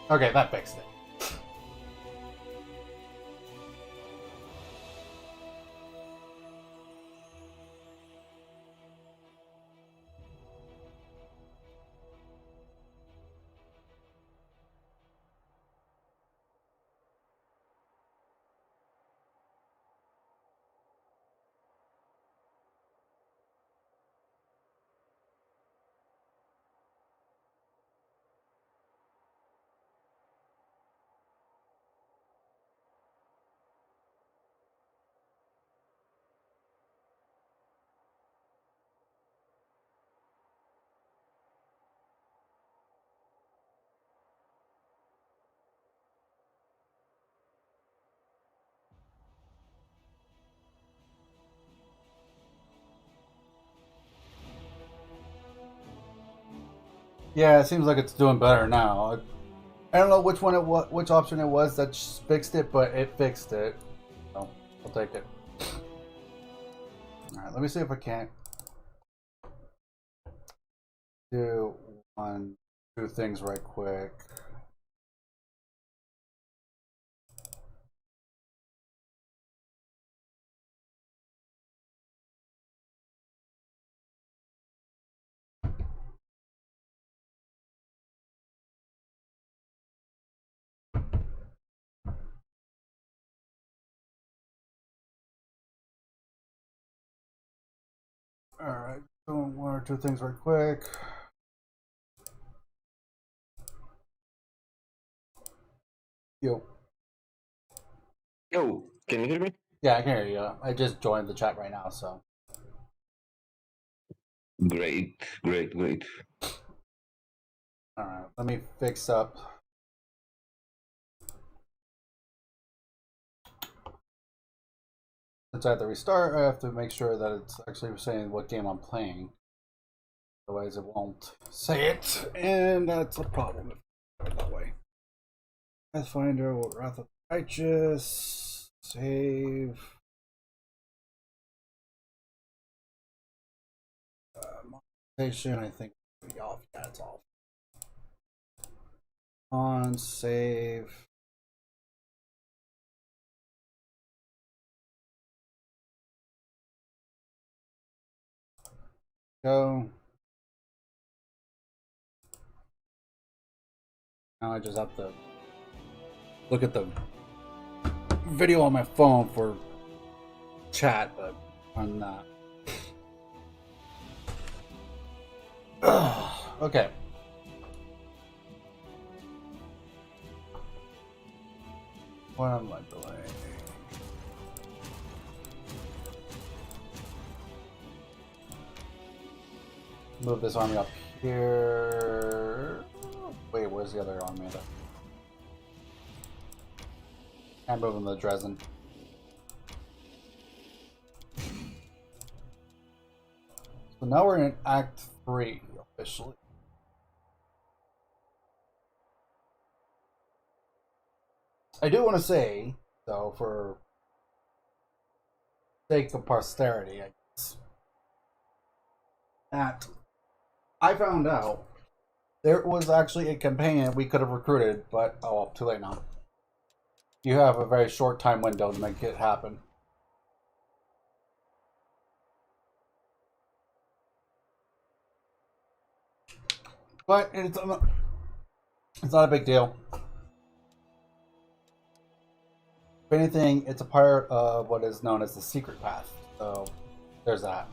Okay, that fixed it. Yeah, it seems like it's doing better now. I don't know which one it was, which option it was that fixed it, but it fixed it. So I'll take it. All right, let me see if I can't do two things right quick. All right, doing one or two things right quick. Yo. Yo, can you hear me? Yeah, I can hear you. I just joined the chat right now, so. Great, great, great. All right, let me fix up. Since I have to restart, I have to make sure that it's actually saying what game I'm playing. Otherwise, it won't say it, and that's a problem if I do it that way. Pathfinder, Wrath of the Righteous, save. Monetization, I think will be off. Yeah, it's off. On save. Go. Now I just have to look at the video on my phone for chat, but on that. Okay. What am I doing? Move this army up here. Wait, where's the other army? I'm moving the Dresden. So now we're in Act 3 officially. I do want to say, though, for sake of posterity, I guess, that I found out there was actually a companion we could have recruited, but oh well, too late now. You have a very short time window to make it happen. But it's not a big deal. If anything, it's a part of what is known as the secret path. So there's that.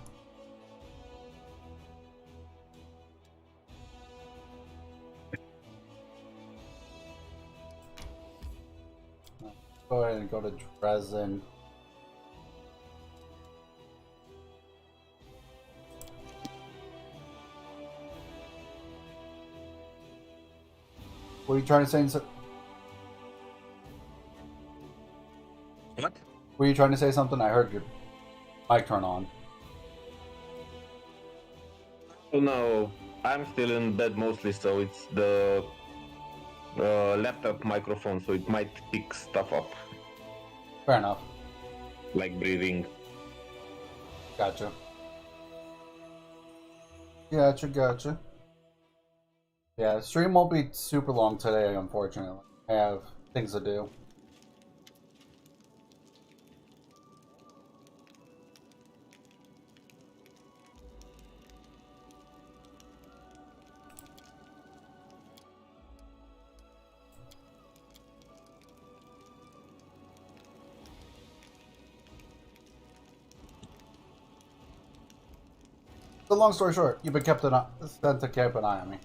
Go ahead and go to Dresden. What are you trying to say? What? Were you trying to say something? I heard your mic turn on. Oh no, I'm still in bed mostly, so it's the laptop microphone, so it might pick stuff up, Fair enough. like breathing. Gotcha. Gotcha. Yeah, stream won't be super long today, unfortunately. I have things to do. So long story short, you've been sent to keep an eye on me.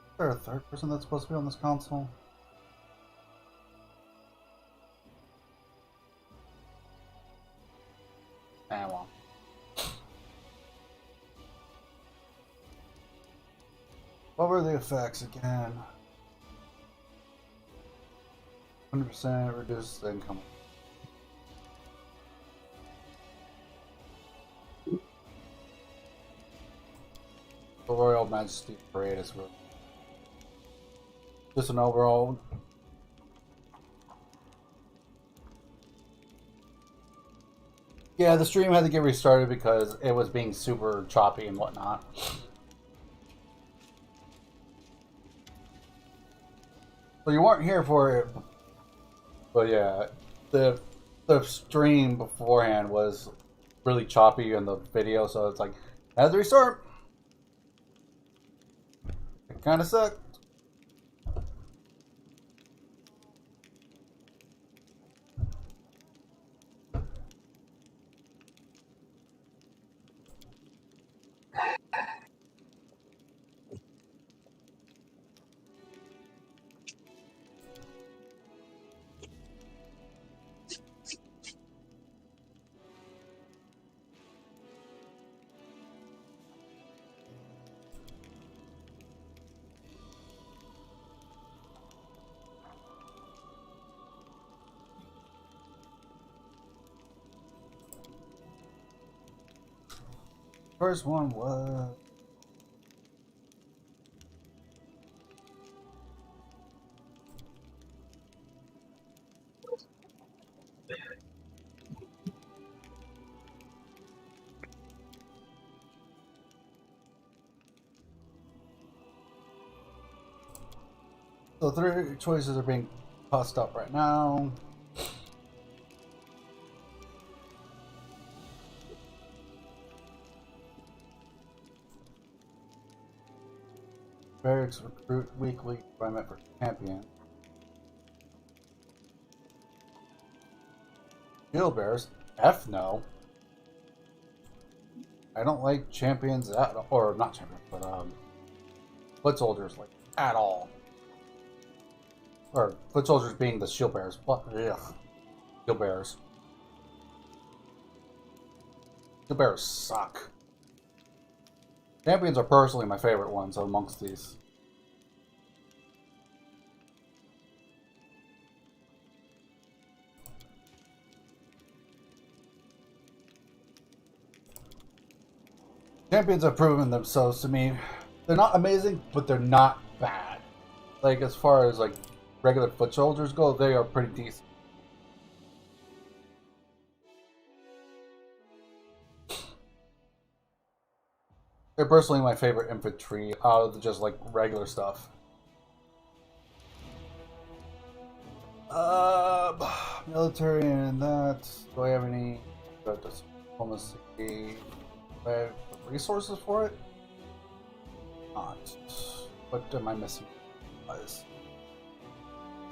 Is there a third person that's supposed to be on this console? Ah, well. What were the effects again? 100% reduced income. The Royal Majesty Parade is really just an overall. Yeah, the stream had to get restarted because it was being super choppy and whatnot. So you weren't here for it, but yeah, the stream beforehand was really choppy in the video, so it's like I had to restart. It kind of sucked. First one was so 3 choices are being tossed up right now. Barracks recruit weekly requirement for champion. Shield bears. F no. I don't like champions at or not champions, but foot soldiers like at all. Or foot soldiers being the shield bearers. But ugh. Shield bearers. Shield bearers suck. Champions are personally my favorite ones amongst these. Champions have proven themselves to me. They're not amazing, but they're not bad. Like as far as like regular foot soldiers go, they are pretty decent. They're personally my favorite infantry out of just like regular stuff. Military and that. Do I have any diplomacy? Do I have resources for it? Not. What am I missing?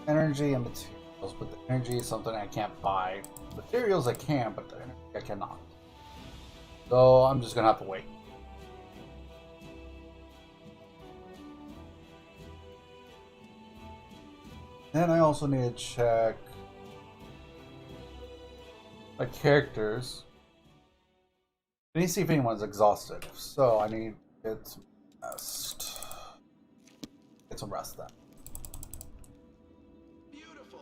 Energy and materials, but the energy is something I can't buy. Materials I can, but the energy I cannot. So I'm just gonna have to wait. Then I also need to check my characters. I need to see if anyone's exhausted. So I need to get some rest. Get some rest then. Beautiful.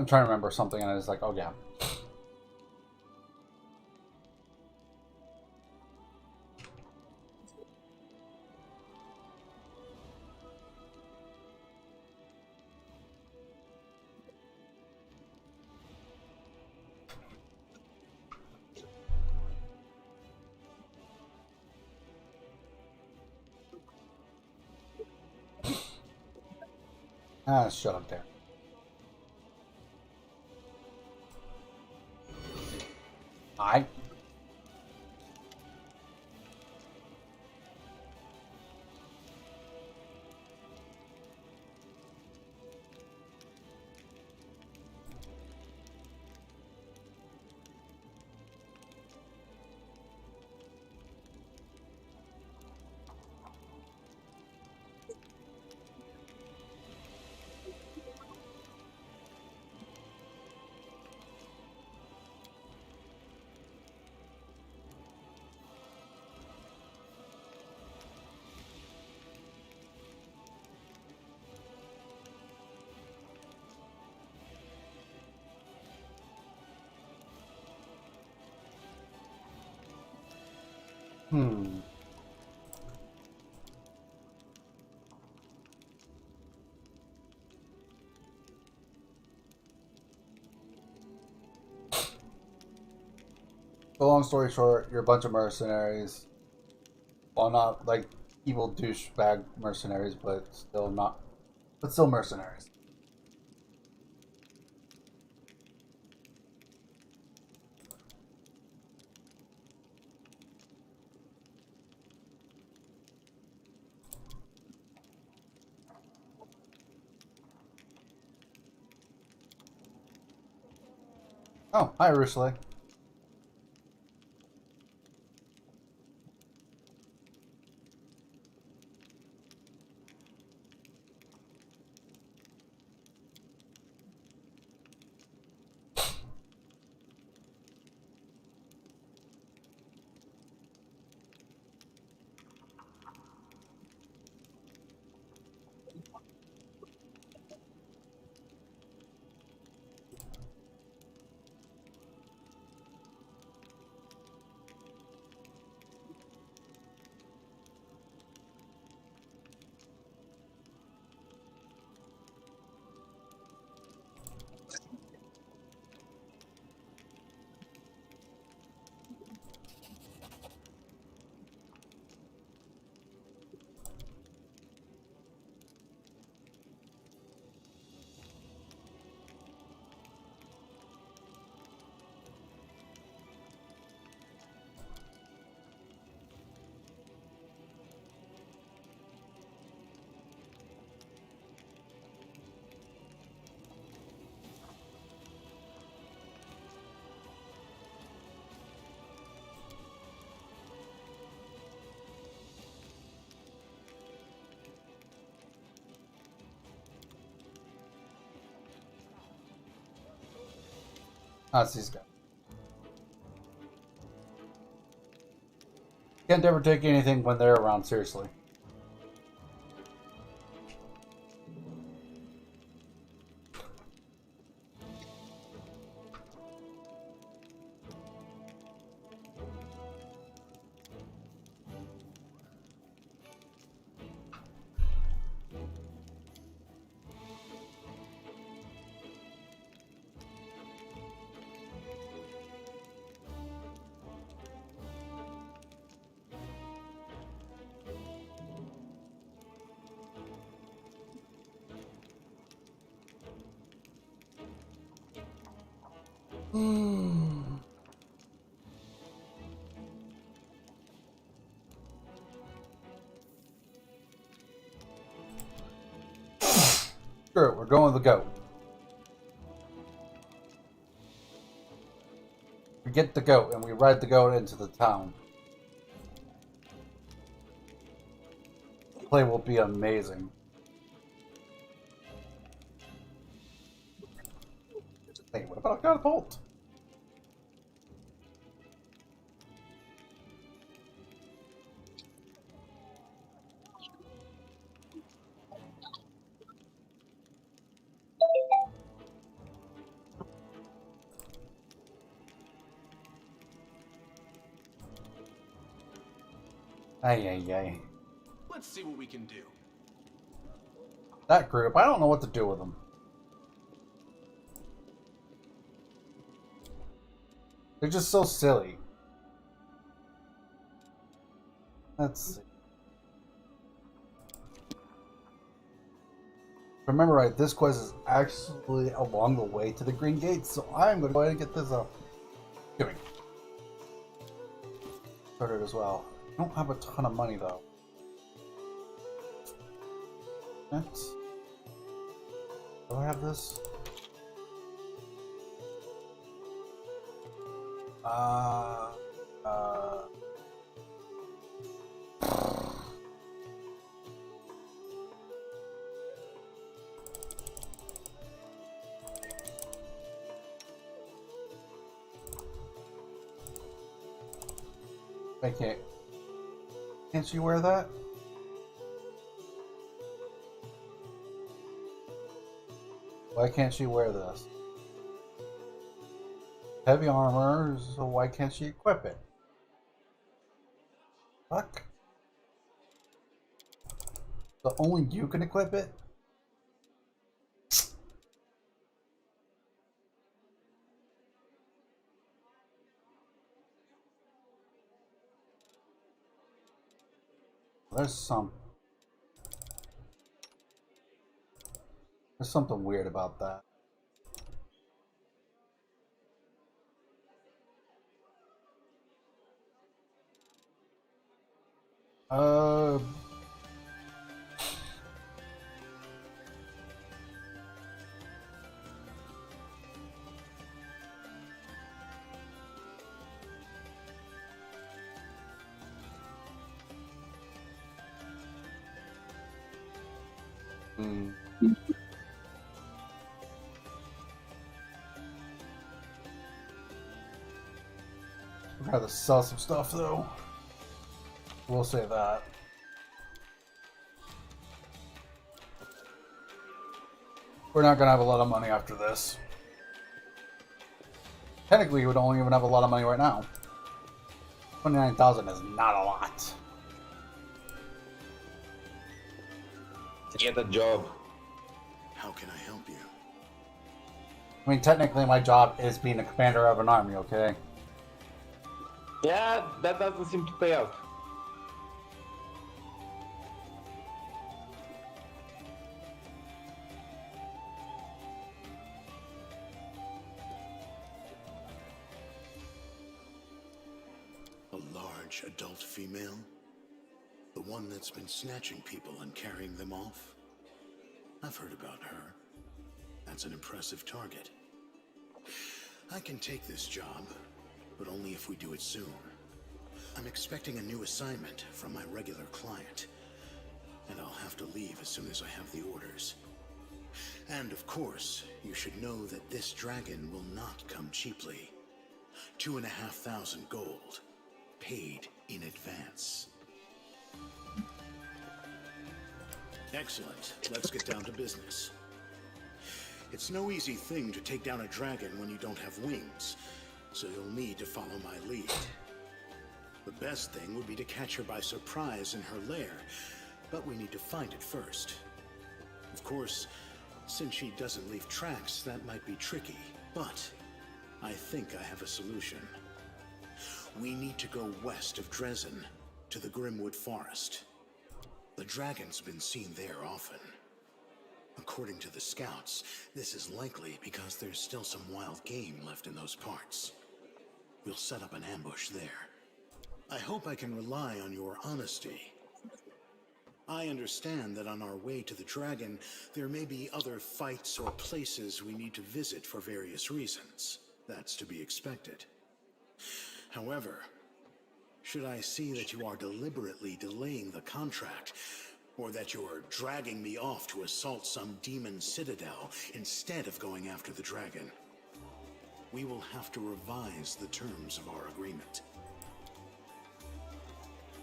I'm trying to remember something, and I was like, oh yeah. Ah, shut up there. I. Hmm. So long story short, you're a bunch of mercenaries. Well, not like evil douchebag mercenaries, but still not. But still mercenaries. Oh, hi, Rushley. That's these guys. Can't ever take anything when they're around, seriously. Screw it, we're going with the goat. We get the goat and we ride the goat into the town. The play will be amazing. Hey, what about a catapult? Ay, ay, ay. Let's see what we can do. That group, I don't know what to do with them. They're just so silly. Let's see. Remember right, this quest is actually along the way to the Green Gate, so I'm going to go ahead and get this going. Started as well. I don't have a ton of money though. Next. Do I have this? Okay. Can't she wear that? Why can't she wear this? Heavy armor, so why can't she equip it? Fuck. So only you can equip it? There's something weird about that. Uh, hmm. I'd rather sell some stuff though. We'll say that. We're not gonna have a lot of money after this. Technically, we don't even have a lot of money right now. 29,000 is not a lot. Get a job. How can I help you? I mean, technically, my job is being a commander of an army, okay? Yeah, that doesn't seem to pay out. A large adult female? The one that's been snatching people and carrying them off? I've heard about her. That's an impressive target. I can take this job, but only if we do it soon. I'm expecting a new assignment from my regular client, and I'll have to leave as soon as I have the orders. And of course, you should know that this dragon will not come cheaply. 2,500 gold, paid in advance. Excellent. Let's get down to business. It's no easy thing to take down a dragon when you don't have wings, so you'll need to follow my lead. The best thing would be to catch her by surprise in her lair, but we need to find it first. Of course, since she doesn't leave tracks, that might be tricky, but I think I have a solution. We need to go west of Dresden, to the Grimwood Forest. The dragon's been seen there often. According to the scouts, this is likely because there's still some wild game left in those parts. We'll set up an ambush there. I hope I can rely on your honesty. I understand that on our way to the dragon, there may be other fights or places we need to visit for various reasons. That's to be expected. However, should I see that you are deliberately delaying the contract, or that you are dragging me off to assault some demon citadel instead of going after the dragon, we will have to revise the terms of our agreement.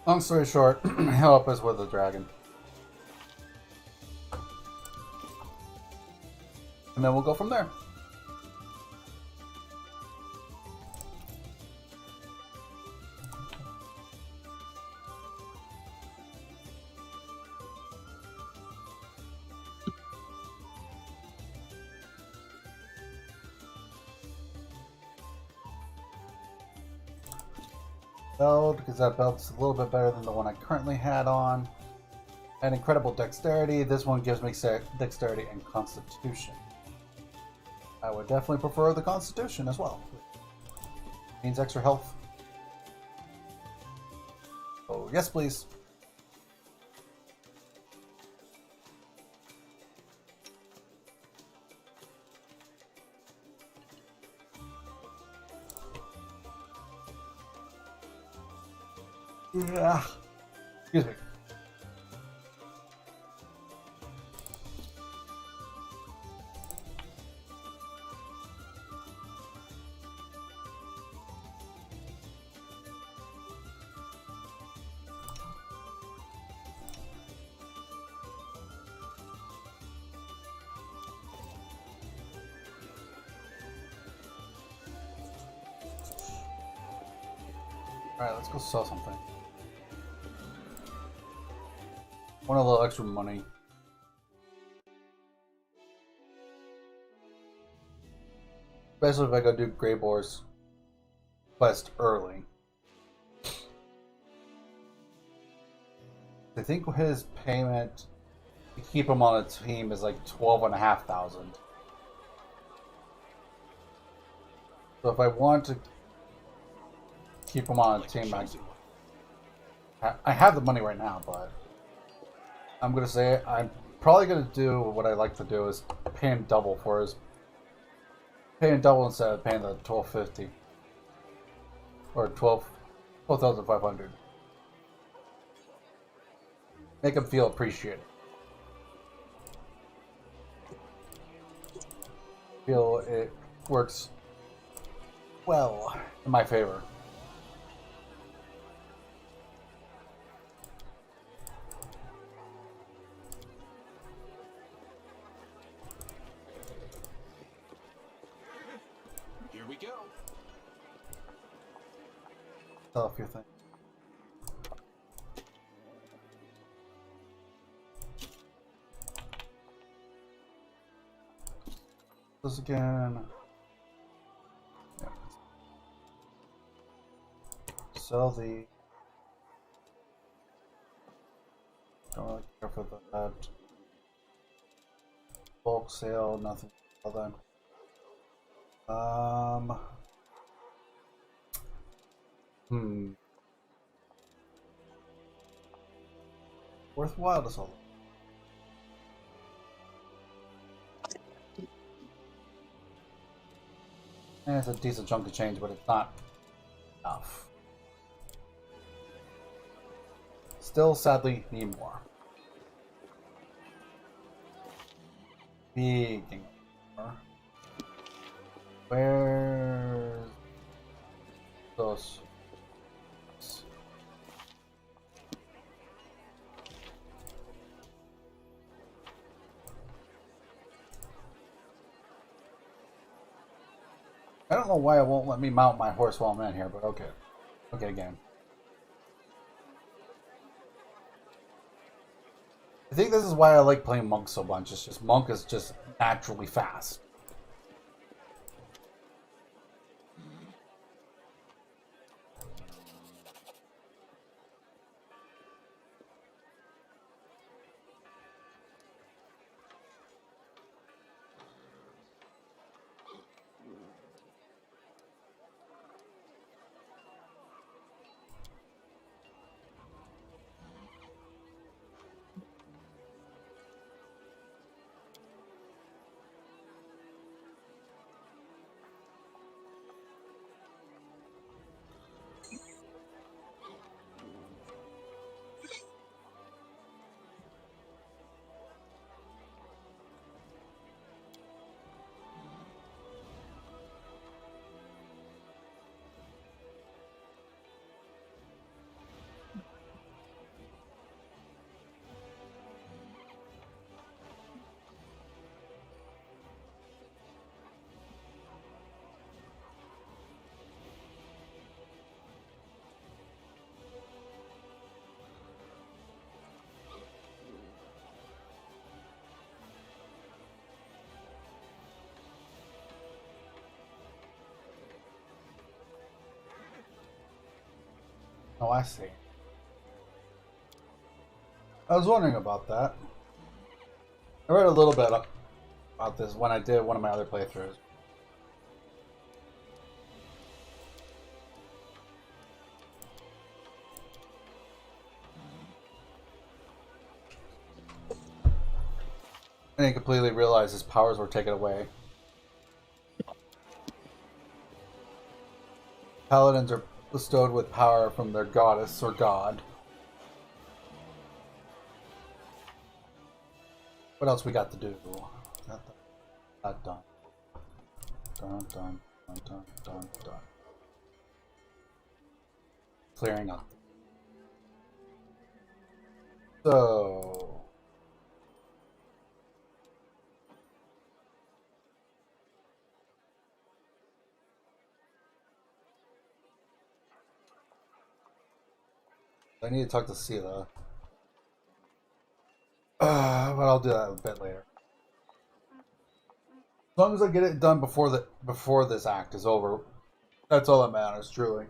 Long story short, help us with the dragon. And then we'll go from there. belt because that belt's a little bit better than the one I currently had on. And incredible dexterity. This one gives me dexterity and constitution. I would definitely prefer the constitution as well. Means extra health. Oh, yes, please. Yeah. Excuse me. Alright, let's go sell something. Want a little extra money. Especially if I go do Greyboar's quest early. I think his payment to keep him on a team is like 12,500. So if I want to keep him on a team, I have the money right now, but I'm gonna say I'm probably gonna do what I like to do is pay him double for his instead of paying the 1250 or 12,500. Make him feel appreciated. Feel it works well in my favor. Here we go. Sell a few things. This again. Yeah. Sell the. Don't really care for that. Bulk sale, nothing. Well done. Worthwhile to sell them. And it's a decent chunk of change, but it's not enough. Still, sadly, need more. Speaking of more, where's those? I don't know why it won't let me mount my horse while I'm in here, but okay. Okay, game. I think this is why I like playing Monk so much. It's just Monk is just naturally fast. Oh, I see. I was wondering about that. I read a little bit about this when I did one of my other playthroughs. And he completely realized his powers were taken away. Paladins are bestowed with power from their goddess or god. What else we got to do? Got that done. Dun, dun, dun, dun, dun, dun. Clearing up. So... I need to talk to Sela. But I'll do that a bit later. As long as I get it done before this act is over, that's all that matters, truly.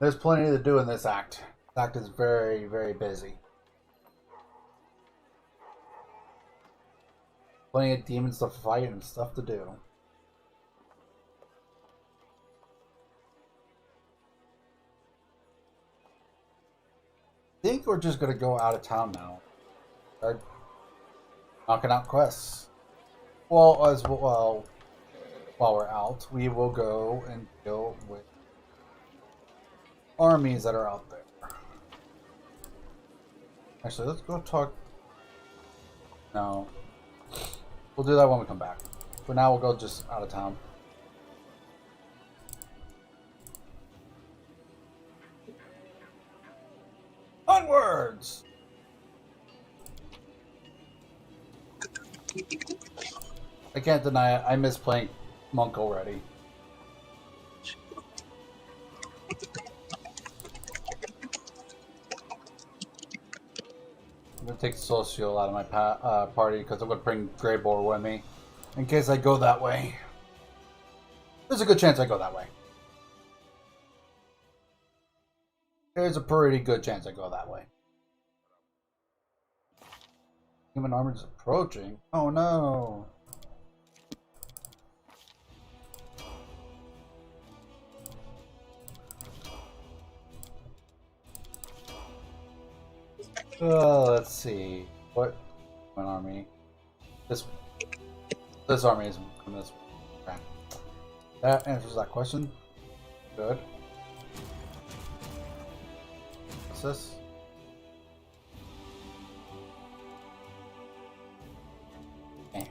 There's plenty to do in this act. This act is very, very busy. Plenty of demons to fight and stuff to do. I think we're just gonna go out of town now. Start knocking out quests. Well, while we're out, we will go and deal with armies that are out there. Actually, let's go talk. No, we'll do that when we come back. For now, we'll go just out of town. Onwards! I can't deny it. I miss playing Monk already. I'm gonna take the Soul Shield out of my party because I'm gonna bring Greybore with me in case I go that way. There's a good chance I go that way. There's a pretty good chance I go that way. Human armor is approaching. Oh no. Let's see. What army? This army is coming this way. Okay. That answers that question. Good. What's this? Okay.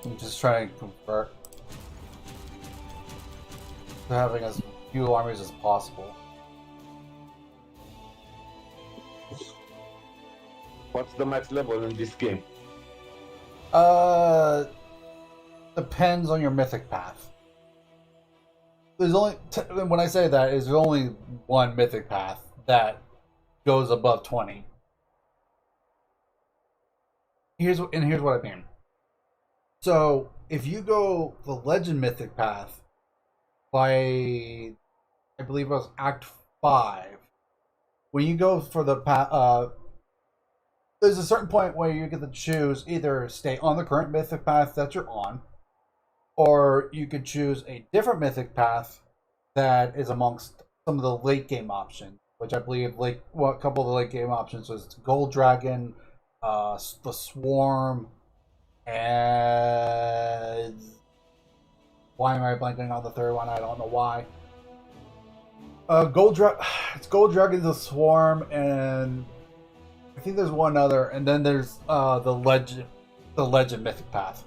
I'm just trying to convert to having as few armies as possible. What's the max level in this game? Depends on your mythic path. There's only when I say that is there's only one mythic path that goes above 20. Here's what I mean. So if you go the legend mythic path by, I believe it was Act 5, when you go for the path, there's a certain point where you get to choose either stay on the current mythic path that you're on, or you could choose a different mythic path that is amongst some of the late game options, which I believe a couple of the late game options was Gold Dragon, the Swarm, and why am I blanking on the third one? I don't know why. It's Gold Dragon, the Swarm, and I think there's one other, and then there's the Legend Mythic Path.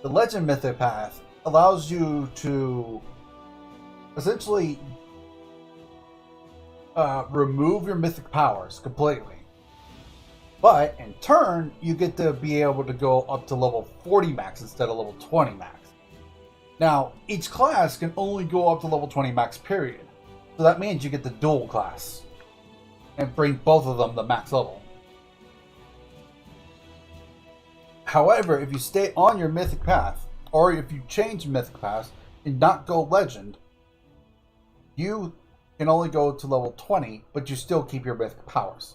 The Legend Mythic Path allows you to essentially remove your mythic powers completely. But in turn, you get to be able to go up to level 40 max instead of level 20 max. Now, each class can only go up to level 20 max, period. So that means you get the dual class and bring both of them to max level. However, if you stay on your mythic path, or if you change mythic path and not go legend, you can only go to level 20, but you still keep your mythic powers.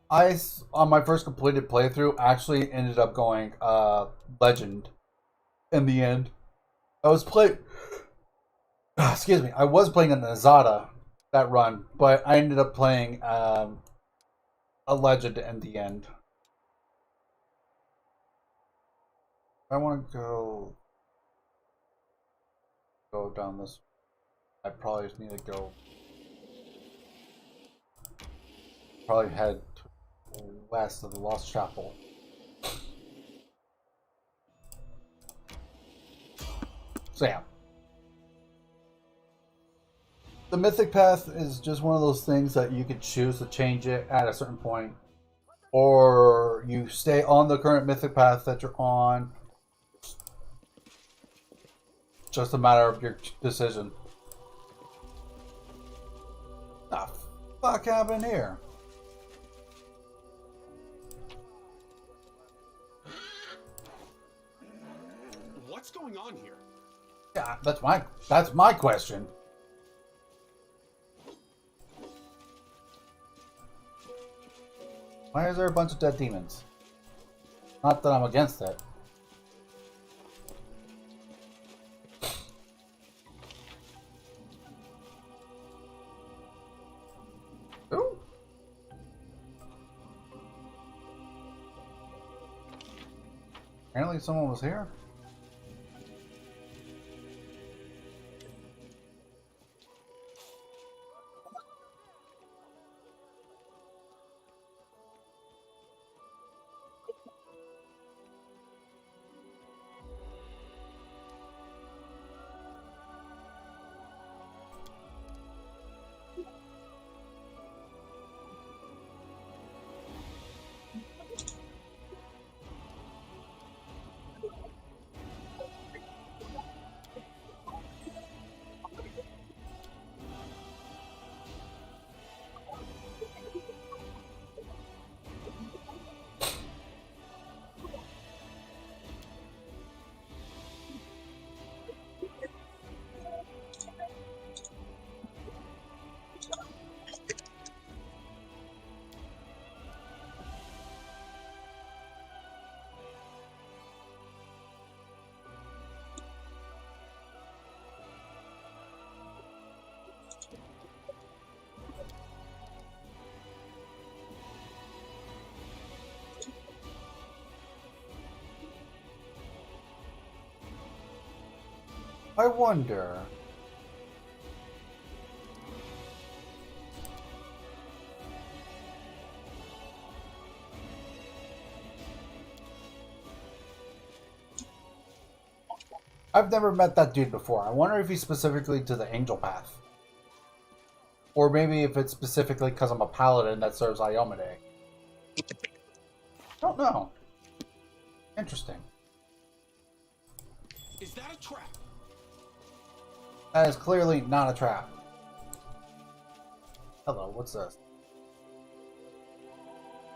I, on my first completed playthrough, actually ended up going legend in the end. I was playing, excuse me, I was playing an Azada that run, but I ended up playing a legend in the end. I want to go down this. I probably just need to go. Probably head west of the Lost Chapel. So yeah. The Mythic Path is just one of those things that you could choose to change it at a certain point. Or you stay on the current Mythic Path that you're on. Just a matter of your decision. What the fuck happened here? What's going on here? Yeah, that's my question. Why is there a bunch of dead demons? Not that I'm against it. Ooh. Apparently someone was here. I wonder. I've never met that dude before. I wonder if he's specifically to the angel path. Or maybe if it's specifically because I'm a paladin that serves Iomade. Don't know. Interesting. Is that a trap? That is clearly not a trap. Hello, what's this?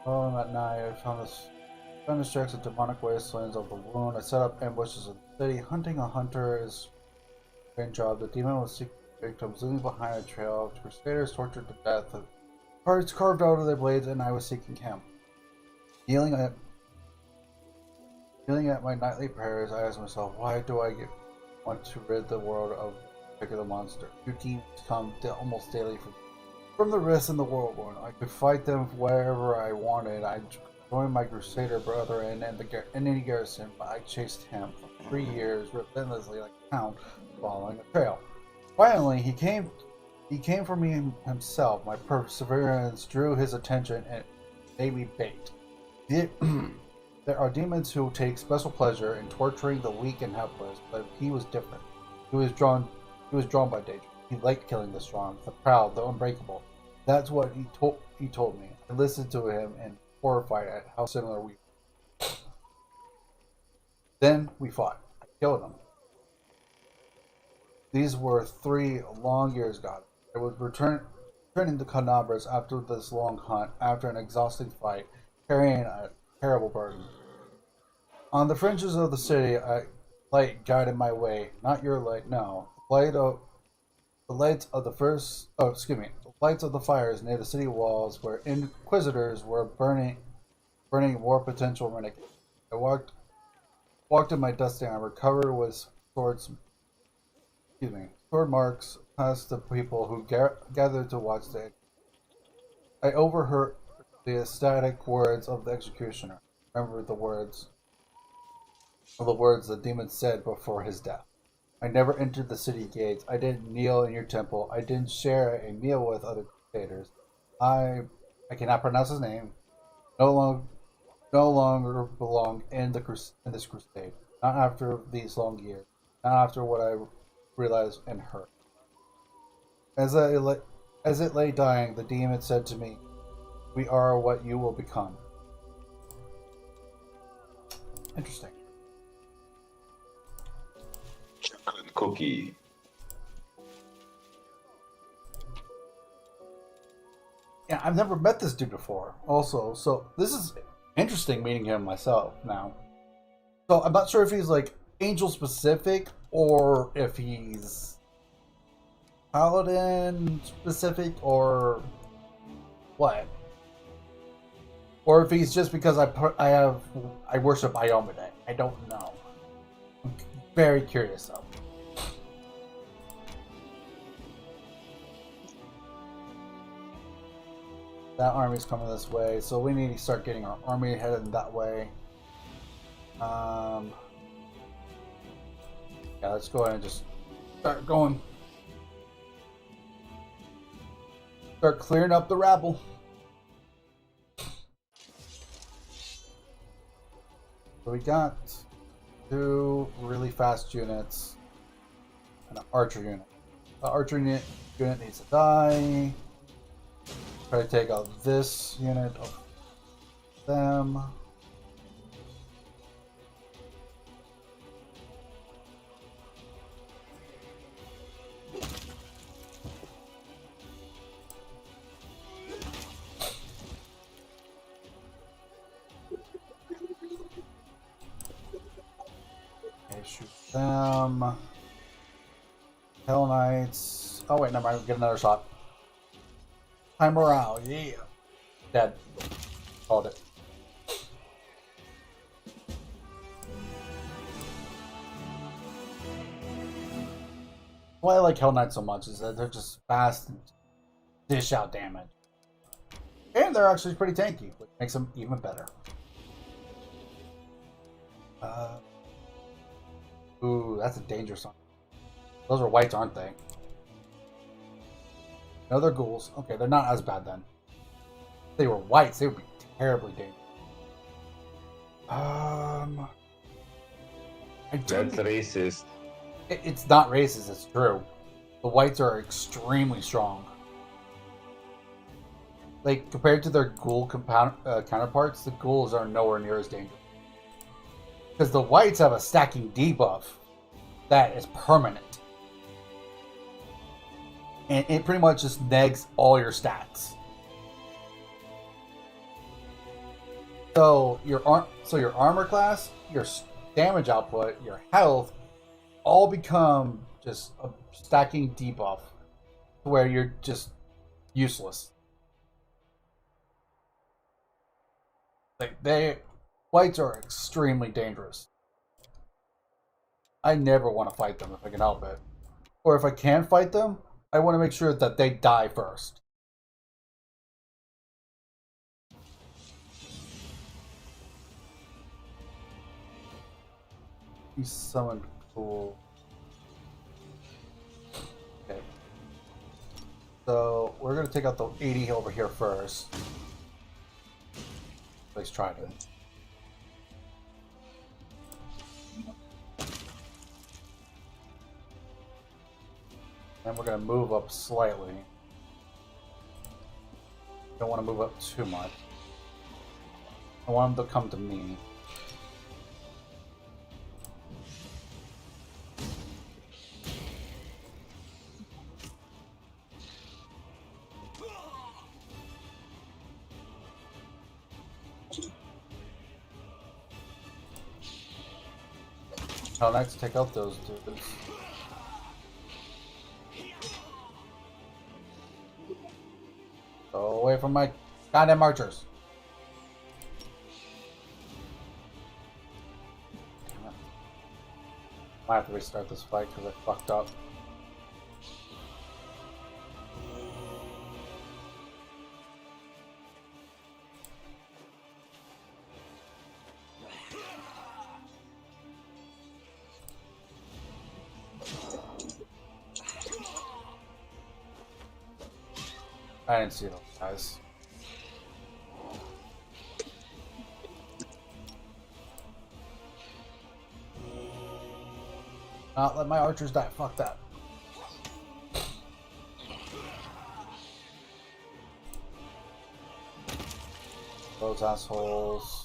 Oh, at night, I found this thunderstrikes of demonic wastelands of the wound. I set up ambushes in the city. Hunting a hunter is a great job. The demon was seeking victims, leaving behind a trail. Crusaders tortured to death. Hearts carved out of their blades, and I was seeking him. Kneeling at my nightly prayers, I asked myself, why do I want to rid the world of a particular monster? Two demons come almost daily from the rifts in the whirlwind. I could fight them wherever I wanted. I joined my crusader brethren in any garrison, but I chased him for 3 years relentlessly like a hound following a trail. Finally, he came for me himself. My perseverance drew his attention and made me bait. There are demons who take special pleasure in torturing the weak and helpless, but he was different. He was drawn by danger. He liked killing the strong, the proud, the unbreakable. That's what he told me. I listened to him and horrified at how similar we were. Then we fought. I killed him. These were 3 long years gone. I was returning to Canabras after this long hunt, after an exhausting fight, carrying a terrible burden. On the fringes of the city, light guided my way. Not your light, no. The lights of the first. Oh, excuse me. The lights of the fires near the city walls, where inquisitors were burning war potential renegades. I walked in my dusty armor, covered with sword marks, past the people who gathered to watch the. I overheard the ecstatic words of the executioner. Remember the words the demon said before his death. I never entered the city gates. I didn't kneel in your temple. I didn't share a meal with other crusaders. I cannot pronounce his name. No longer no longer belong in this crusade. Not after these long years. Not after what I realized and heard. As it lay dying, the demon said to me, "We are what you will become." Interesting. Chocolate cookie. Yeah, I've never met this dude before. Also, so this is interesting meeting him myself now. So I'm not sure if he's like angel specific or if he's paladin specific or what, or if he's just because I worship Iomade. I don't know. I'm very curious though. That army's coming this way, so we need to start getting our army headed that way. Yeah, let's go ahead and just start going. Start clearing up the rabble. So we got 2 really fast units and an archer unit. The archer unit needs to die. Try to take out this unit of them. Okay, shoot them. Hell Knights. Oh wait, never mind. Get another shot. High morale, yeah. Dead. Called it. Why I like Hell Knights so much is that they're just fast and dish out damage. And they're actually pretty tanky, which makes them even better. Ooh, that's a dangerous one. Those are whites, aren't they? No, they're ghouls. Okay, they're not as bad then. If they were whites, they would be terribly dangerous. That's racist. It's not racist, it's true. The whites are extremely strong. Like, compared to their ghoul counterparts, the ghouls are nowhere near as dangerous. Because the whites have a stacking debuff that is permanent. And it pretty much just negs all your stats. So your armor class, your damage output, your health, all become just a stacking debuff, where you're just useless. Whites are extremely dangerous. I never want to fight them if I can help it, or if I can fight them, I want to make sure that they die first. He's summoned cool. Okay. So we're gonna take out the 80 over here first. Let's try to. And we're going to move up slightly. Don't want to move up too much. I want them to come to me. Hell Knights take out those dudes. Go away from my goddamn archers. Might have to restart this fight because I fucked up. I didn't see those guys. Not let my archers die. Fuck that. Those assholes.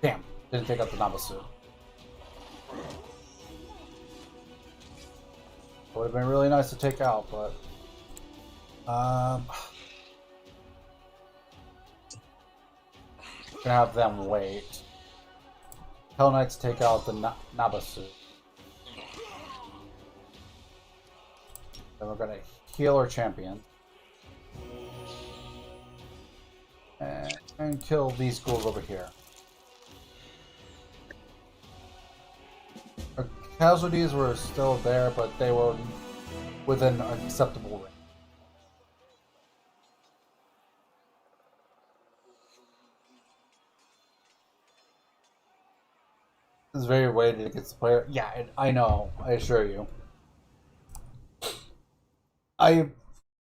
Damn, didn't take out the Nabasu. Would have been really nice to take out, but gonna have them wait. Hell Knights take out the Nabasu. Then we're gonna heal our champion. And kill these ghouls over here. Our casualties were still there, but they were within an acceptable range. This is very weighted against the player. Yeah, I know. I assure you. I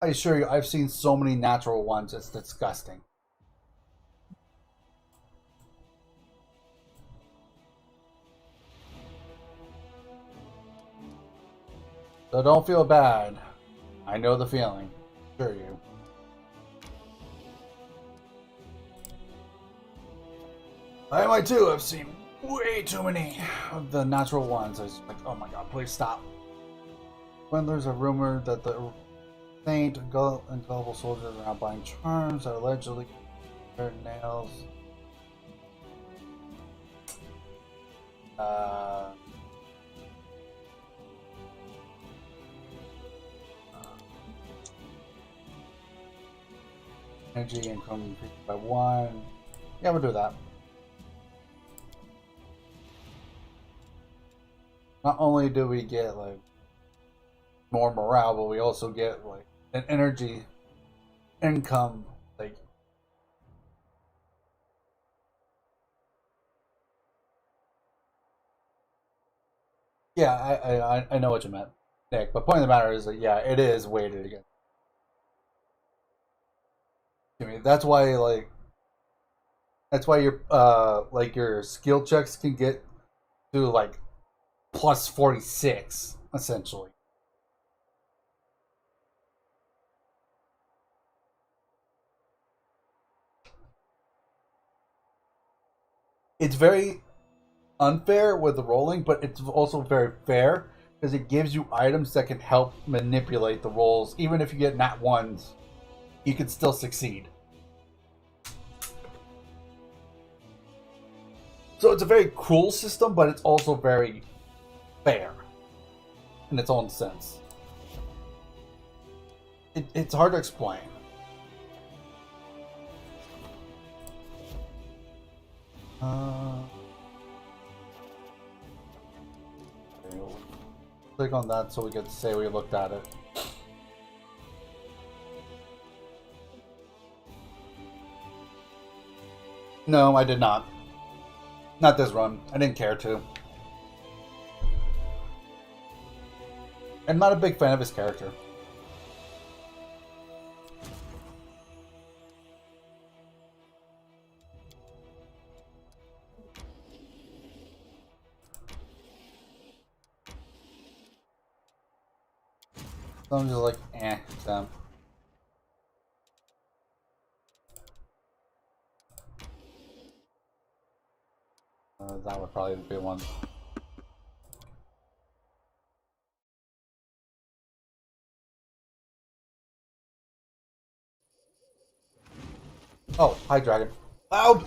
assure you, I've seen so many natural ones. It's disgusting. So don't feel bad. I know the feeling. Assure you. I might too. I've seen way too many of the natural ones. I was like, oh my god, please stop. When there's a rumor that the saint and gullible soldiers are now buying charms that allegedly their nails. Energy income increased by 1. Yeah, we'll do that. Not only do we get like more morale, but we also get like an energy income. Like, yeah, I know what you meant, Nick. But point of the matter is that yeah, it is weighted again. I mean, that's why your like your skill checks can get to like plus 46 essentially. It's very unfair with the rolling, but it's also very fair because it gives you items that can help manipulate the rolls. Even if you get nat ones, you can still succeed. So it's a very cruel system, but it's also very fair in its own sense. It's hard to explain. Click on that so we get to say we looked at it. No, I did not. Not this run. I didn't care to. I'm not a big fan of his character. So I'm just like, them. That would probably be one. Oh, hi, dragon. Loud!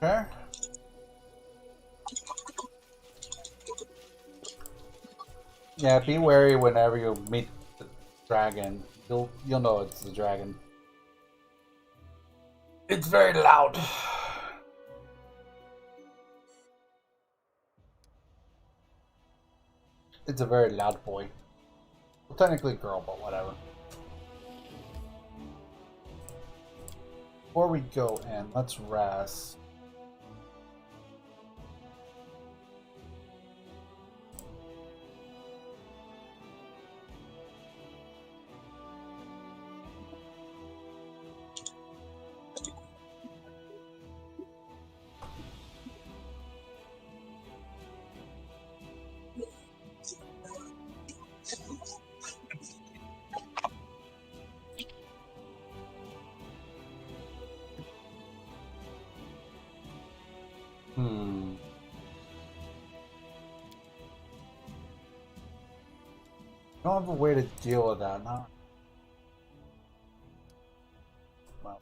Okay. Yeah, be wary whenever you meet the dragon. You'll know it's the dragon. It's very loud. It's a very loud boy. Well, technically girl, but whatever. Before we go in, let's rest. I don't have a way to deal with that. No. Well,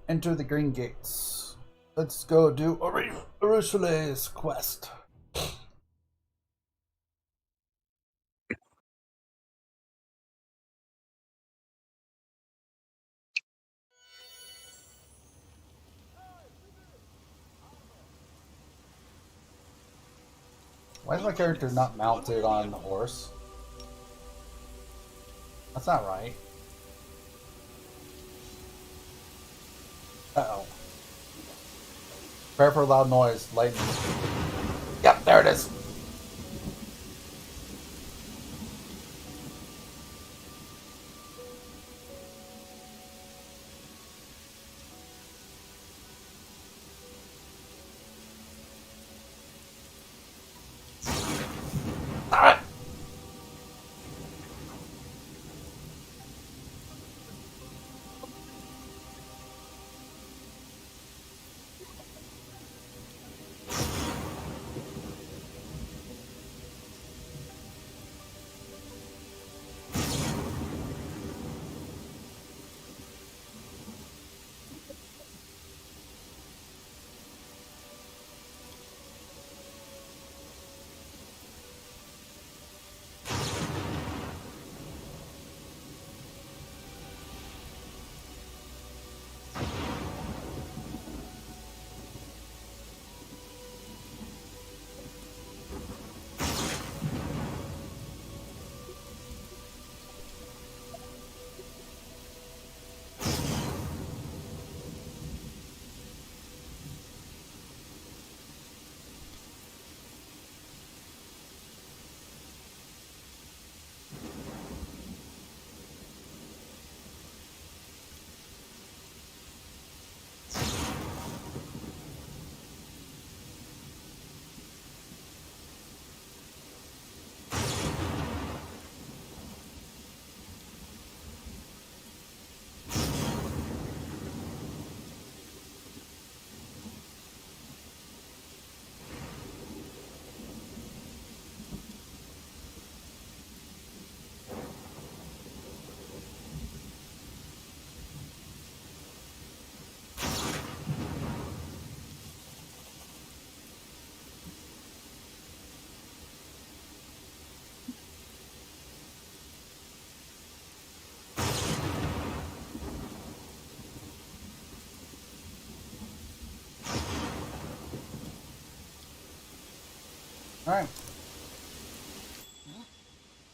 enter the green gates. Let's go do Urusula's quest. Why is my character not mounted on the horse? That's not right. Uh-oh. Prepare for loud noise. Lightning. Yep, there it is. Ah! Alright.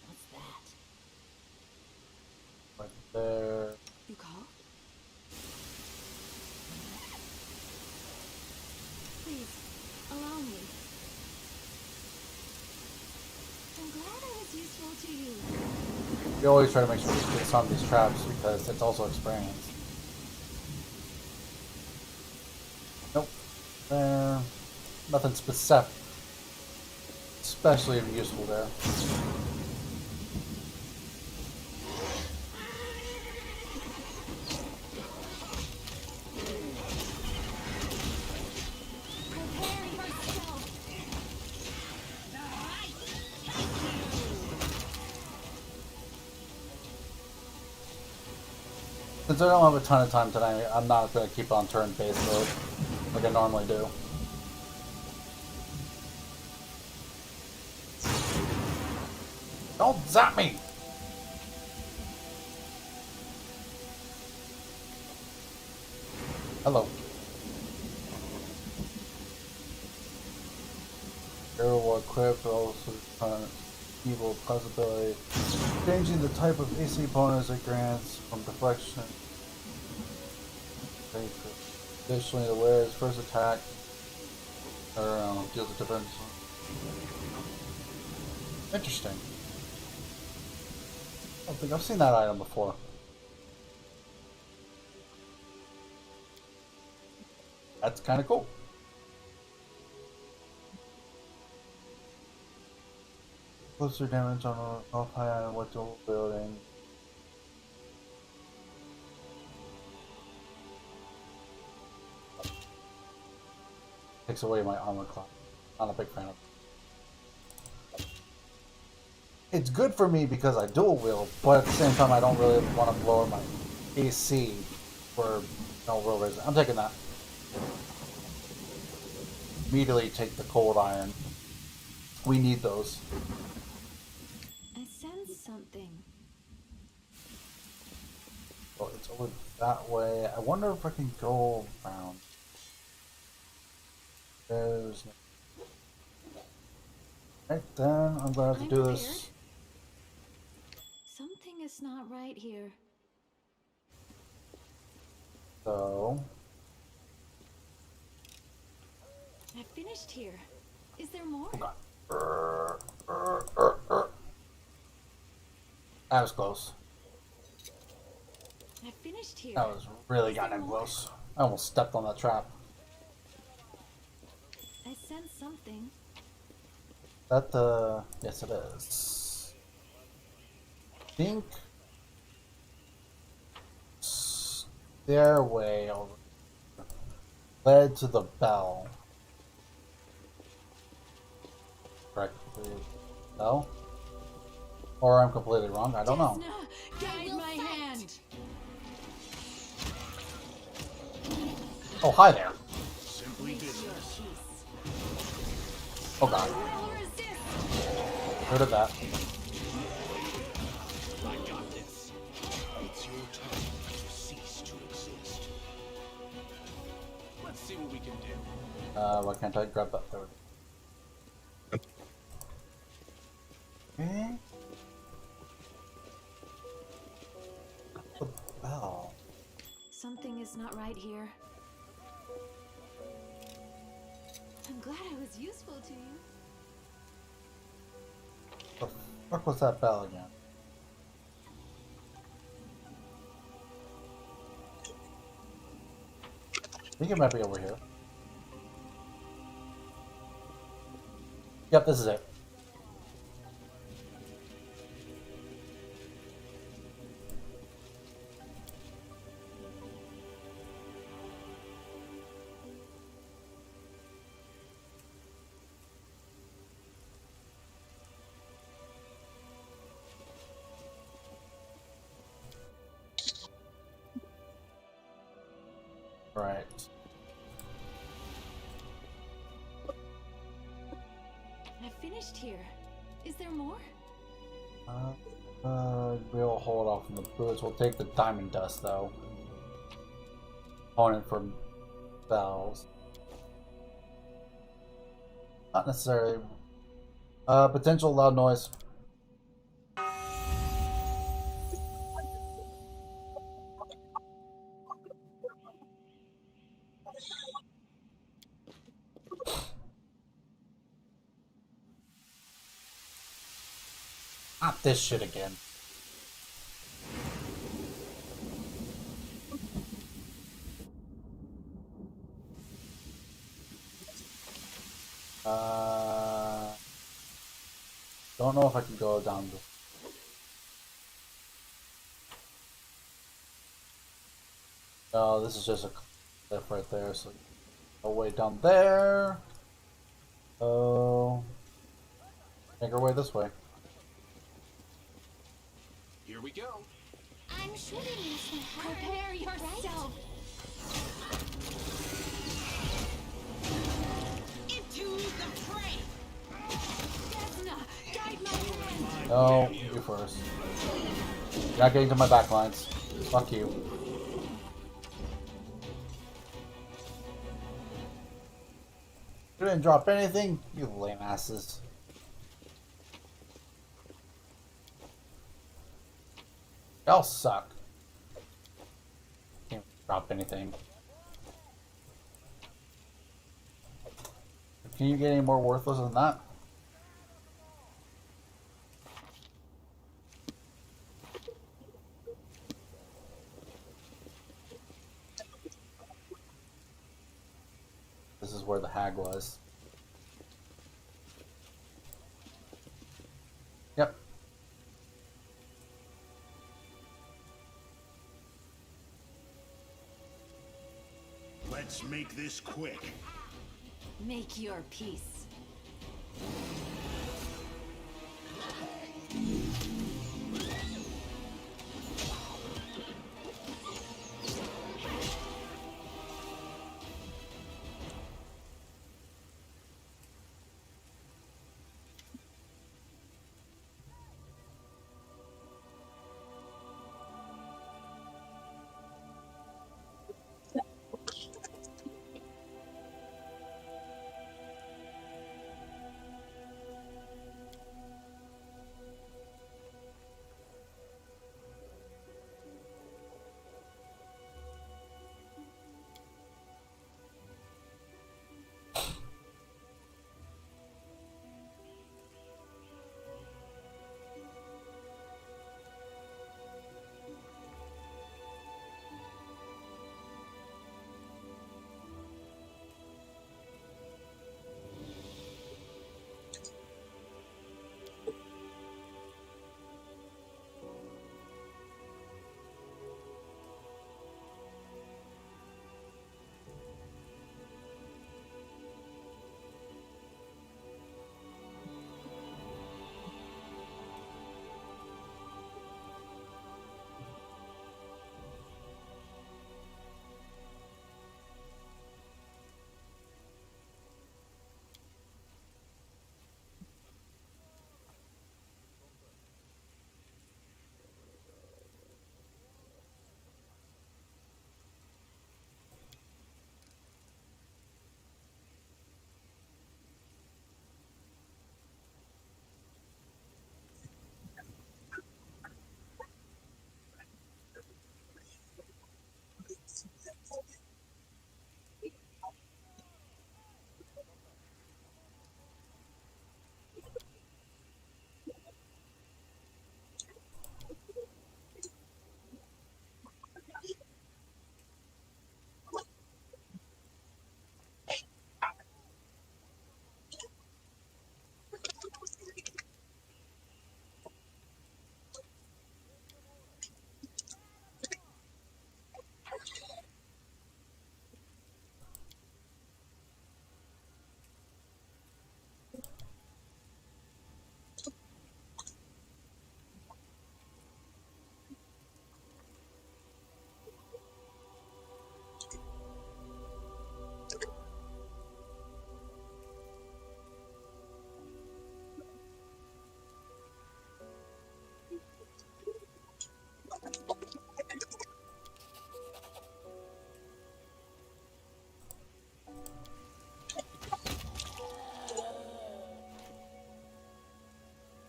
What's that? there. You call? Please, allow me. I'm glad I was useful to you. You always try to make sure you get some of these traps because it's also experience. Nope. There. Nothing specific. Especially useful there. Since I don't have a ton of time tonight, I'm not going to keep on turn-based mode like I normally do. Don't zap me! Hello. Arrow will equip also evil possibility. Changing the type of AC bonus it grants from deflection. Additionally, the wearer's first attack deals a difference. Interesting. I don't think I've seen that item before. That's kind of cool. Closer damage on a high on what's all building. Takes away my armor class. Not a big fan of it. It's good for me because I dual wield, but at the same time I don't really want to lower my AC for no real reason. I'm taking that. Immediately take the cold iron. We need those. I sense something. Well, it's over that way. I wonder if I can go around. There's no... Right then, I'm gonna have to do this. Something is not right here. So... I finished here. Is there more? Oh God. That was close. I finished here. That was really goddamn close. I almost stepped on that trap. I sense something. That yes it is. I think stairway over led to the bell. Correctly. No? Or I'm completely wrong, I don't know. Guide my hand. Oh, hi there. Simply business. Oh God. Heard of that. I got this. It's your time to cease to exist. Let's see what we can do. Why can't I grab that third? Okay. The bell. Something is not right here. I'm glad I was useful to you. The fuck was that bell again? I think it might be over here. Yep, this is it. Right. I finished here. Is there more? We'll hold off on the boots. We'll take the diamond dust though. Opponent for bells. Not necessarily. Potential loud noise. Not this shit again. Don't know if I can go down the. Oh, this is just a cliff right there, so go way down there. Oh, make our way this way. Here we go. I'm shooting you some hurt. Prepare yourself. Into the fray. Desna, guide my hand. No, you first. You're not getting to my back lines. Fuck you. You didn't drop anything, you lame asses. Y'all suck. Can't drop anything. Can you get any more worthless than that? This is where the hag was. Yep. Let's make this quick. Make your peace.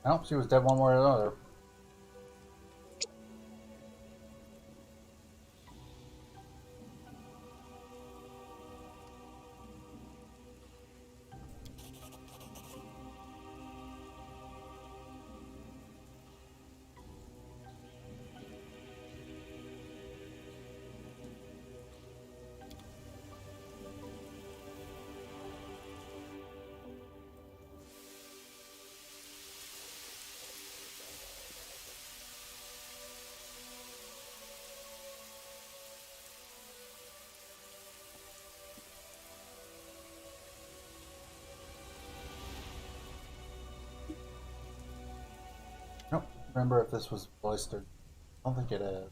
Nope, she was dead one way or another. remember if this was voiced or I don't think it is.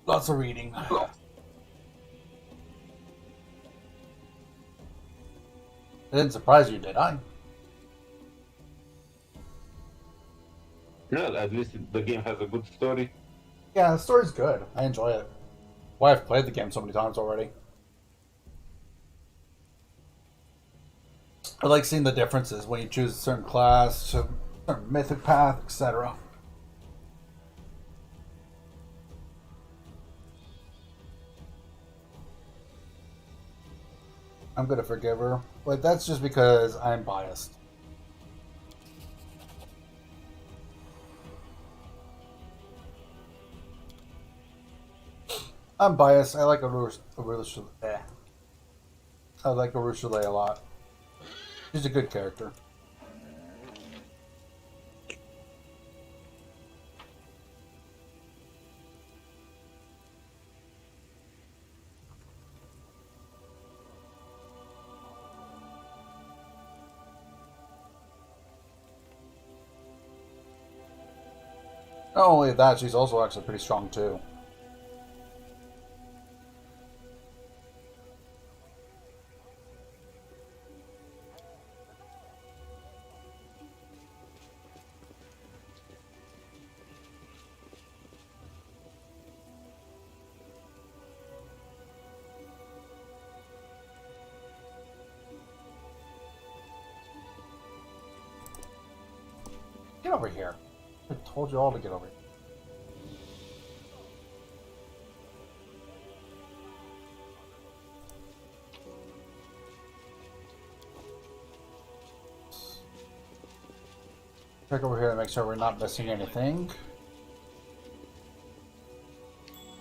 Lots of reading. It didn't surprise you, did I? No, at least the game has a good story. Yeah, the story's good. I enjoy it. Why I've played the game so many times already. I like seeing the differences when you choose a certain class, certain mythic path, etc. I'm gonna forgive her, but that's just because I'm biased. I'm biased. I like I like Arushale a lot. She's a good character. Not only that, she's also actually pretty strong too. Get over here. I told you all to get over here. Check over here to make sure we're not missing anything.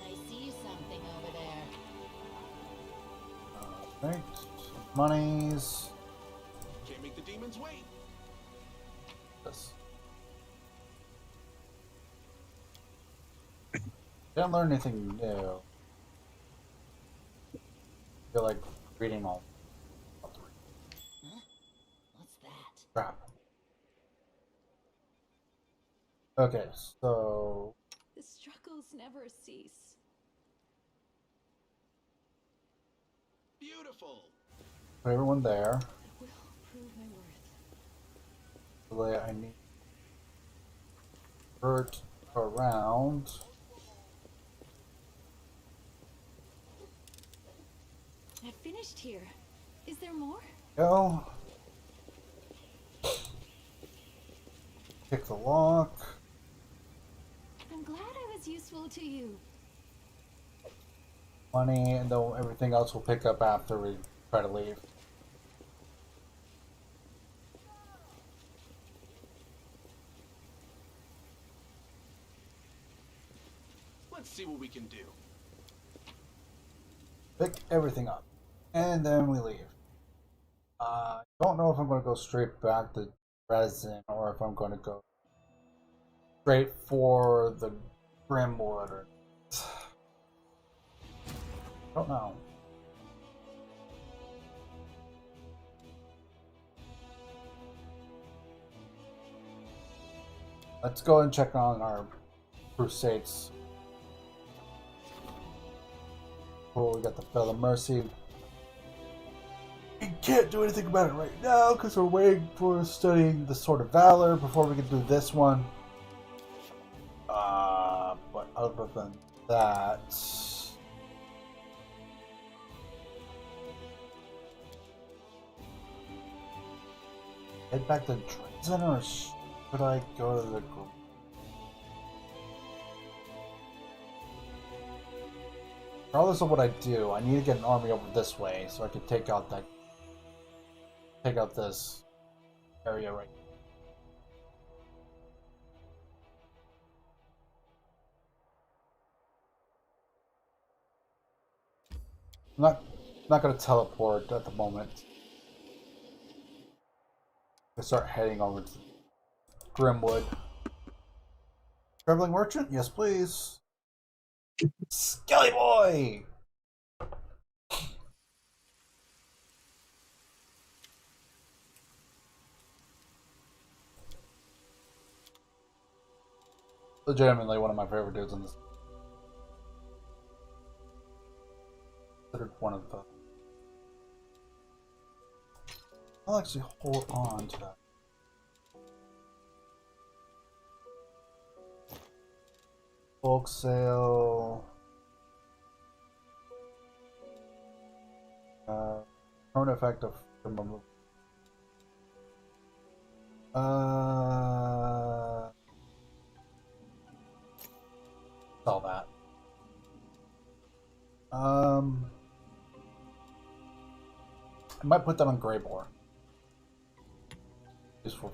I see something over there. Alright. Monies. Can't make the demons wait. This. Didn't learn anything new. I feel like reading all. What's that? Crap. Okay, so The struggles never cease. Beautiful. put everyone there. I will prove my worth. Delay I need Bert around. I finished here. Is there more? Go. Pick the lock. I'm glad I was useful to you. Money, and then everything else will pick up after we try to leave. Let's see what we can do. Pick everything up. And then we leave. I don't know if I'm going to go straight back to Resin or if I'm going to go straight for the Grimwood or... I don't know. Let's go and check on our crusades. Oh, we got the Bell of Mercy. We can't do anything about it right now because we're waiting for studying the Sword of Valor before we can do this one. But other than that, head back to Dresden, or should I go to the group? Regardless of what I do, I need to get an army over this way so I can take out this area right here. I'm not gonna teleport at the moment. I start heading over to Grimwood. Traveling merchant? Yes, please. Skelly boy! Legitimately one of my favorite dudes in this. Considered one of the... I'll actually hold on to that. Bulk sale. Current effect of removal. All that. I might put that on Greybore. Useful.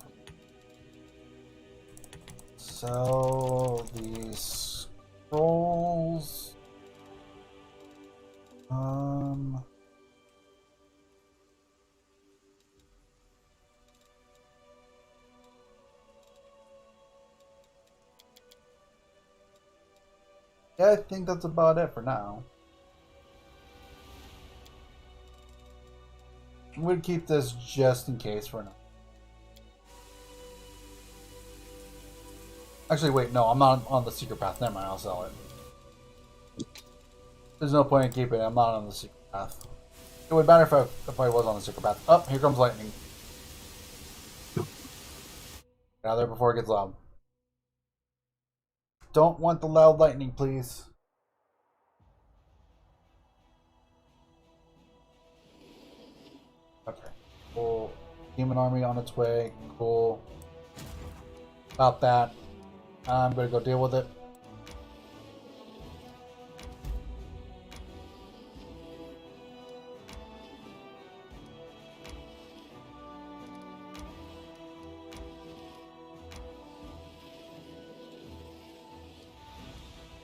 Sell these scrolls. Yeah, I think that's about it for now. I'm gonna keep this just in case for now. Actually, wait, no, I'm not on the secret path. Never mind, I'll sell it. There's no point in keeping it. I'm not on the secret path. It would matter if I was on the secret path. Oh, here comes lightning. Get out of there before it gets loud. Don't want the loud lightning, please. Okay. Cool. Demon army on its way. Cool. About that. I'm gonna go deal with it.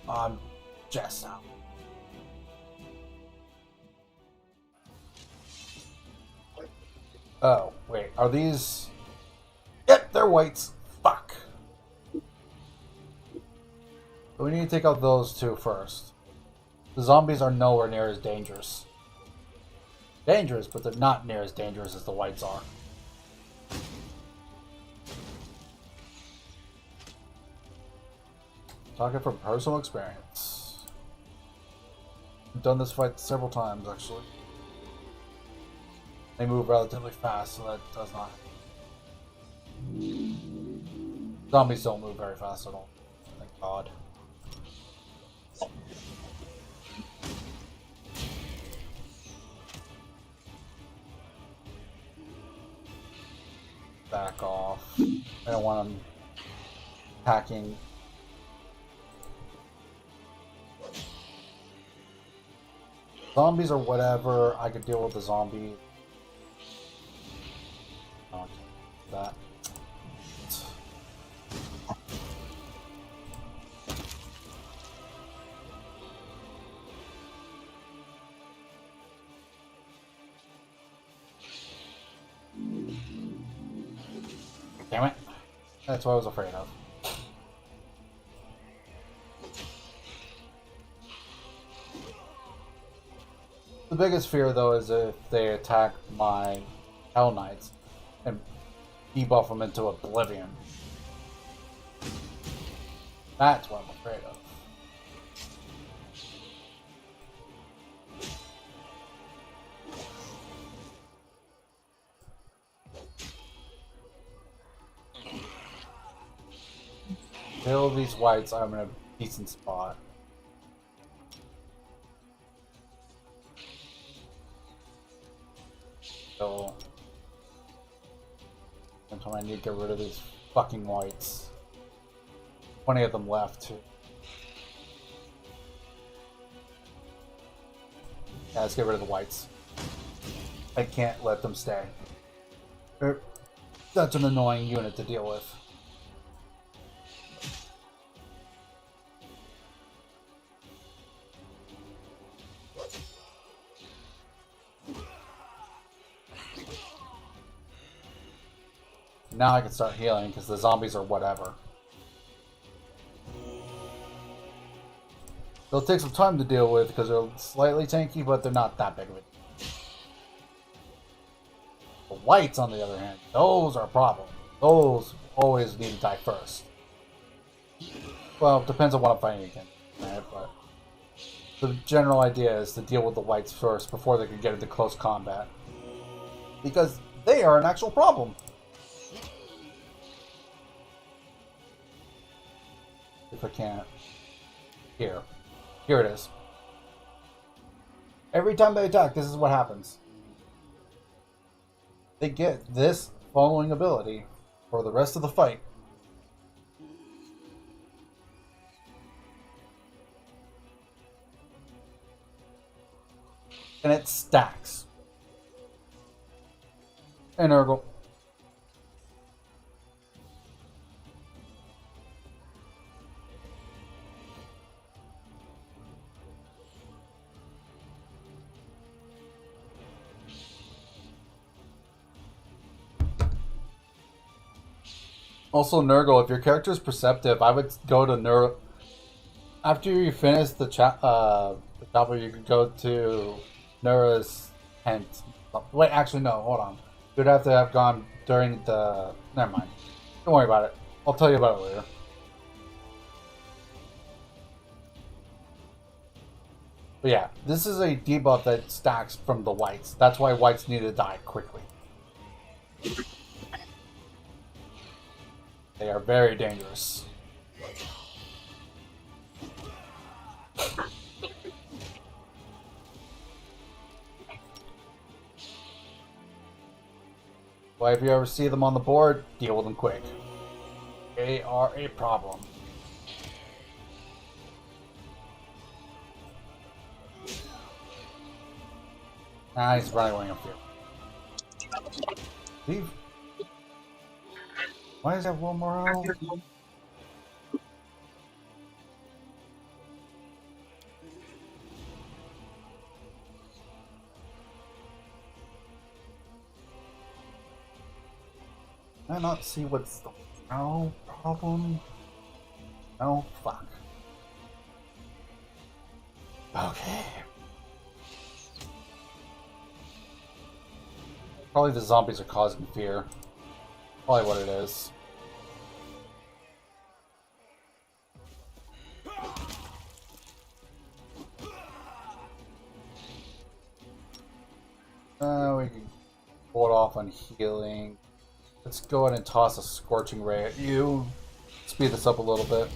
I'm just out. Oh, wait. Are these... Yep, they're whites. Fuck. But we need to take out those two first. The zombies are nowhere near as dangerous. Dangerous, but they're not near as dangerous as the whites are. Talking from personal experience. I've done this fight several times, actually. They move relatively fast, so that does not... Zombies don't move very fast at all. Thank God. Back off. I don't want them hacking. Zombies or whatever, I could deal with the zombie. Okay, that. Damn it. That's what I was afraid of. The biggest fear, though, is if they attack my Hell Knights and debuff them into oblivion. That's what I'm afraid of. Kill these whites, I'm in a decent spot. So, until I need to get rid of these fucking whites. 20 of them left, too. Yeah, let's get rid of the whites. I can't let them stay. They're such an annoying unit to deal with. Now I can start healing because the zombies are whatever. They'll take some time to deal with because they're slightly tanky, but they're not that big of a deal. The whites, on the other hand, those are a problem. Those always need to die first. Well, it depends on what I'm fighting against, right? But the general idea is to deal with the whites first before they can get into close combat. Because They are an actual problem. If I can't. Here. Here it is. Every time they attack, this is what happens. They get this following ability for the rest of the fight. And it stacks. And Urgle. Also, Nurgle, if your character is perceptive, I would go to Nurgle. After you finish the chapter, you could go to Nura's tent. Wait, actually, no, hold on. You'd have to have gone during the. Never mind. Don't worry about it. I'll tell you about it later. But yeah, this is a debuff that stacks from the whites. That's why whites need to die quickly. They are very dangerous. Well, if you ever see them on the board, deal with them quick. They are a problem. Ah, he's running away up here. Leave. Why is that one more out? Can I not see what's the problem? No, fuck. Okay. Probably the zombies are causing fear. Probably what it is. We can hold off on healing. Let's go ahead and toss a Scorching Ray at you. Speed this up a little bit.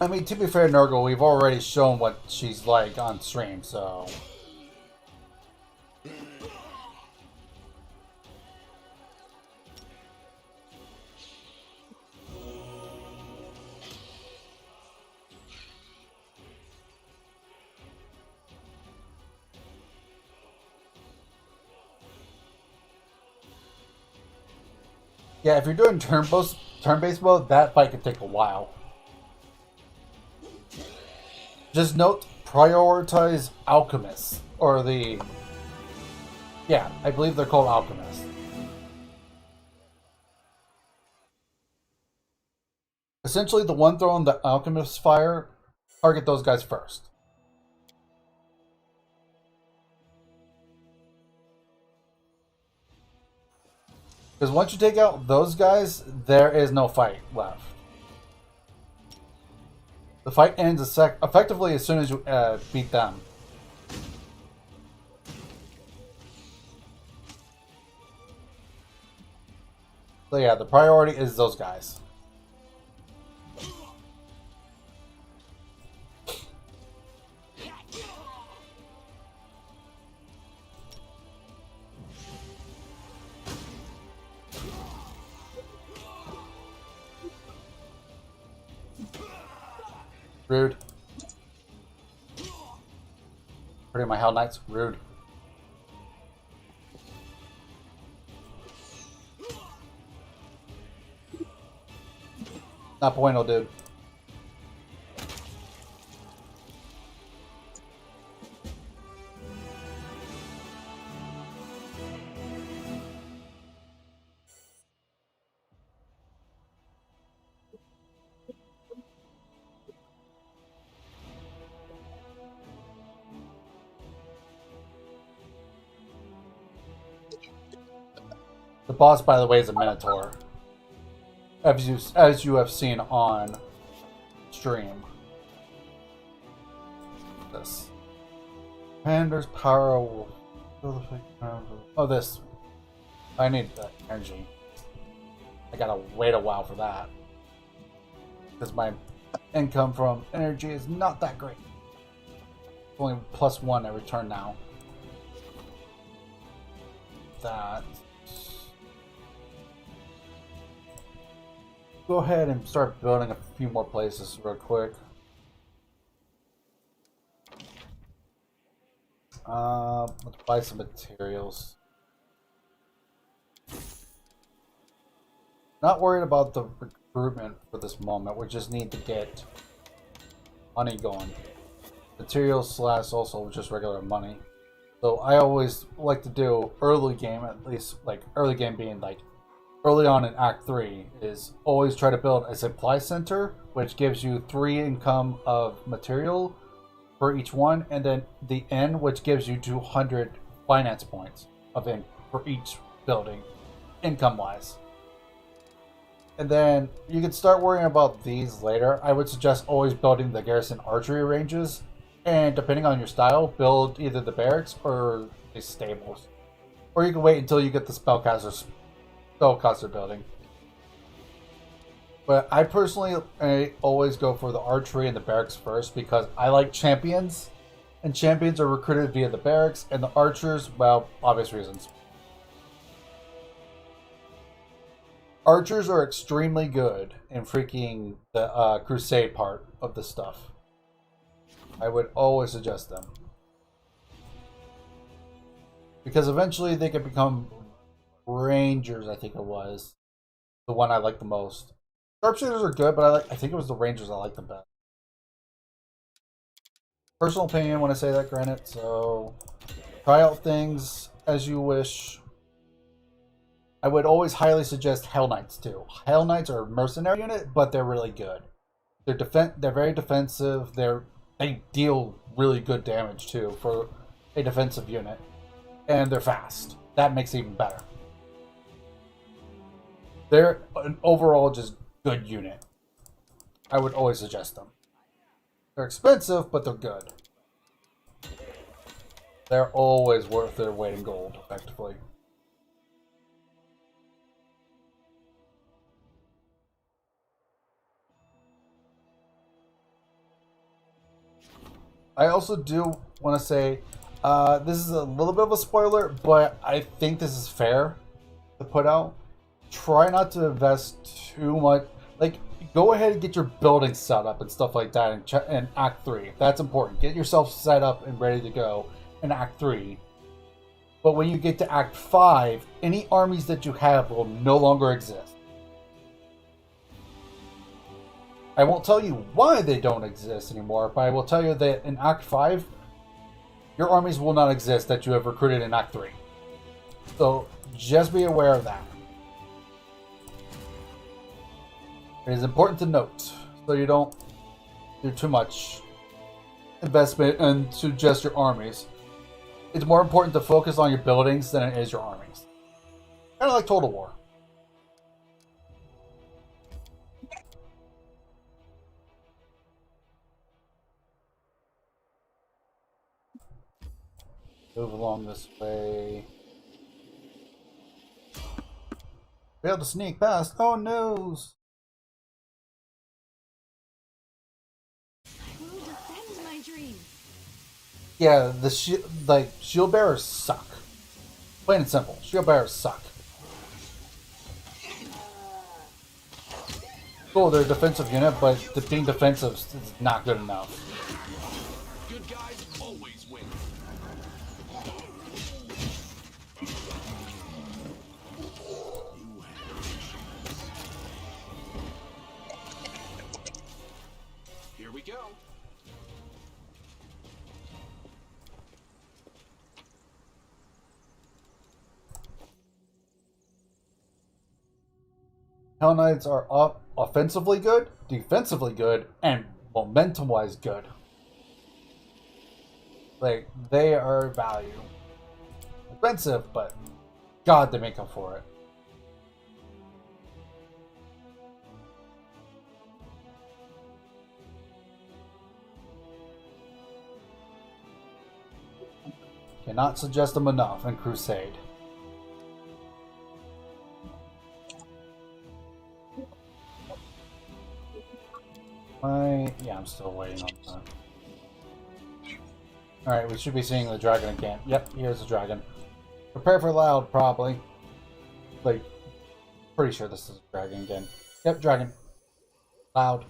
I mean, to be fair, Nurgle, we've already shown what she's like on stream, so... Yeah, if you're doing turn-based mode, that fight could take a while. Just note, prioritize alchemists, or the... Yeah, I believe they're called alchemists. Essentially, the one throwing the alchemist's fire, target those guys first. Because once you take out those guys, there is no fight left. The fight ends effectively as soon as you beat them. So yeah, the priority is those guys. Rude. Hurting my Hell Knights. Rude. Not bueno, dude. The boss, by the way, is a Minotaur. as you have seen on stream. This Pander's power will fill the oh, this. I need that energy. I gotta wait a while for that because my income from energy is not that great. It's only +1 every turn now. That. Go ahead and start building a few more places real quick. Let's buy some materials. Not worried about the recruitment for this moment. We just need to get money going. Materials slash also just regular money. So I always like to do early game, at least like early game being like early on in Act 3, is always try to build a supply center, which gives you 3 income of material for each one, and then the inn, which gives you 200 finance points of for each building, income-wise. And then you can start worrying about these later. I would suggest always building the garrison archery ranges, and depending on your style, build either the barracks or the stables. Or you can wait until you get the spellcaster building. But I personally always go for the archery and the barracks first because I like champions. And champions are recruited via the barracks, and the archers, well, obvious reasons. Archers are extremely good in freaking the crusade part of the stuff. I would always suggest them. Because eventually they can become rangers, I think it was. The one I like the most. Sharpshooters are good, but I think it was the rangers I like the best. Personal opinion when I say that, granted, so try out things as you wish. I would always highly suggest Hell Knights too. Hell Knights are a mercenary unit, but they're really good. They're very defensive. They deal really good damage too for a defensive unit. And they're fast. That makes it even better. They're an overall just good unit. I would always suggest them. They're expensive, but they're good. They're always worth their weight in gold, effectively. I also do want to say, this is a little bit of a spoiler, but I think this is fair to put out. Try not to invest too much. Like, go ahead and get your building set up and stuff like that in Act 3. That's important. Get yourself set up and ready to go in Act 3. But when you get to Act 5, any armies that you have will no longer exist. I won't tell you why they don't exist anymore, but I will tell you that in Act 5, your armies will not exist that you have recruited in Act 3. So, just be aware of that. It is important to note, so you don't do too much investment into just your armies. It's more important to focus on your buildings than it is your armies. Kind of like Total War. Move along this way. Be able to sneak past. Oh no! Yeah, the shield bearers suck. Plain and simple, shield bearers suck. Cool, they're a defensive unit, but being defensive is not good enough. Good guys always win. Here we go. Hell Knights are offensively good, defensively good, and momentum-wise good. Like, they are value. Expensive, but God, they make up for it. Cannot suggest them enough in Crusade. Yeah, I'm still waiting on that. Alright, we should be seeing the dragon again. Yep, here's the dragon. Prepare for loud, probably. Like, pretty sure this is a dragon again. Yep, dragon. Loud.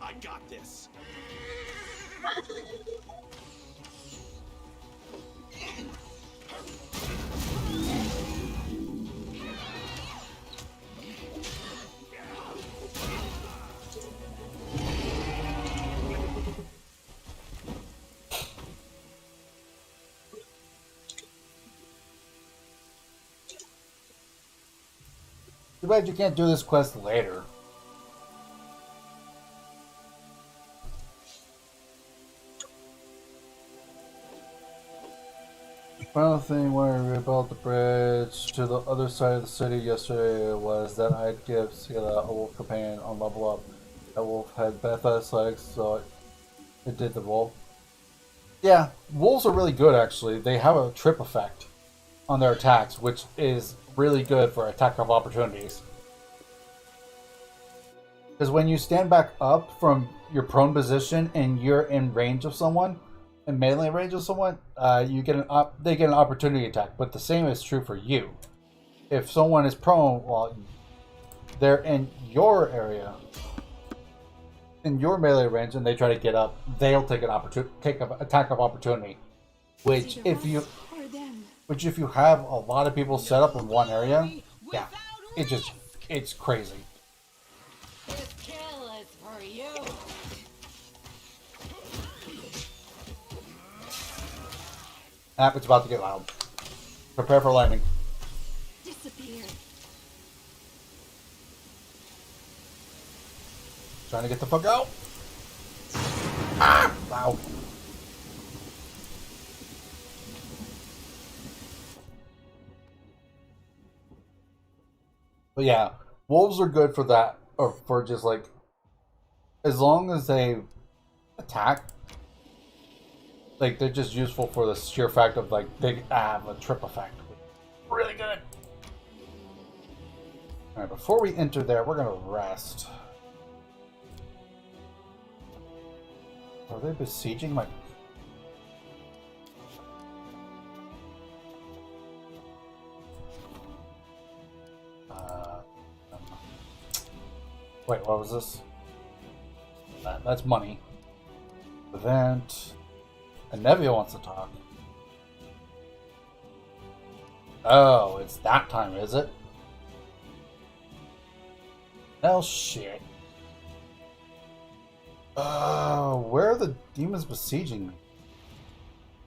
I got this. Too bad you can't do this quest later. Final thing when we rebuilt the bridge to the other side of the city yesterday was that I'd give Sila a wolf companion on level up. That wolf had Bethesda's legs, so it did the wolf. Yeah, wolves are really good actually. They have a trip effect on their attacks, which is really good for attack of opportunities. Because when you stand back up from your prone position and you're in range of someone, in melee range of someone, you get they get an opportunity attack. But the same is true for you. If someone is prone while they're in your area, in your melee range, and they try to get up, they'll take an attack of opportunity. Which if you have a lot of people set up in one area, yeah, it's crazy. This kill is for you. It's about to get loud. Prepare for lightning. Disappear. Trying to get the fuck out. Ah! Loud. But yeah, wolves are good for that, or for just like, as long as they attack, like they're just useful for the sheer fact of like they have a trip effect. Really good. All right, before we enter there, we're gonna rest. Are they besieging my? Wait, what was this? That's money. Event. And Nevia wants to talk. Oh, it's that time, is it? Well, shit. Where are the demons besieging me?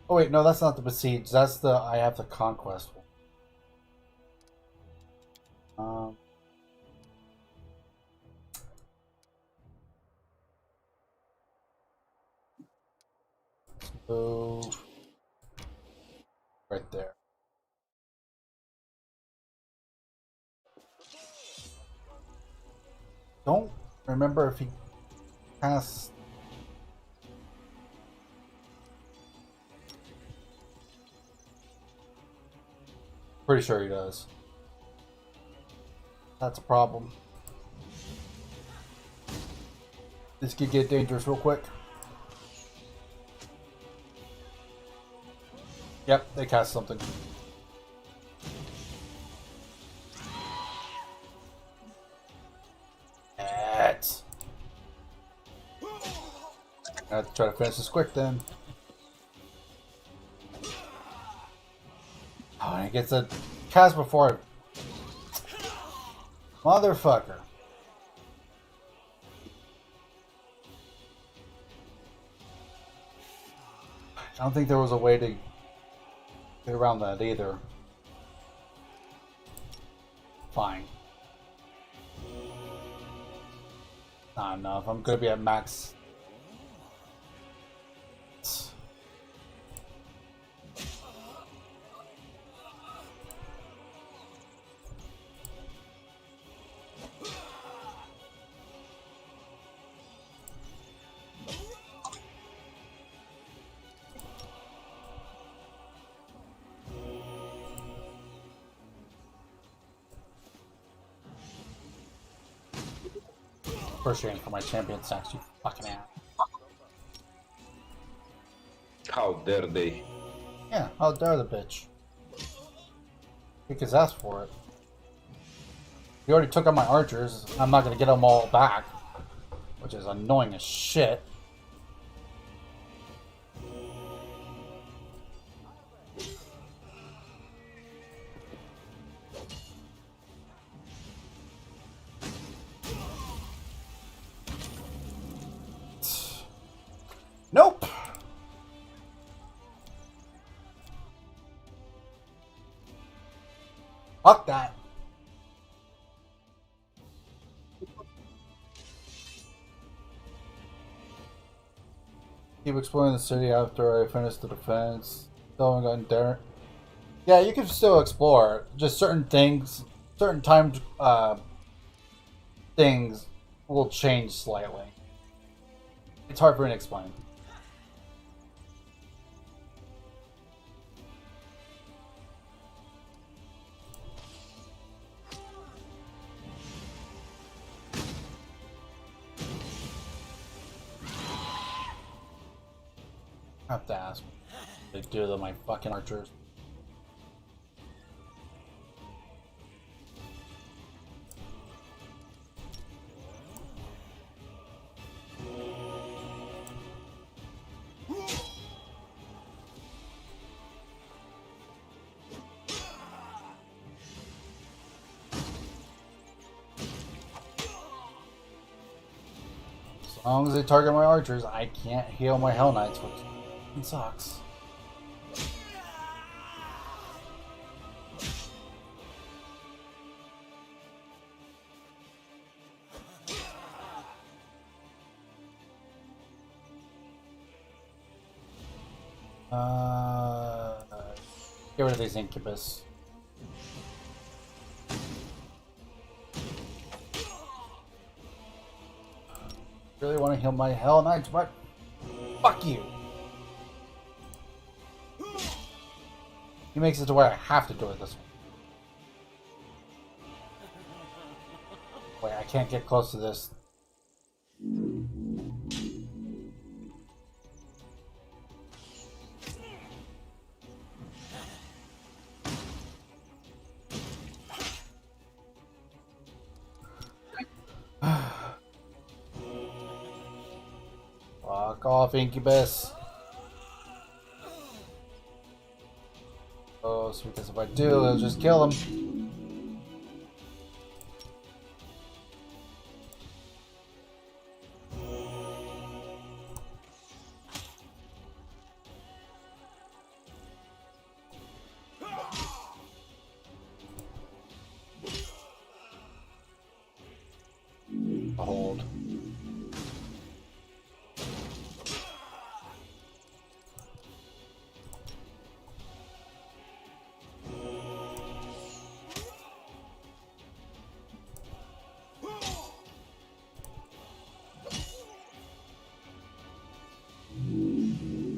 Oh wait, no, that's not the besiege. That's the I have the conquest one. So right there. Don't remember if he cast. Pretty sure he does. That's a problem. This could get dangerous real quick. Yep, they cast something. I have to try to finish this quick then. Oh, and it gets a cast before I... Motherfucker. I don't think there was a way to get around that either. Fine. Not enough. I'm gonna be at max. frustrating for my champion stacks, you fucking ass. How dare they? Yeah, how dare the bitch. Kick his ass for it. He already took out my archers. I'm not gonna get them all back. Which is annoying as shit. Nope! Fuck that. Keep exploring the city after I finish the defense. Still haven't gotten there. Yeah, you can still explore. Just certain things, certain timed things will change slightly. It's hard for me to explain. I have to ask. They do to my fucking archers. As long as they target my archers, I can't heal my Hell Knights, which sucks. Get rid of these Incubus. Really want to heal my Hell Knights, but fuck you. He makes it to where I have to do it this way. Wait, I can't get close to this. Fuck off, Incubus. Oh, so because if I do, I'll just kill him. Hold.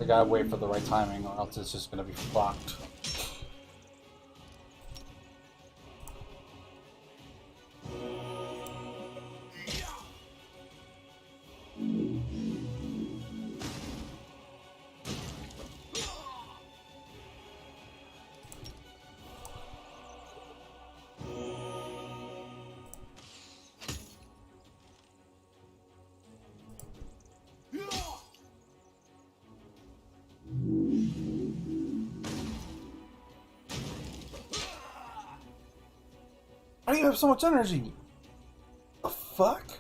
I gotta wait for the right timing, or else it's just gonna be fucked. Why do you have so much energy? The fuck?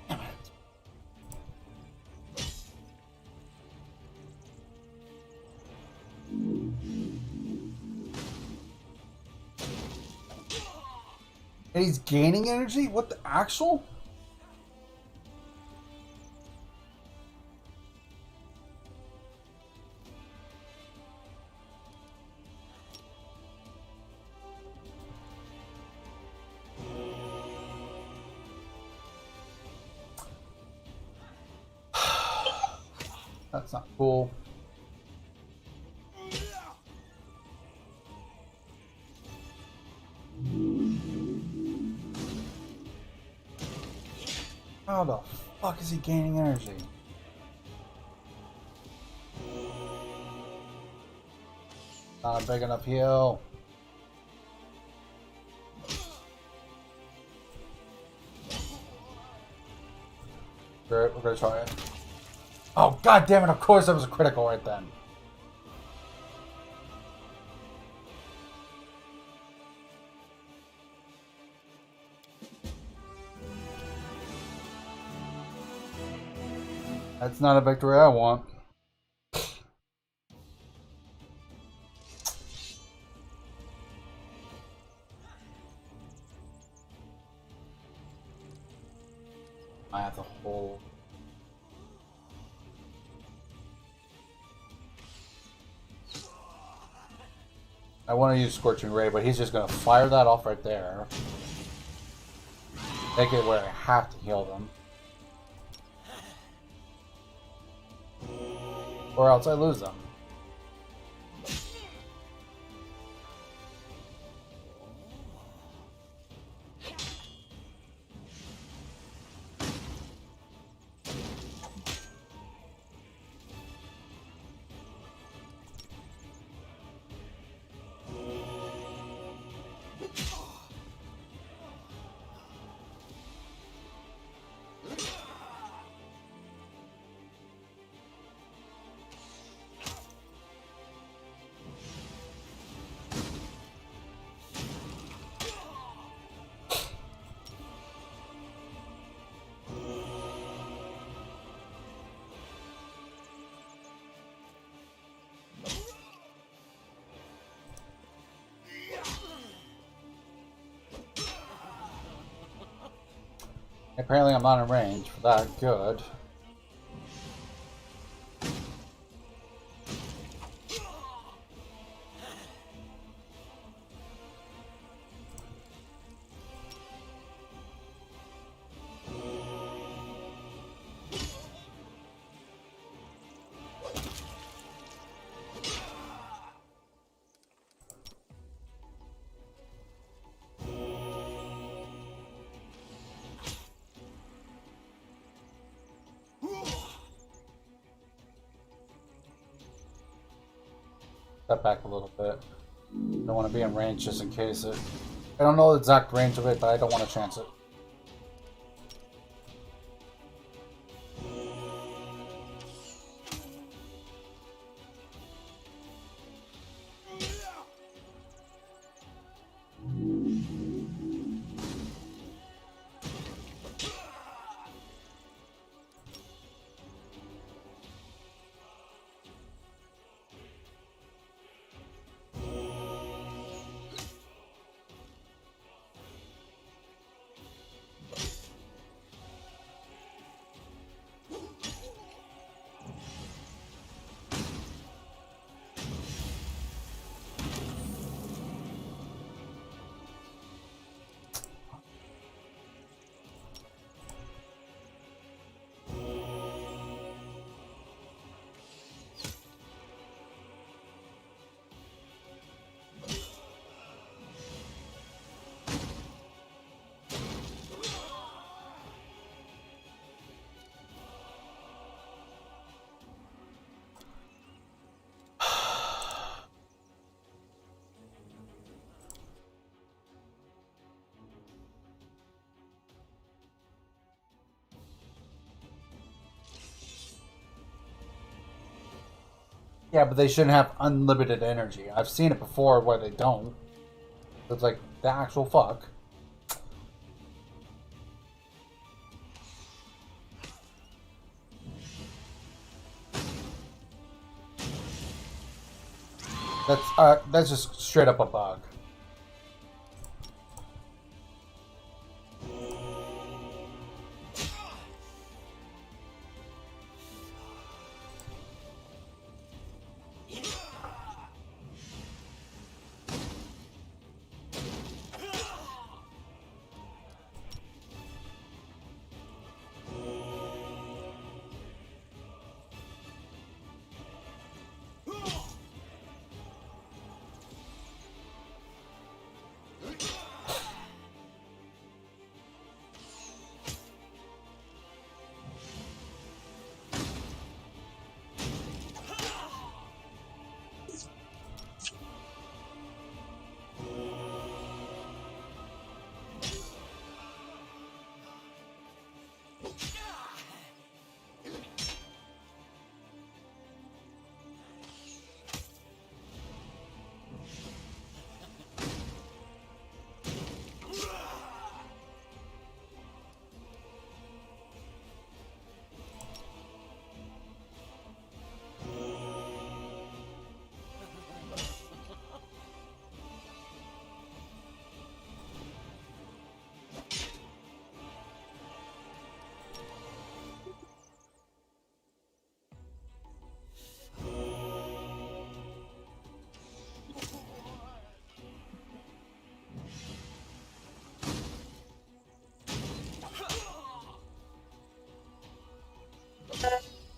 Damn it. And he's gaining energy? What the actual? That's not cool. How the fuck is he gaining energy? Not a big enough heal. We're gonna try it. Oh god damn it, of course that was a critical right then. That's not a victory I want. I have to hold. I want to use Scorching Ray, but he's just going to fire that off right there. Make it where I have to heal them. Or else I lose them. Apparently I'm not in range for that. Good. Step back a little bit. Don't want to be in range just in case it... I don't know the exact range of it, but I don't want to chance it. Yeah, but they shouldn't have unlimited energy. I've seen it before where they don't. It's like, the actual fuck. That's just straight up a bug.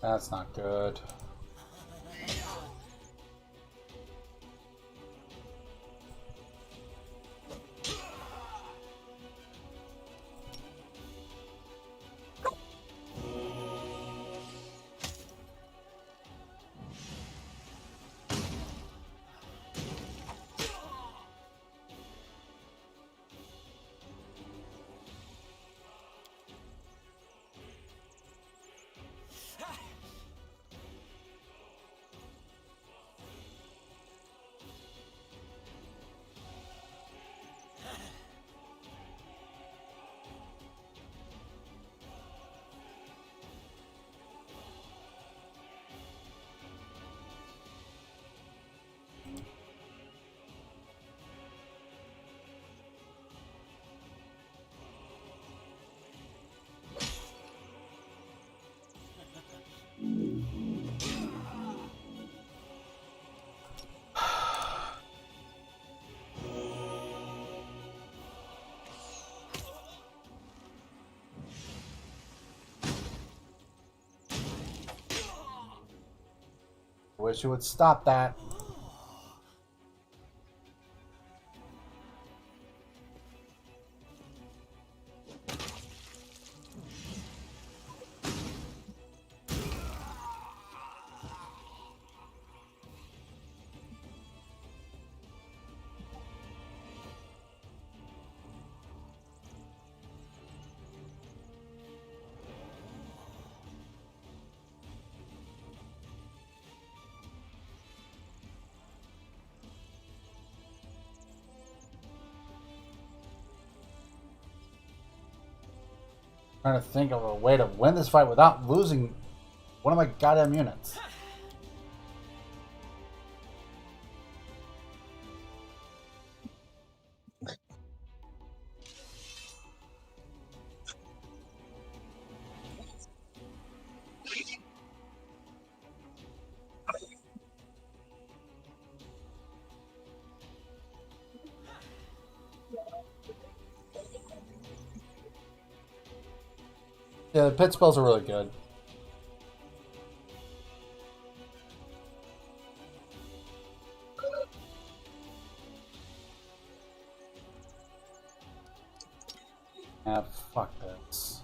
That's not good. Wish you would stop that. Trying to think of a way to win this fight without losing one of my goddamn units. Yeah, the pit spells are really good. Ah, fuck this.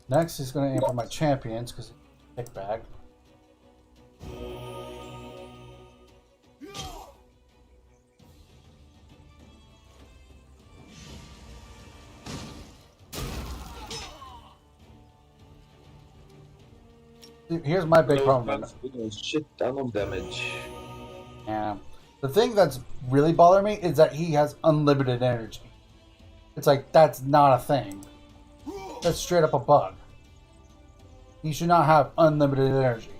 Next, he's going to aim for my champions because kick bag. Here's my big problem. That's doing a shit ton of damage. Yeah. The thing that's really bothering me is that he has unlimited energy. It's like, that's not a thing. That's straight up a bug. He should not have unlimited energy.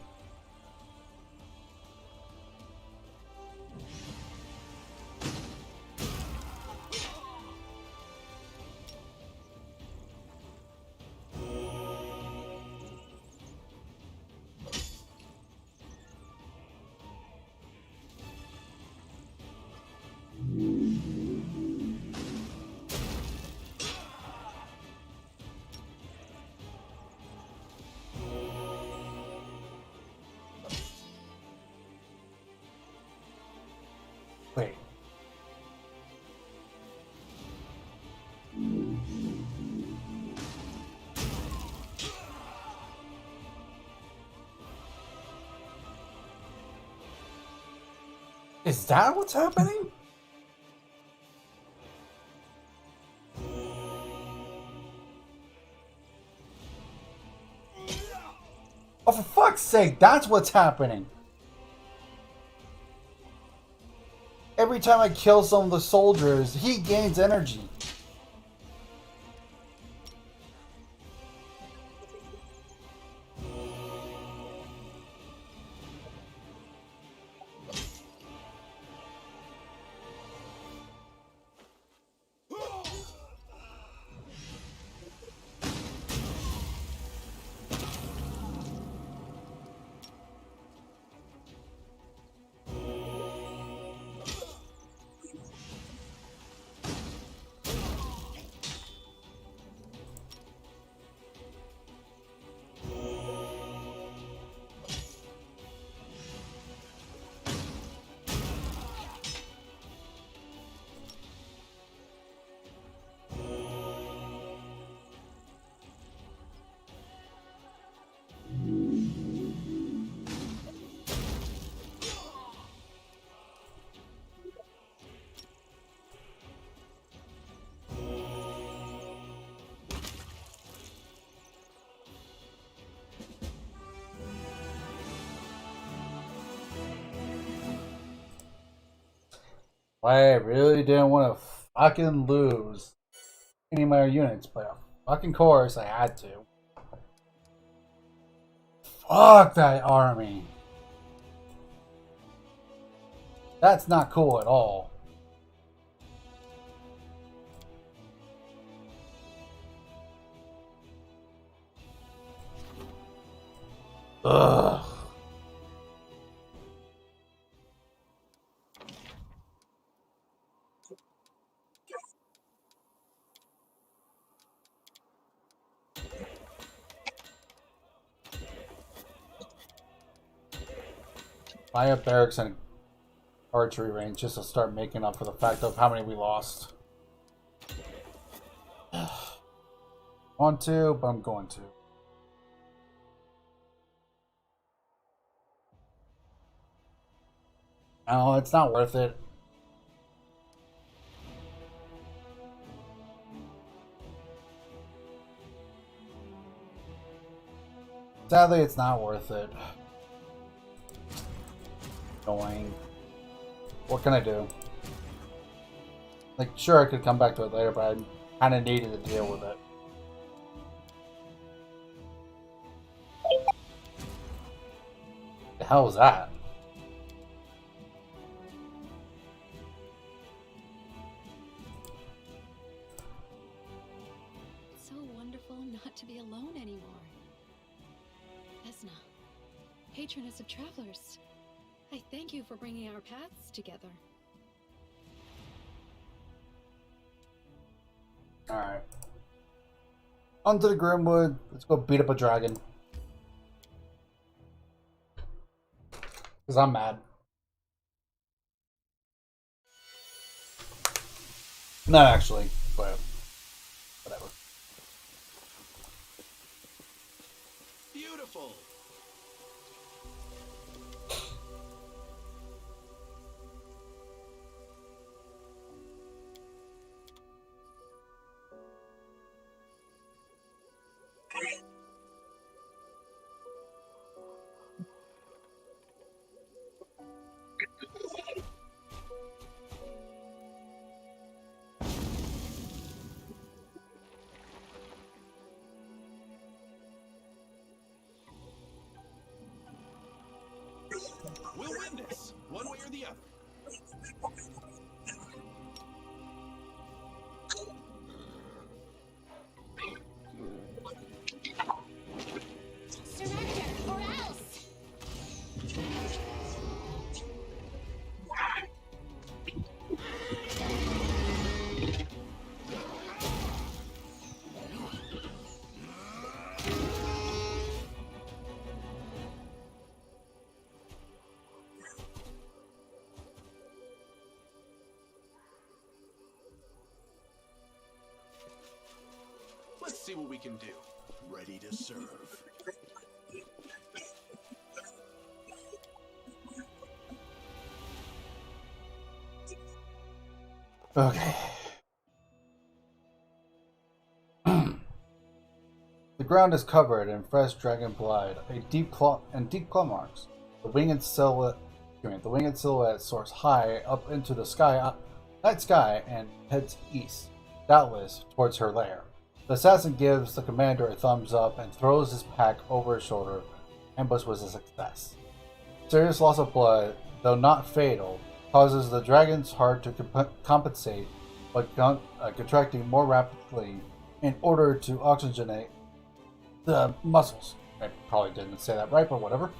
Is that what's happening? Oh, for fuck's sake, that's what's happening. Every time I kill some of the soldiers, he gains energy. I really didn't want to fucking lose any of my units, but of fucking course I had to. Fuck that army. That's not cool at all. Ugh. Buy up barracks and archery range just to start making up for the fact of how many we lost. Want to, but I'm going to. No, it's not worth it. Sadly, it's not worth it. Annoying. What can I do? Like, sure, I could come back to it later, but I kind of needed to deal with it. The hell was that? It's so wonderful not to be alone anymore. Esna, patroness of travelers, I thank you for bringing our paths together. Alright. Onto the Grimwood. Let's go beat up a dragon. Because I'm mad. Not actually, but whatever. Beautiful. We'll win this, one way or the other. Surrender or else! Let's see what we can do. Ready to serve. Okay. The ground is covered in fresh dragon blood, deep claw marks. The winged silhouette soars high up into the night sky, and heads east, doubtless towards her lair. The assassin gives the commander a thumbs up and throws his pack over his shoulder. Ambush was a success. Serious loss of blood, though not fatal, causes the dragon's heart to compensate by contracting more rapidly in order to oxygenate the muscles. I probably didn't say that right, but whatever.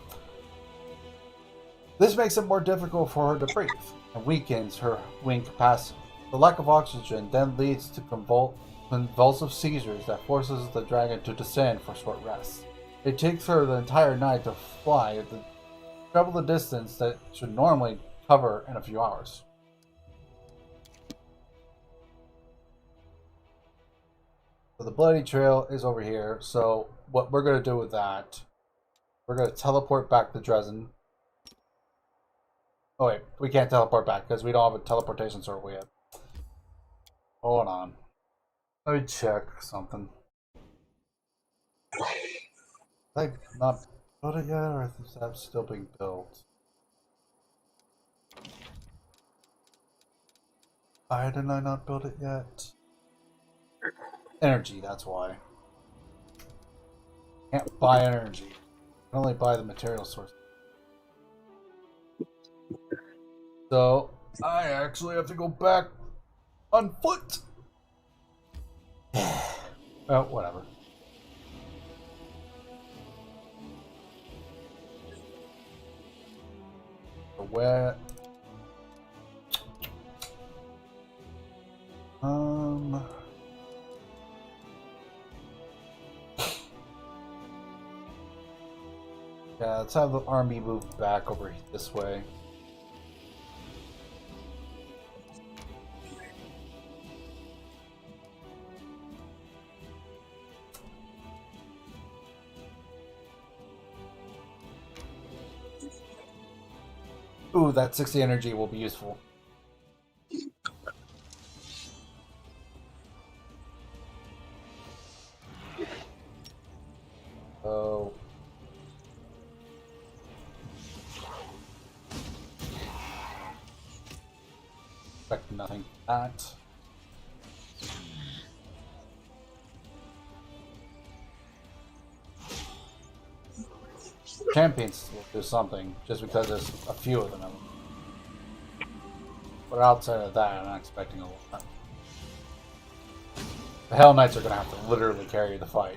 This makes it more difficult for her to breathe and weakens her wing capacity. The lack of oxygen then leads to convulsive seizures that forces the dragon to descend for short rests. It takes her the entire night to fly, travel the distance that should normally cover in a few hours. So the bloody trail is over here. So what we're going to do with that, we're going to teleport back to Dresden. Oh wait, we can't teleport back because we don't have a teleportation circle yet. Hold on. Let me check something. Have I not built it yet, or is that still being built? Why didn't I not build it yet? Energy, that's why. Can't buy energy. I can only buy the material source. So, I actually have to go back on foot. Well, whatever. Where? Yeah, let's have the army move back over this way. Ooh, that 60 energy will be useful. Oh. Expect nothing. That. Champions will do something, just because there's a few of them. But outside of that, I'm not expecting a lot. The Hell Knights are going to have to literally carry the fight.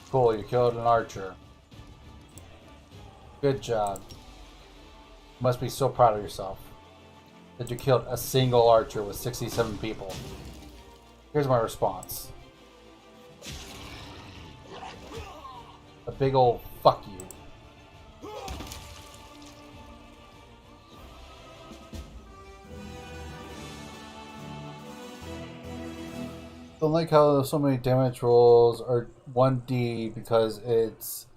Cool, you killed an archer. Good job. You must be so proud of yourself that you killed a single archer with 67 people. Here's my response. A big old fuck you. Don't like how so many damage rolls are 1D because it's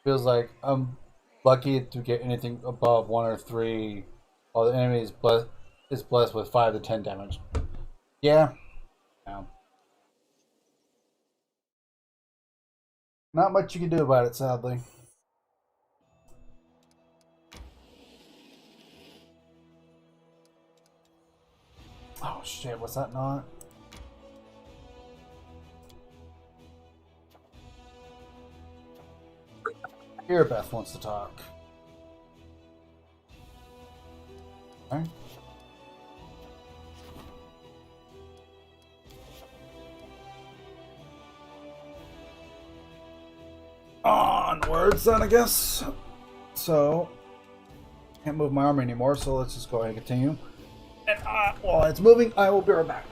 feels like I'm lucky to get anything above 1 or 3 while the enemy is blessed with 5 to 10 damage. Yeah. Yeah. Not much you can do about it, sadly. Oh shit, was that not? Here, Beth wants to talk. Okay. Onwards then, I guess. So, can't move my army anymore, so let's just go ahead and continue. And while it's moving, I will be right back.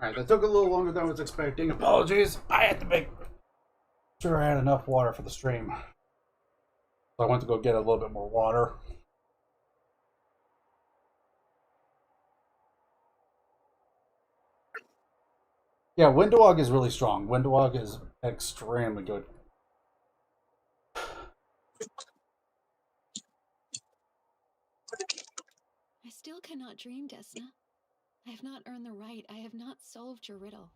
Alright, that took a little longer than I was expecting. Apologies. I had to make sure I had enough water for the stream. So I went to go get a little bit more water. Yeah, Windwalk is really strong. Windwalk is extremely good. I still cannot dream, Desna. I have not earned the right. I have not solved your riddle.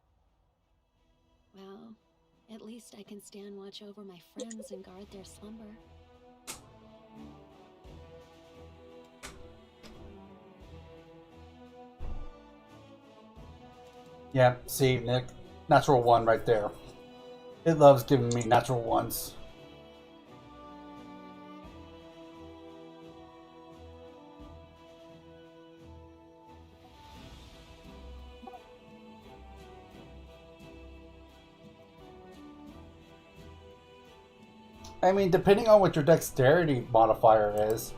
Well, at least I can stand watch over my friends and guard their slumber. Yeah, see, Nick, natural one right there. It loves giving me natural ones. I mean, depending on what your dexterity modifier is,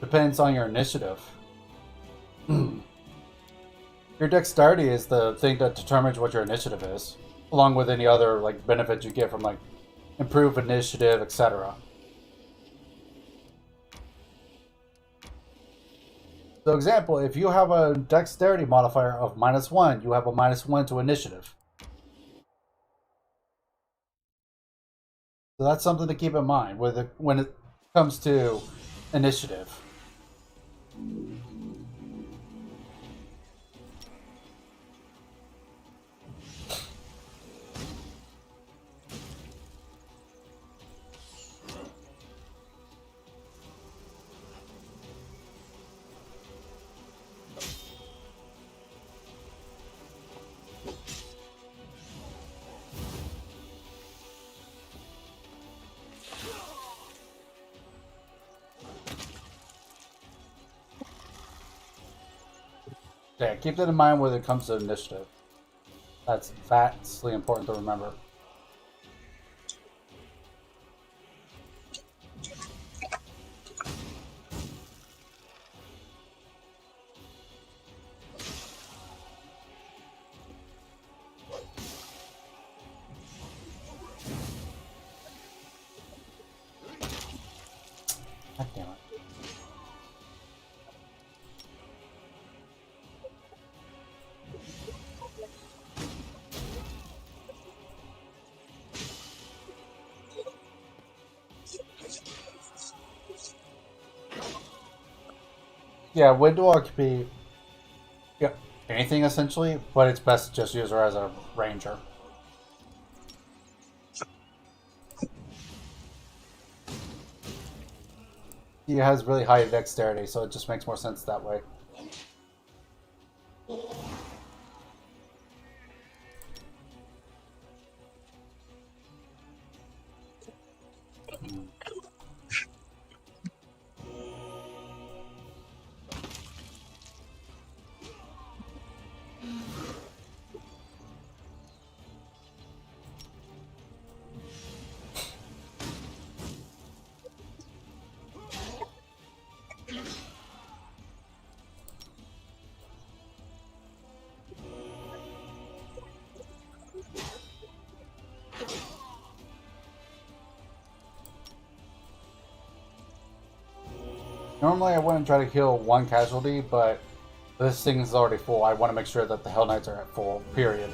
depends on your initiative. Your dexterity is the thing that determines what your initiative is, along with any other like benefits you get from like improved initiative, etc. So, example, if you have a dexterity modifier of -1, you have a -1 to initiative. So that's something to keep in mind when it comes to initiative. Yeah, keep that in mind when it comes to initiative. That's vastly important to remember. God damn it. Yeah, Windwalk could be anything essentially, but it's best to just use her as a ranger. He has really high dexterity, so it just makes more sense that way. Normally I wouldn't try to kill one casualty, but this thing is already full. I want to make sure that the Hell Knights are at full, period.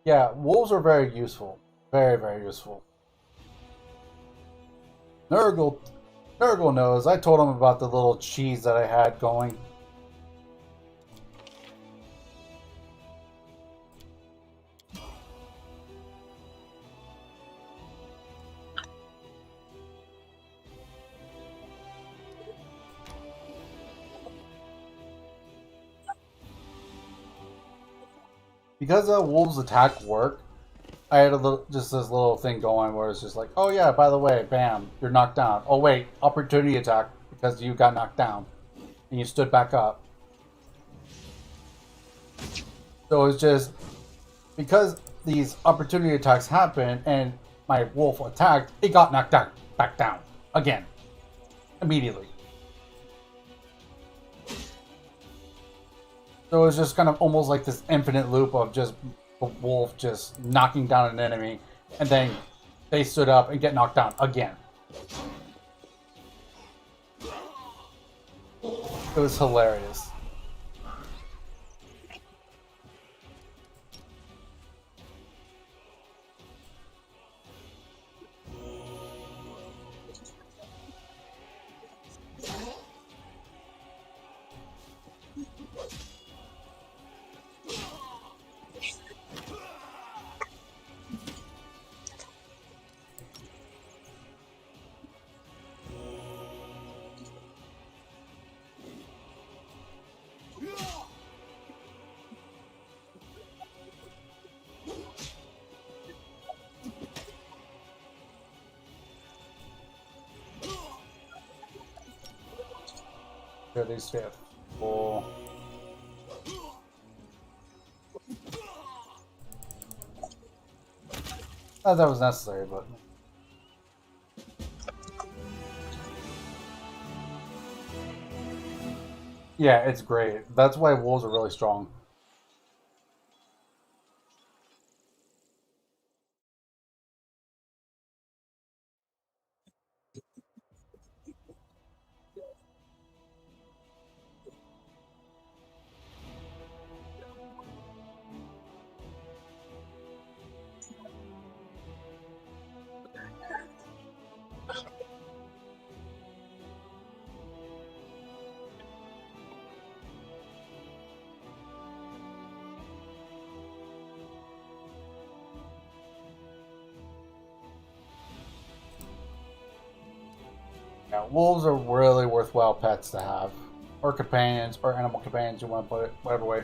Yeah, wolves are very useful. Very, very useful. Nurgle knows. I told him about the little cheese that I had going. Because wolves attack work, I had just this little thing going where it's just like, oh yeah, by the way, bam, you're knocked down. Oh wait, opportunity attack because you got knocked down and you stood back up. So it's just because these opportunity attacks happen, and my wolf attacked, it got knocked back down again, immediately. So it was just kind of almost like this infinite loop of just the wolf just knocking down an enemy, and then they stood up and get knocked down again. It was hilarious. Here these fifth. Oh. Not that was necessary, but yeah, it's great. That's why wolves are really strong. Yeah, wolves are really worthwhile pets to have, or companions, or animal companions. You want to put it whatever way.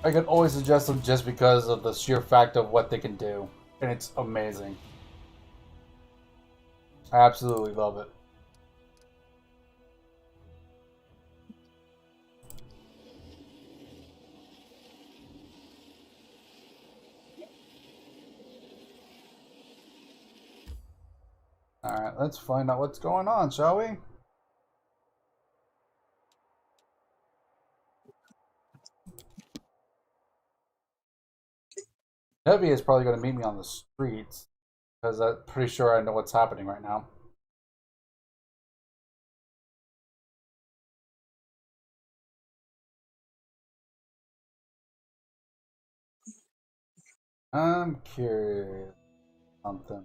I can always suggest them just because of the sheer fact of what they can do, and it's amazing. I absolutely love it. Alright, let's find out what's going on, shall we? Heavy is probably going to meet me on the streets, because I'm pretty sure I know what's happening right now. I'm curious. Something.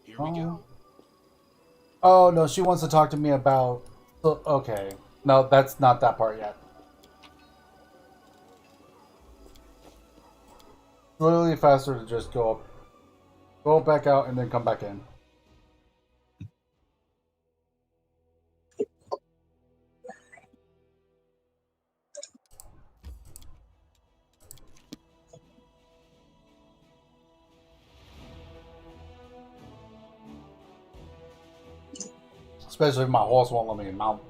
Here we go. Oh, no, she wants to talk to me about... Okay. No, that's not that part yet. It's literally faster to just go back out and then come back in. Especially if my horse won't let me mount.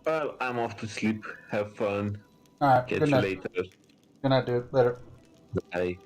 Well, I'm off to sleep. Have fun. Alright, Catch good you night. later. Good night, dude. Later. Bye.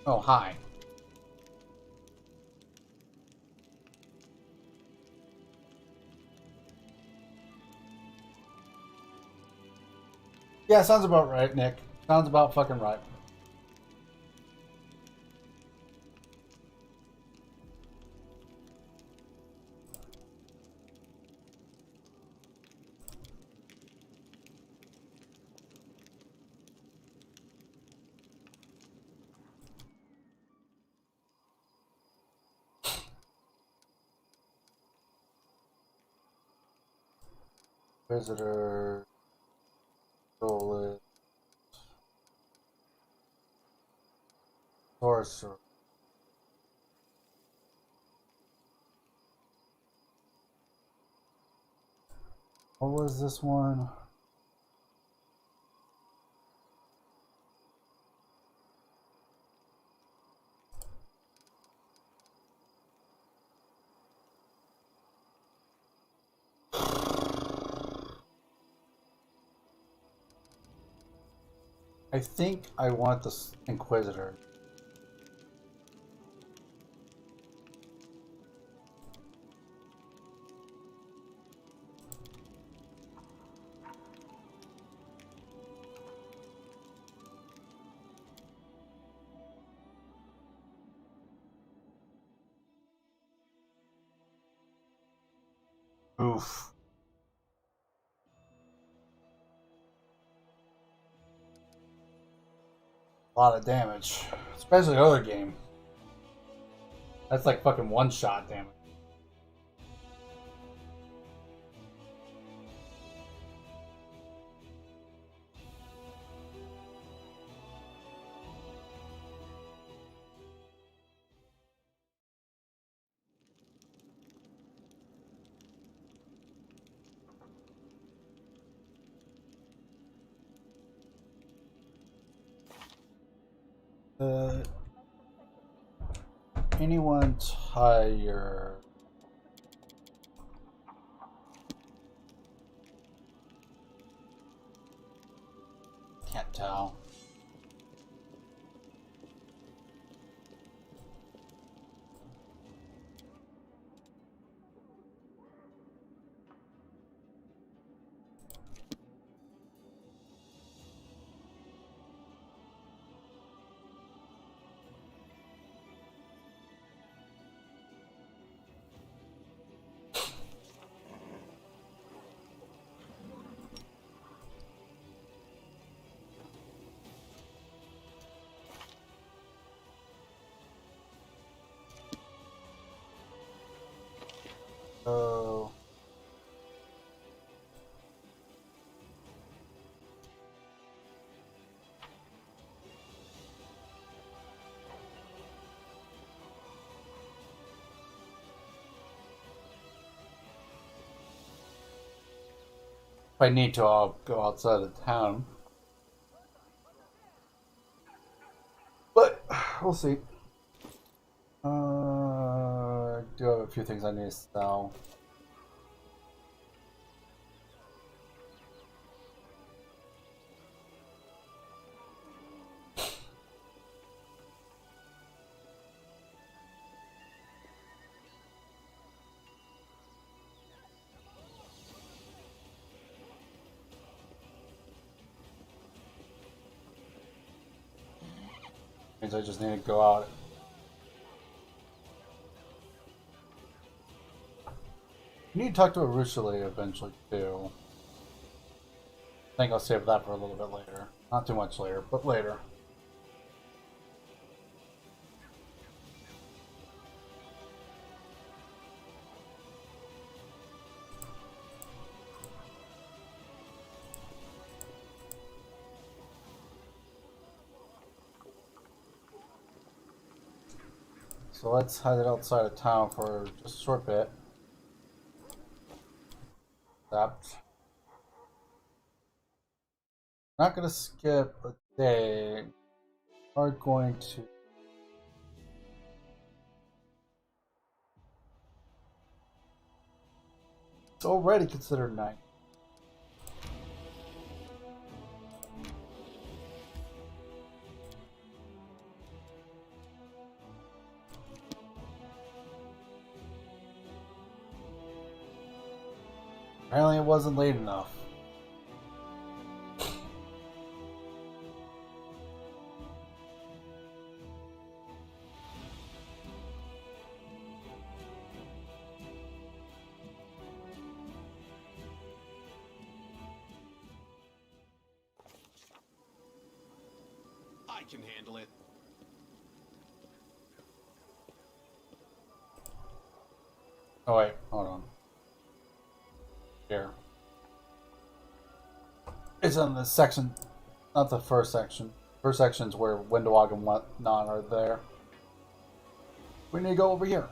Oh, hi. Yeah, sounds about right, Nick. Sounds about fucking right. Visitor. Solid. Sorcerer. What was this one? I think I want this Inquisitor. Oof. A lot of damage. Especially the other game. That's like fucking one shot damage. Uh, anyone tired? Can't tell. Oh. If I need to, I'll go outside of town. But we'll see. I do have a few things I need to sell. Means I just need to go out. You need to talk to Arusha eventually too. I think I'll save that for a little bit later. Not too much later, but later. So let's head outside of town for just a short bit. That. Not gonna skip a day. Are going to. It's already considered night. Apparently it wasn't late enough. I can handle it. Oh wait, hold on. Here. It's on the section, not the first section. First section's where Windowog and whatnot are there. We need to go over here.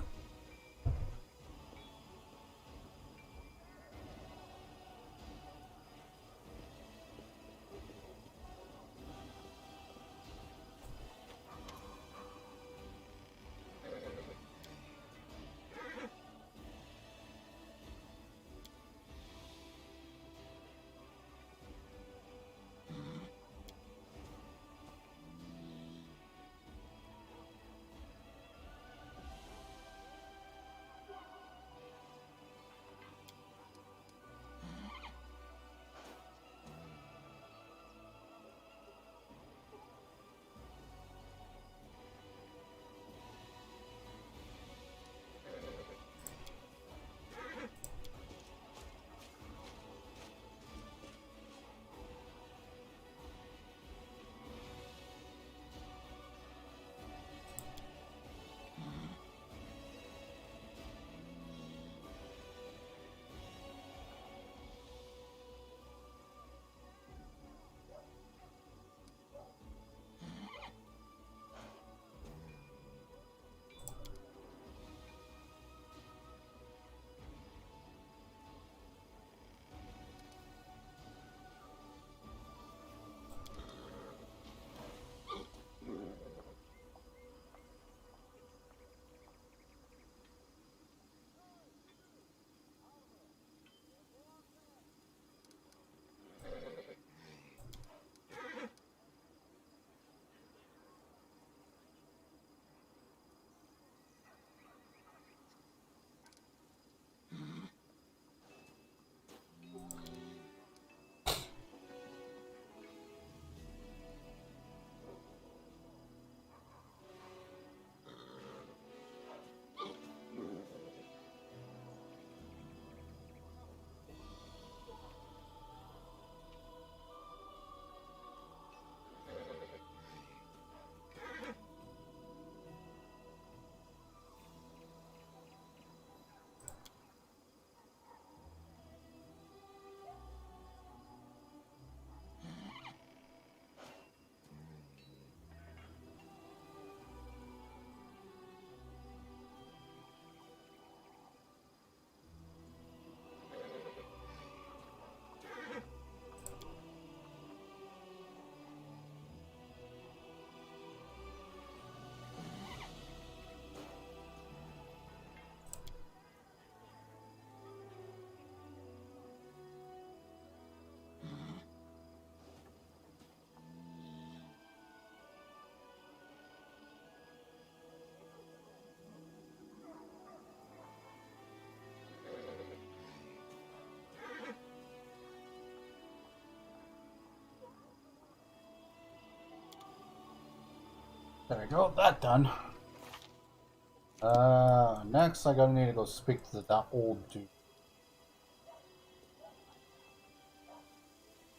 There we go, that done. Next I gotta need to go speak to that old dude.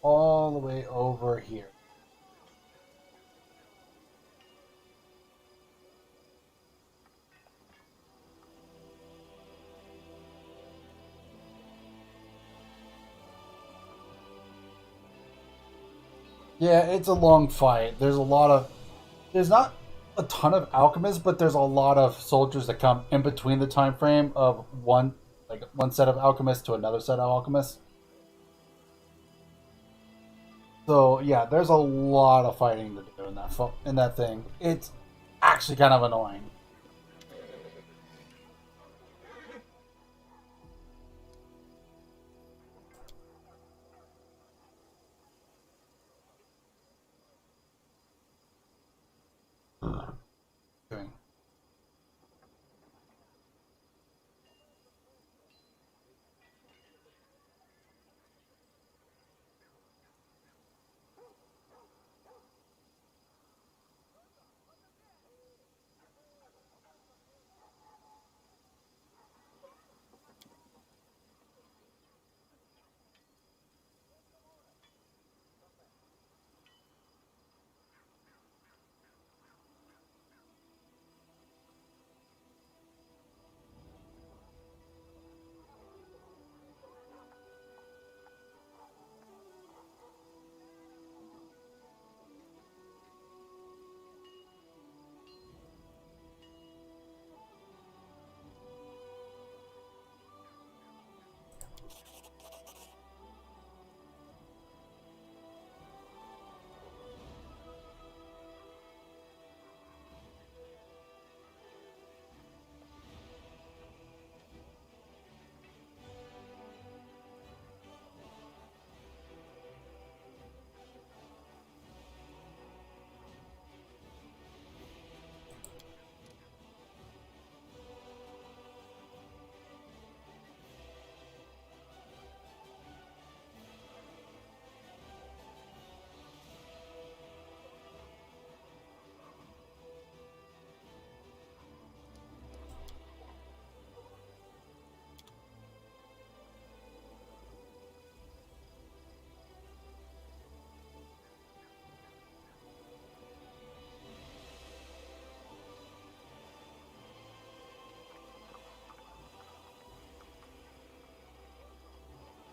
All the way over here. Yeah, it's a long fight. There's not a ton of alchemists, but there's a lot of soldiers that come in between the time frame of one set of alchemists to another set of alchemists. So yeah, there's a lot of fighting to do in that thing. It's actually kind of annoying. Doing.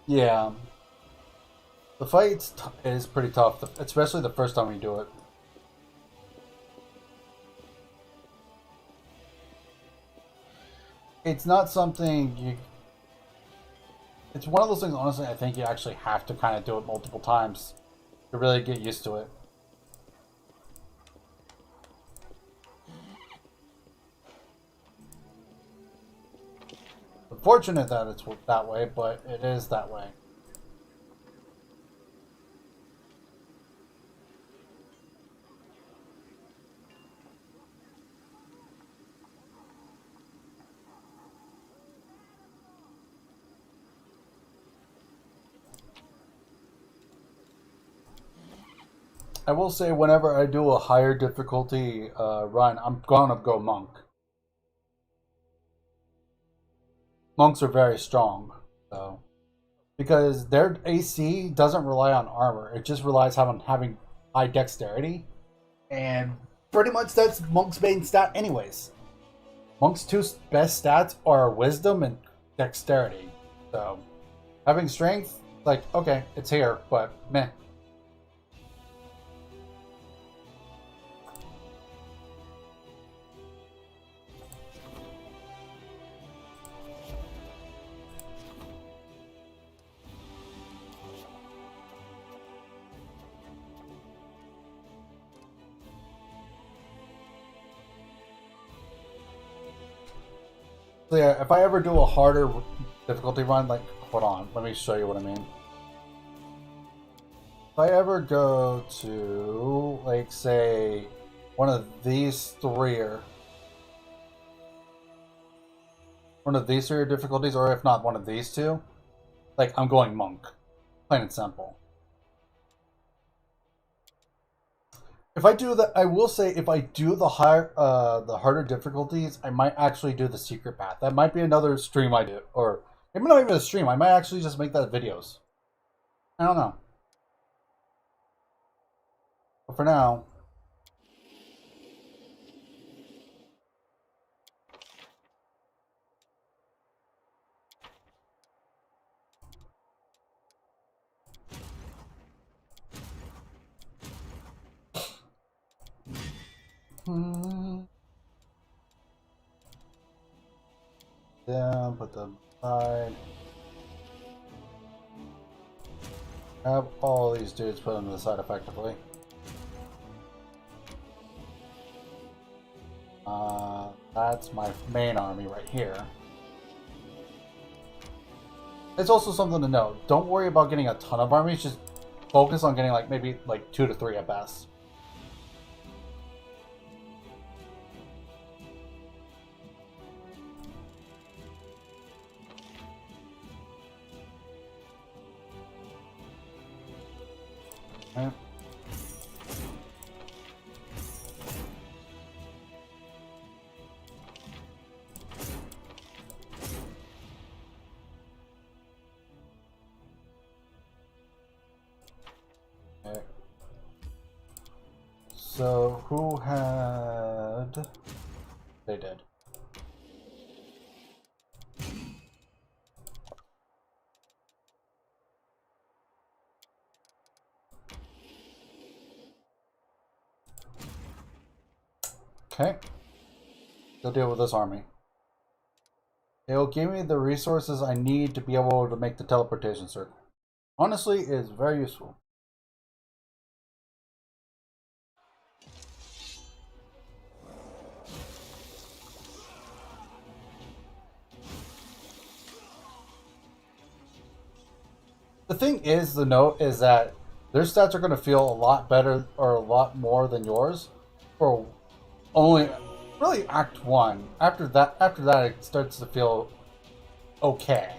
Yeah. The fight is pretty tough, especially the first time you do it. It's not something you... It's one of those things, honestly, I think you actually have to kind of do it multiple times to really get used to it. Unfortunate that it's that way, but it is that way. I will say, whenever I do a higher difficulty run, I'm gonna go monk. Monks are very strong, so because their AC doesn't rely on armor; it just relies on having high dexterity, and pretty much that's monk's main stat, anyways. Monk's two best stats are wisdom and dexterity, so having strength, like okay, it's here, but meh. So yeah, if I ever do a harder difficulty run, like, hold on, let me show you what I mean. If I ever go to, like, say, one of these three difficulties, or if not one of these two, like, I'm going monk. Plain and simple. If I do that, I will say if I do the harder difficulties, I might actually do the secret path. That might be another stream I do, or maybe not even a stream. I might actually just make that videos. I don't know. But for now, down, put them aside. Have all these dudes put them to the side effectively. That's my main army right here. It's also something to note. Don't worry about getting a ton of armies. Just focus on getting like maybe like 2 to 3 at best. Okay. Okay. So who had... They did. Okay. Go deal with this army. It'll give me the resources I need to be able to make the teleportation circle. Honestly, it's very useful. The thing is, the note is that their stats are going to feel a lot better or a lot more than yours for only really Act 1. After that it starts to feel okay.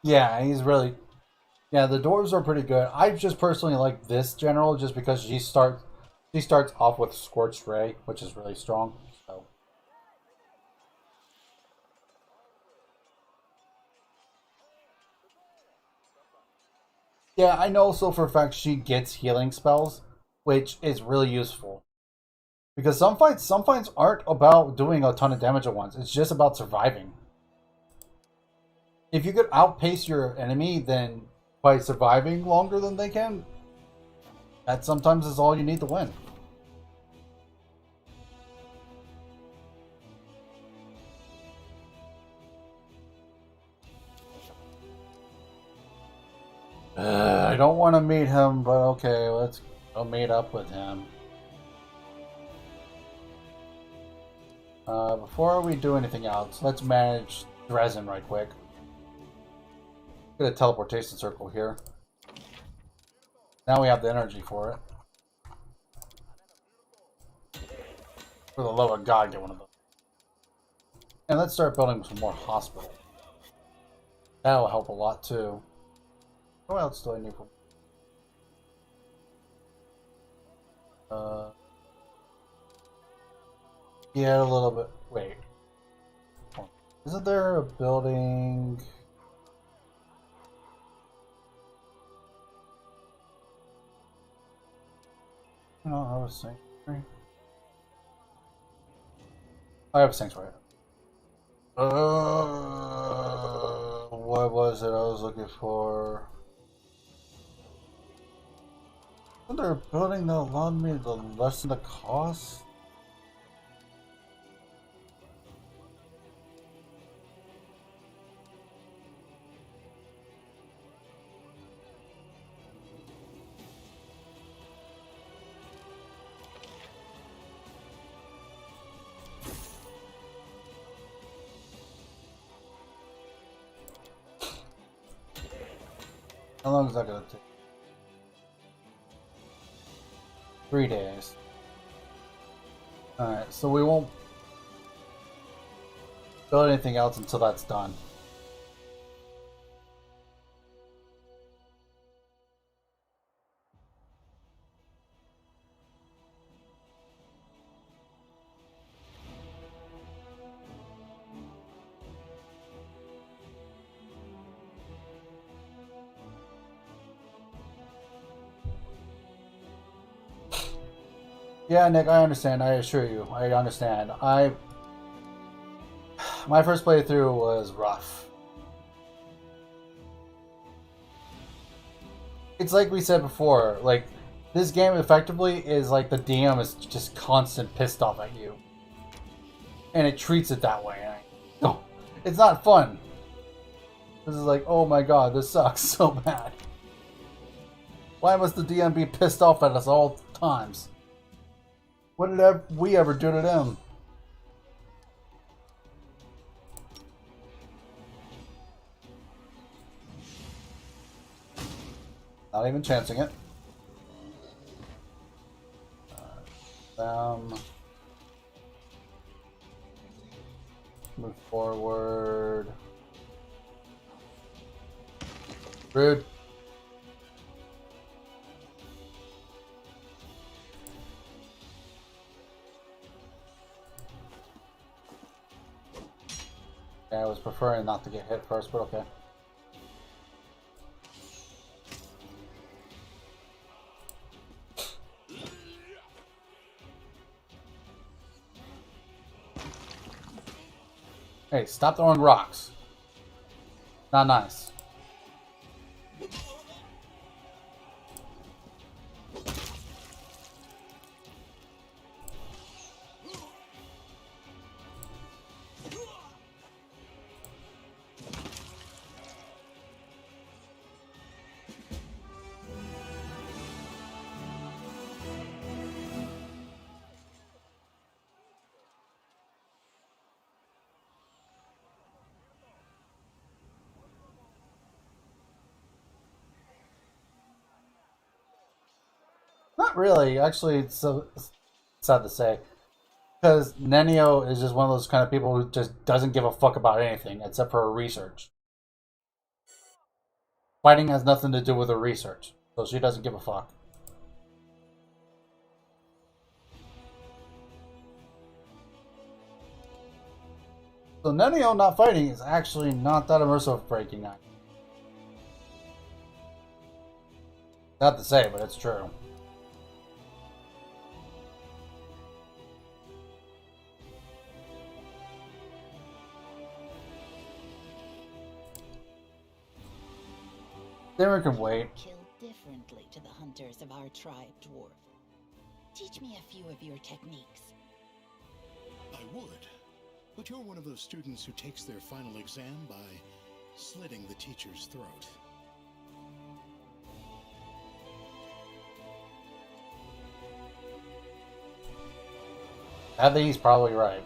Yeah, he's really. Yeah, the dwarves are pretty good. I just personally like this general just because she starts off with Scorched Ray, which is really strong. So. Yeah, I know so for a fact she gets healing spells, which is really useful. Because some fights aren't about doing a ton of damage at once. It's just about surviving. If you could outpace your enemy then by surviving longer than they can, that sometimes is all you need to win. I don't want to meet him, but okay, let's go meet up with him. Before we do anything else, let's manage Dresden right quick. Get a teleportation circle here. Now we have the energy for it. For the love of God, get one of those. And let's start building some more hospitals. That'll help a lot too. What else do I need from? Yeah, a little bit. Wait. Isn't there a building? No, I was sanctuary. I have a sanctuary. What was it I was looking for? Isn't there a building that allowed me to lessen the cost? How long is that gonna take? 3 days. Alright, so we won't build anything else until that's done. Yeah, Nick, I understand. I assure you, I understand. My first playthrough was rough. It's like we said before, like this game effectively is like the DM is just constant pissed off at you, and it treats it that way. No, it's not fun. This is like, oh my god, this sucks so bad. Why must the DM be pissed off at us all times? What did we ever do to them? Not even chancing it. Move forward. Rude. Yeah, I was preferring not to get hit first, but okay. Hey, stop throwing rocks. Not nice. Not really. Actually, it's so sad to say. Because Nenio is just one of those kind of people who just doesn't give a fuck about anything except for research. Fighting has nothing to do with her research, so she doesn't give a fuck. So Nenio not fighting is actually not that immersive of breaking ice. Not to say, but it's true. There can wait. Kill differently to the hunters of our tribe, dwarf. Teach me a few of your techniques. I would, but you're one of those students who takes their final exam by slitting the teacher's throat. I think he's probably right.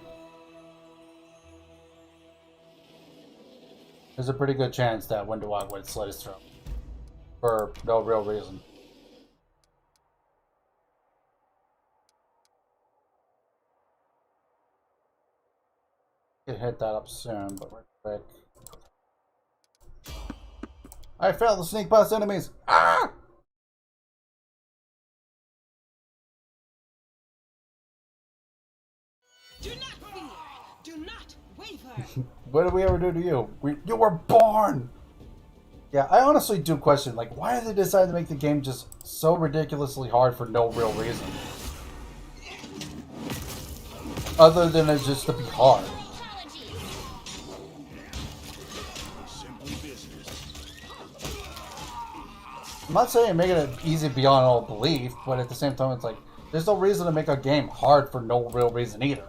There's a pretty good chance that Windowalk would slit his throat. For no real reason. Could hit that up soon, but we're quick. I failed to sneak past enemies! Ah! Do not fear! Do not waver! What did we ever do to you? You were born! Yeah, I honestly do question, like, why did they decide to make the game just so ridiculously hard for no real reason? Other than it's just to be hard. Simply business. I'm not saying making it easy beyond all belief, but at the same time, it's like, there's no reason to make a game hard for no real reason either.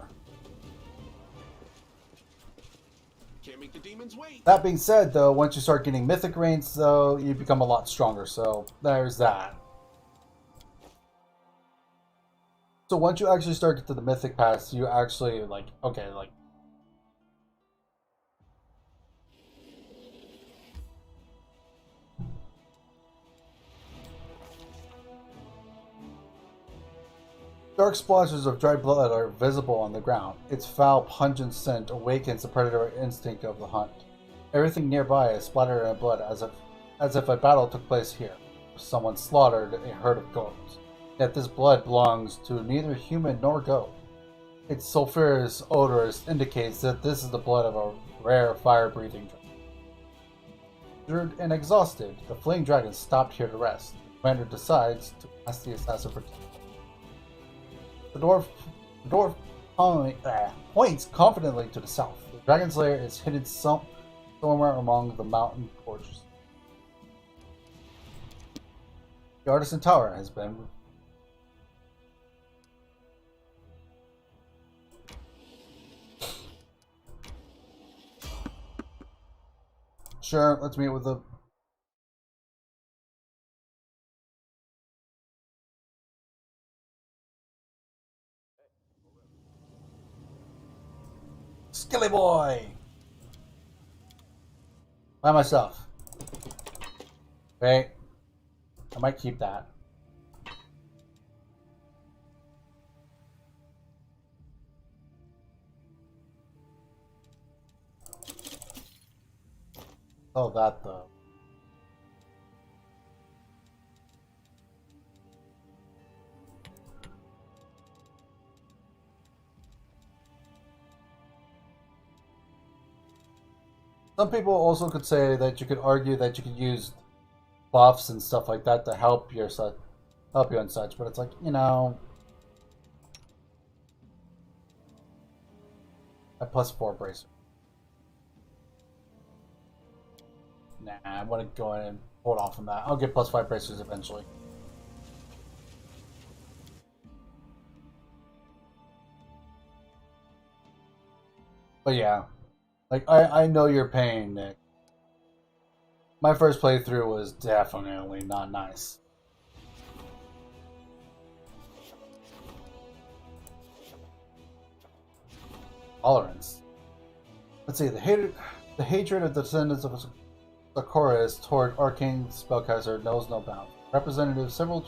Can't make the demons wait. That being said, though, once you start getting Mythic ranks, though, you become a lot stronger, so there's that. So once you actually start to get to the Mythic Pass, you actually, like, okay, like... Dark splotches of dry blood are visible on the ground. Its foul, pungent scent awakens the predatory instinct of the hunt. Everything nearby is splattered in blood as if a battle took place here. Someone slaughtered a herd of goats. Yet this blood belongs to neither human nor goat. Its sulphurous odor indicates that this is the blood of a rare fire-breathing dragon. Injured and exhausted, the fleeing dragon stopped here to rest. The commander decides to ask the assassin for help. The dwarf points confidently to the south. The dragon's lair is hidden somewhere among the mountain gorges. The Artisan Tower has been... Sure, let's meet with the... Skilly boy! By myself. Okay. I might keep that. Oh, that though. Some people also could say that you could argue that you could use buffs and stuff like that to help you and such, but it's like, you know, a +4 bracer. Nah, I want to go in and hold off on that. I'll get +5 bracers eventually. But yeah, like, I know your pain, Nick. My first playthrough was definitely not nice. Tolerance. Let's see, the hatred of the descendants of Sakoris toward arcane spellcaster knows no bounds. Representatives of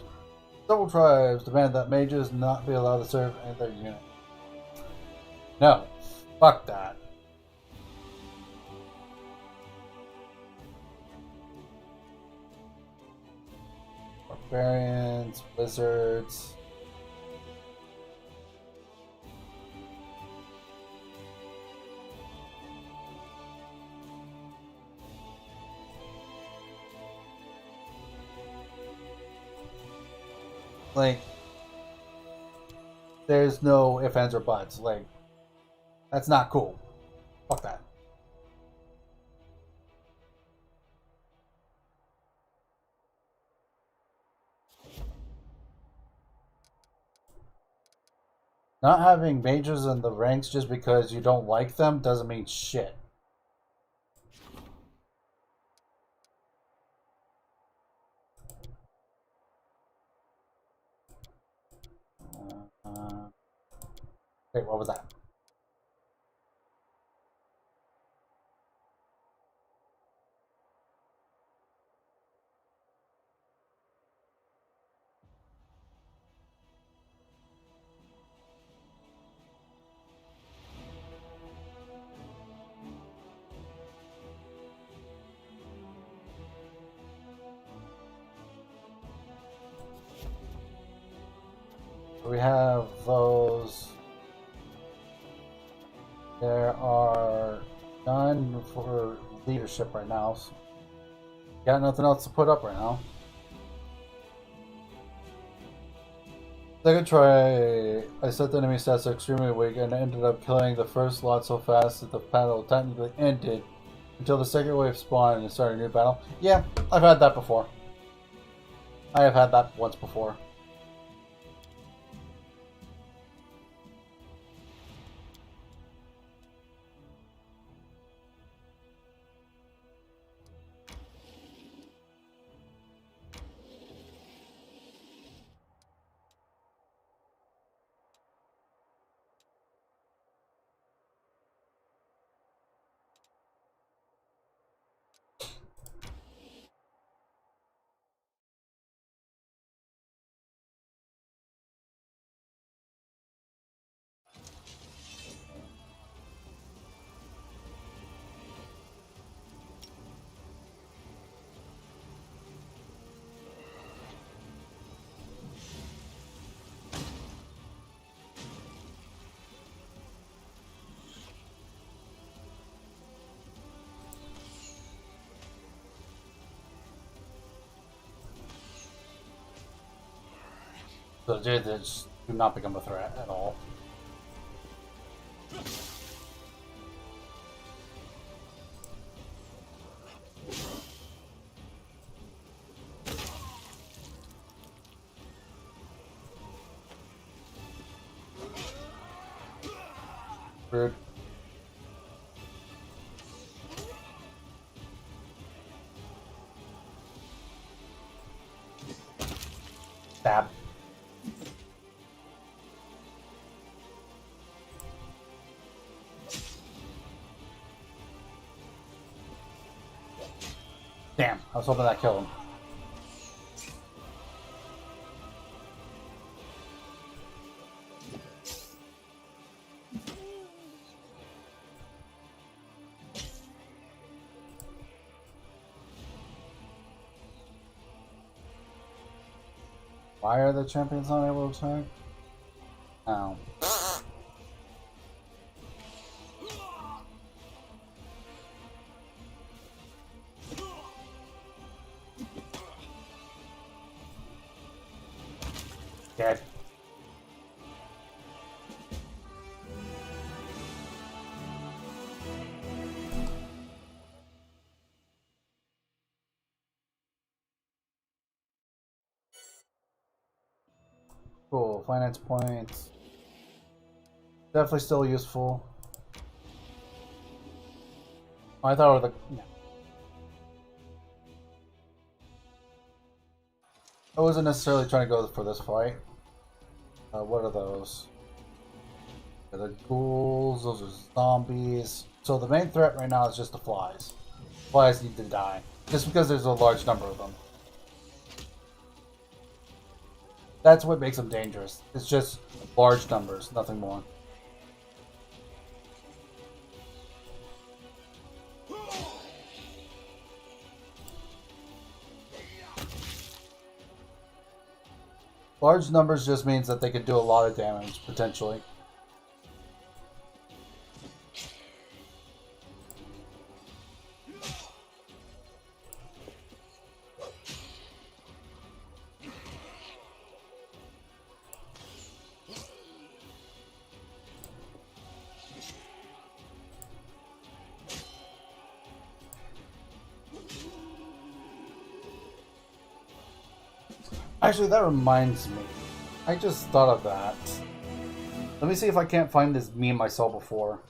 several tribes demand that mages not be allowed to serve in their unit. No, fuck that. Barbarians, wizards. Like, there's no ifs, ands, or buts. Like, that's not cool. Fuck that. Not having mages in the ranks just because you don't like them doesn't mean shit. Wait, what was that? We have those. There are none for leadership right now. So got nothing else to put up right now. Second try, I set the enemy stats extremely weak and ended up killing the first lot so fast that the battle technically ended until the second wave spawned and started a new battle. Yeah, I've had that before. I have had that once before. So they just do not become a threat at all. Rude. Stab. Damn, I was hoping that killed him. Why are the champions not able to attack? Oh. Dead. Cool. Finance points. Definitely still useful. I thought it was the. I wasn't necessarily trying to go for this fight. What are those? The ghouls, those are zombies. So the main threat right now is just the flies. Flies need to die. Just because there's a large number of them. That's what makes them dangerous. It's just large numbers, nothing more. Large numbers just means that they could do a lot of damage, potentially. Actually, that reminds me. I just thought of that. Let me see if I can't find this meme I saw before.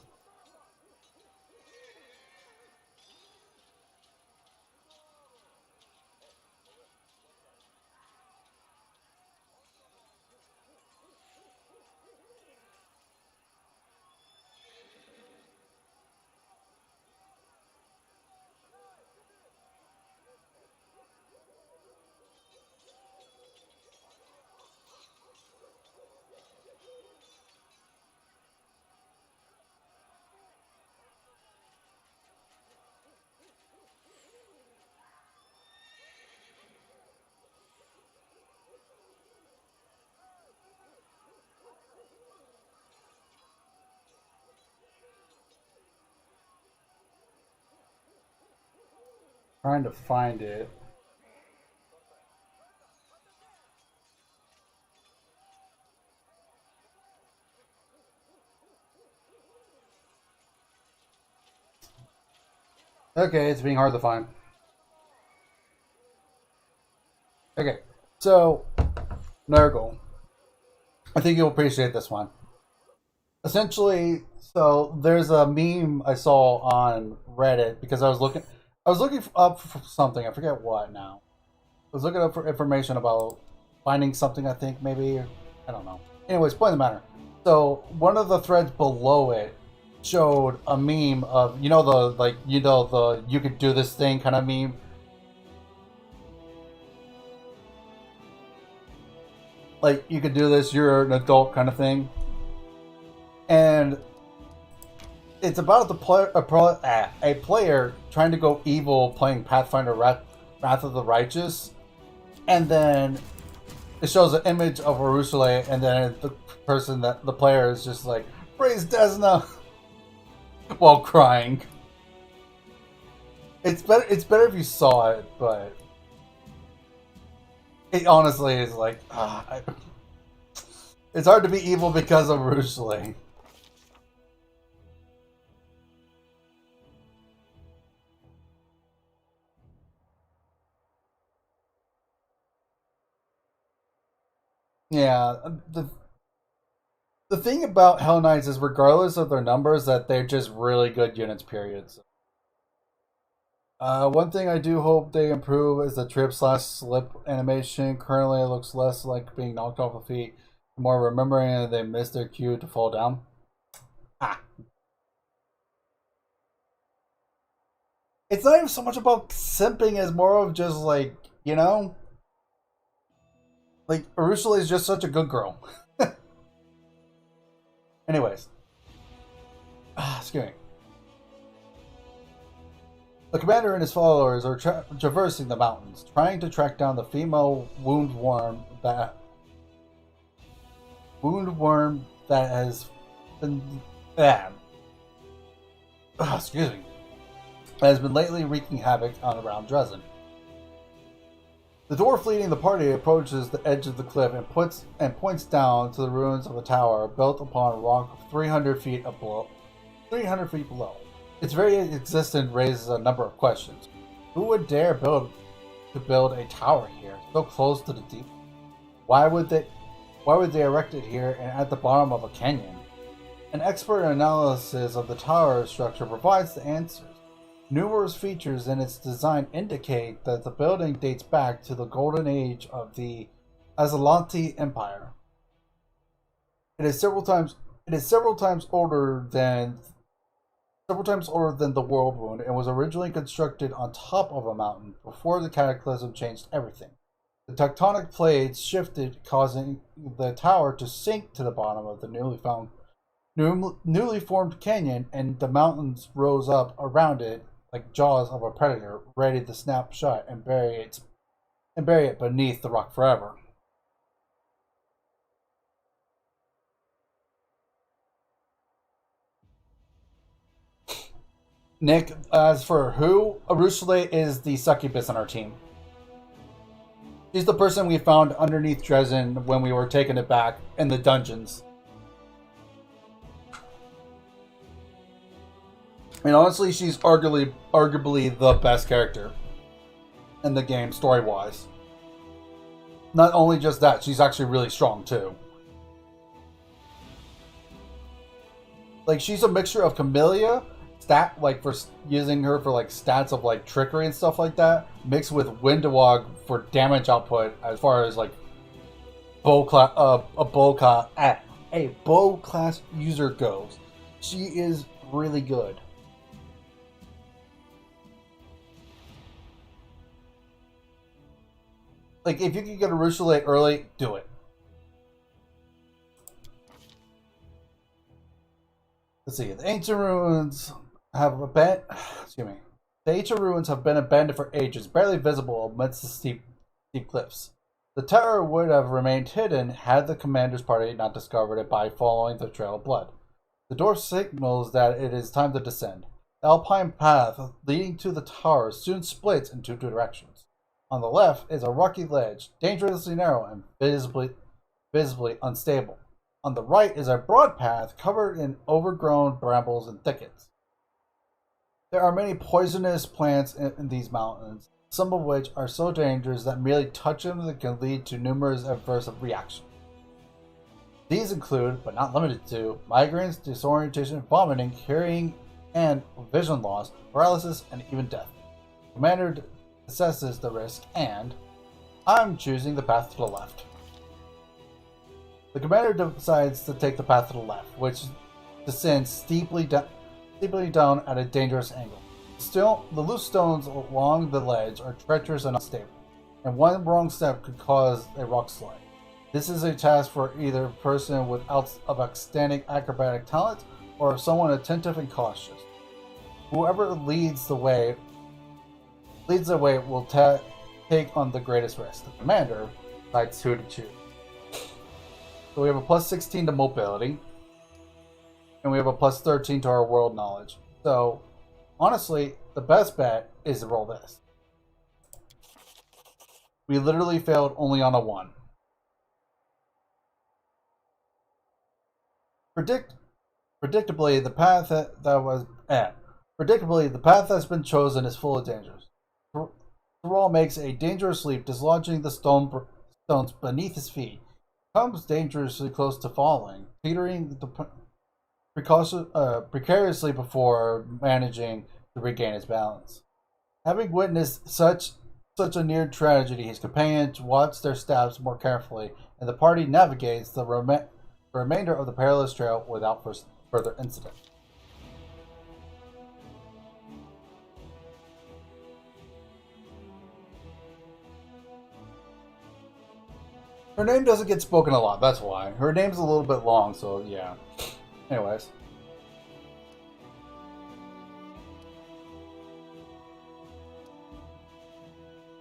Trying to find it. Okay, it's being hard to find. Okay, so Nurgle. I think you'll appreciate this one. Essentially, so there's a meme I saw on Reddit because I was looking up for something. I forget what now. I was looking up for information about finding something. I think maybe I don't know. Anyways, point of the matter. So one of the threads below it showed a meme of the you could do this thing kind of meme. Like, you could do this, you're an adult kind of thing. And it's about a player trying to go evil playing Pathfinder Wrath of the Righteous. And then it shows an image of Urusule, and then the player is just like, praise Desna! While crying. It's better if you saw it, but it honestly is like, it's hard to be evil because of Urusule. Yeah, the thing about Hell Knights is, regardless of their numbers, that they're just really good units, periods. One thing I do hope they improve is the trip/slip animation. Currently, it looks less like being knocked off the feet, more remembering that they missed their cue to fall down. It's not even so much about simping as more of just like, like, Urusula is just such a good girl. Anyways. Excuse me. The commander and his followers are traversing the mountains, trying to track down the female woundworm that has been excuse me, has been lately wreaking havoc around Dresden. The dwarf leading the party approaches the edge of the cliff and points down to the ruins of a tower built upon a rock 300 feet below. Its very existence raises a number of questions. Who would dare build a tower here, so close to the deep? Why would they erect it here and at the bottom of a canyon? An expert analysis of the tower structure provides the answers. Numerous features in its design indicate that the building dates back to the golden age of the Aslanti Empire. It is several times older than the World Wound, and was originally constructed on top of a mountain before the Cataclysm changed everything. The tectonic plates shifted, causing the tower to sink to the bottom of the newly formed canyon, and the mountains rose up around it like jaws of a predator, ready to snap shut and bury it beneath the rock forever. Nick, as for who, Arusule is the succubus on our team. She's the person we found underneath Dresden when we were taking it back in the dungeons. And honestly, she's arguably the best character in the game, story-wise. Not only just that, she's actually really strong, too. Like, she's a mixture of Camellia, like, for using her for, like, stats of, like, trickery and stuff like that, mixed with Windewog for damage output as far as, like, a bow class user goes. She is really good. Like, if you can get a Arusule early, do it. Let's see. The ancient ruins have the ancient ruins have been abandoned for ages, barely visible amidst the steep cliffs. The tower would have remained hidden had the commander's party not discovered it by following the trail of blood. The dwarf signals that it is time to descend. The alpine path leading to the tower soon splits in two directions. On the left is a rocky ledge, dangerously narrow and visibly unstable. On the right is a broad path covered in overgrown brambles and thickets. There are many poisonous plants in these mountains, some of which are so dangerous that merely touching them can lead to numerous adverse reactions. These include, but not limited to, migraines, disorientation, vomiting, hearing and vision loss, paralysis, and even death. Commander assesses the risk, and I'm choosing the path to the left. The commander decides to take the path to the left, which descends steeply down at a dangerous angle. Still, the loose stones along the ledge are treacherous and unstable, and one wrong step could cause a rock slide. This is a task for either a person with outstanding acrobatic talent or someone attentive and cautious. Whoever leads the way will take on the greatest risk. The commander decides who to choose. So we have a plus 16 to mobility, and we have a plus 13 to our world knowledge. So, honestly, the best bet is to roll this. We literally failed only on a 1. Predictably, the path the path that's been chosen is full of dangers. Thrall makes a dangerous leap, dislodging the stones beneath his feet. He comes dangerously close to falling, teetering precariously before managing to regain his balance. Having witnessed such a near tragedy, his companions watch their steps more carefully, and the party navigates the remainder of the perilous trail without further incident. Her name doesn't get spoken a lot, that's why. Her name's a little bit long, so yeah. Anyways.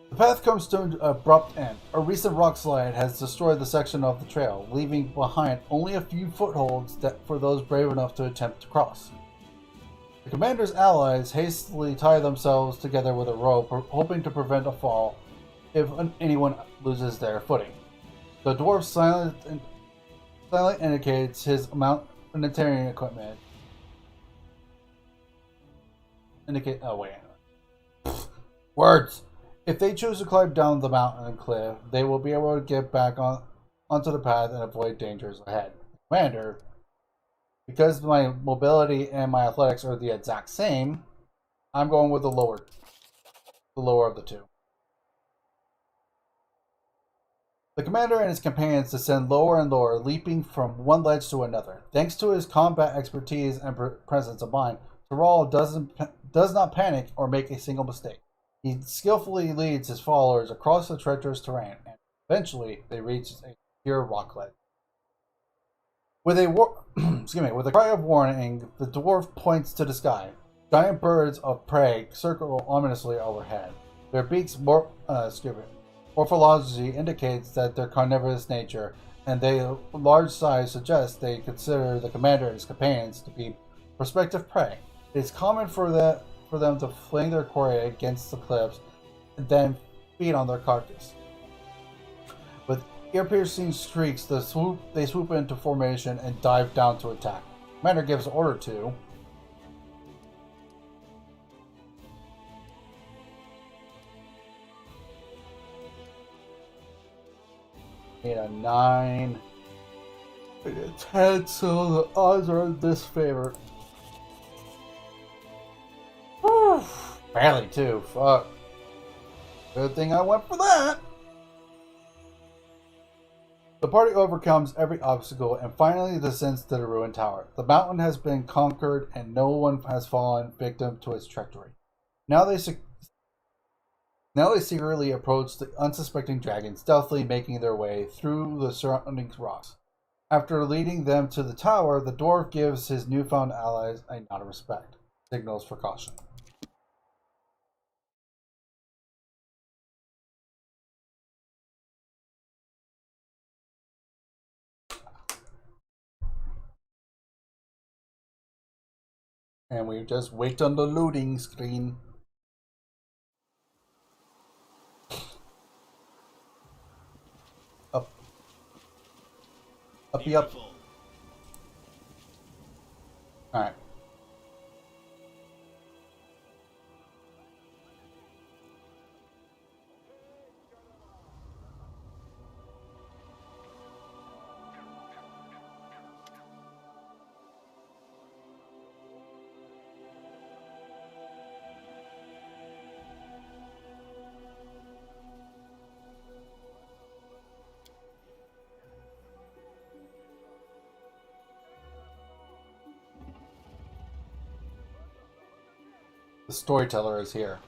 The path comes to an abrupt end. A recent rock slide has destroyed the section of the trail, leaving behind only a few footholds for those brave enough to attempt to cross. The commander's allies hastily tie themselves together with a rope, hoping to prevent a fall if anyone loses their footing. The dwarf silently indicates his humanitarian equipment. Words! If they choose to climb down the mountain cliff, they will be able to get back onto the path and avoid dangers ahead. Commander, because my mobility and my athletics are the exact same, I'm going with the lower of the two. The commander and his companions descend lower and lower, leaping from one ledge to another. Thanks to his combat expertise and presence of mind, Thrall does not panic or make a single mistake. He skillfully leads his followers across the treacherous terrain, and eventually they reach a secure rock ledge. With a cry of warning, the dwarf points to the sky. Giant birds of prey circle ominously overhead. Their beaks morphology indicates that their carnivorous nature, and their large size suggests they consider the commander and his companions to be prospective prey. It is common for for them to fling their quarry against the cliffs and then feed on their carcass. With ear-piercing shrieks, they swoop into formation and dive down to attack. Commander gives order to need a 9 and a 10, so the odds are in this favor. Whew, barely too. Fuck. Good thing I went for that. The party overcomes every obstacle and finally descends to the ruined tower. The mountain has been conquered and no one has fallen victim to its treachery. Now they secretly approach the unsuspecting dragon, stealthily making their way through the surrounding rocks. After leading them to the tower, the dwarf gives his newfound allies a nod of respect. Signals for caution. And we just wait on the loading screen. Up. Uppy up. Beautiful. Alright. The storyteller is here.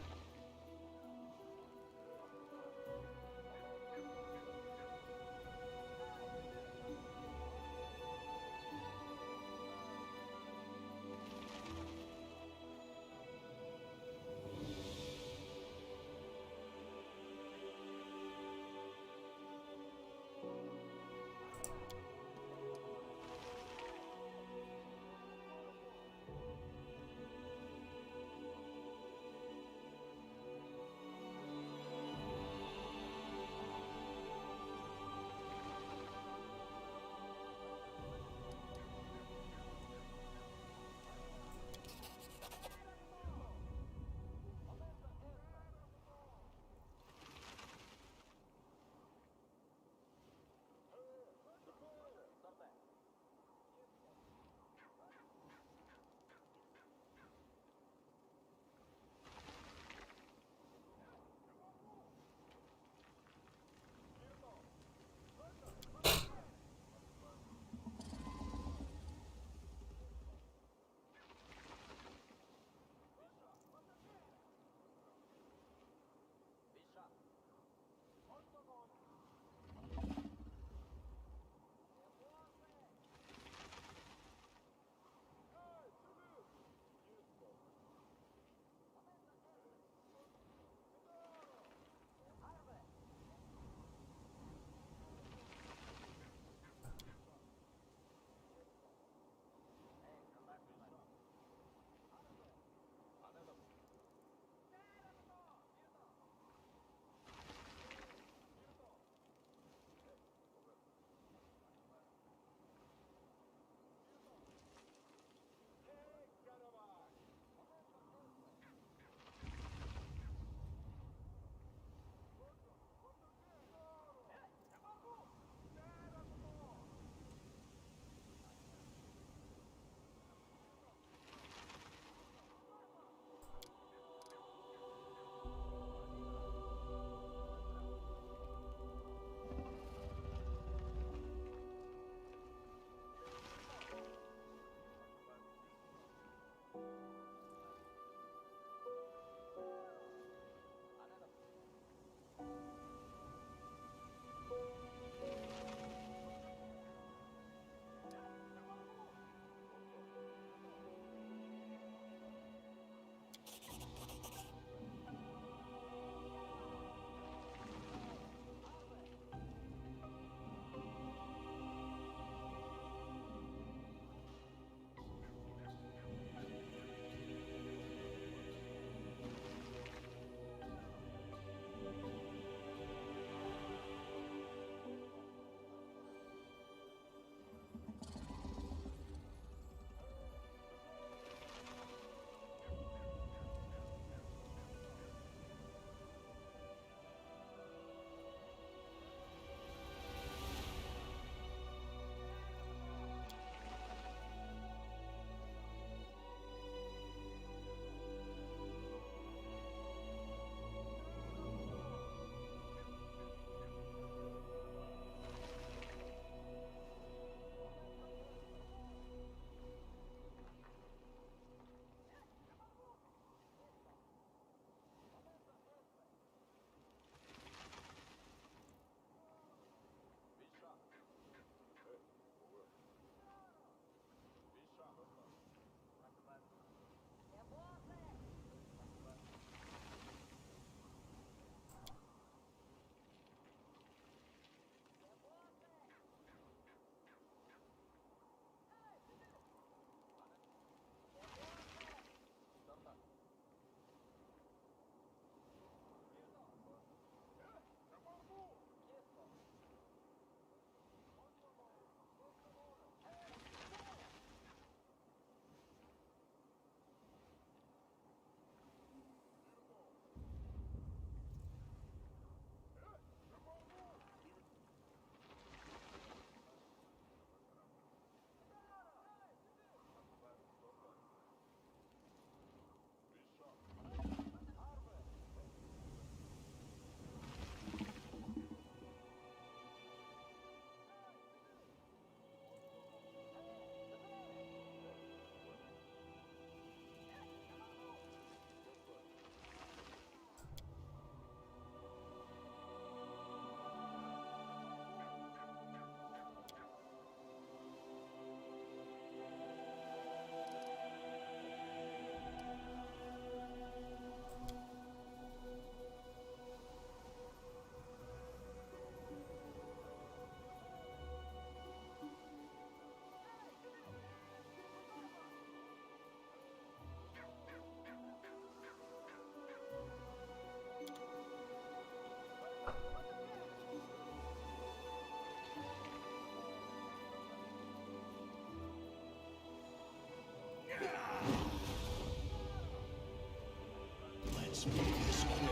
must make this quick.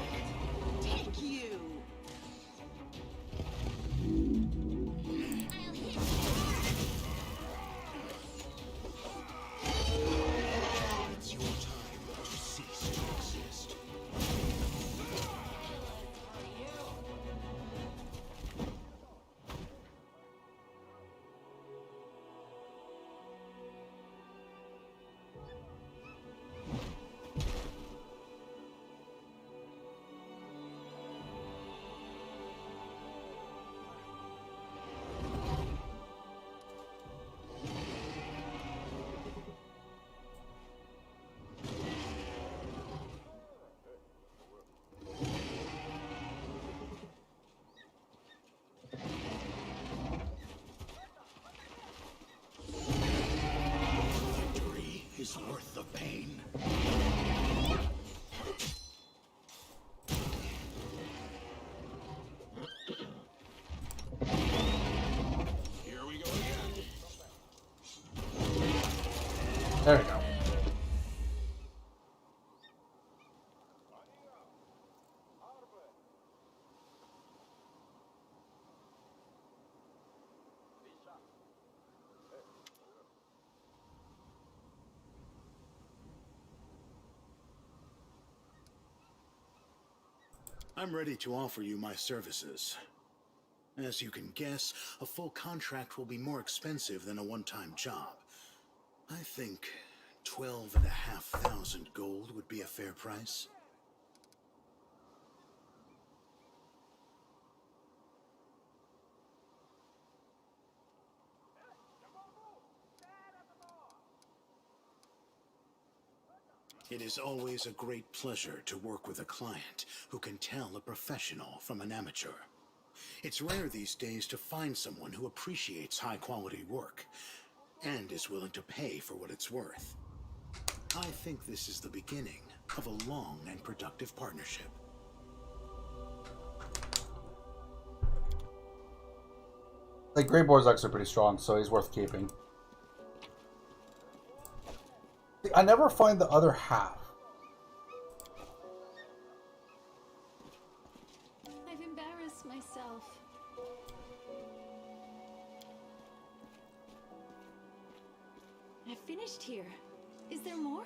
Take you! It's your time to cease to exist. Victory is worth the pain. Here we go again. There we go. I'm ready to offer you my services. As you can guess, a full contract will be more expensive than a one-time job. I think 12,500 gold would be a fair price. It is always a great pleasure to work with a client who can tell a professional from an amateur. It's rare these days to find someone who appreciates high-quality work and is willing to pay for what it's worth. I think this is the beginning of a long and productive partnership. Like, Greyboar's actually pretty strong, so he's worth keeping. I never find the other half. I've embarrassed myself. I've finished here. Is there more?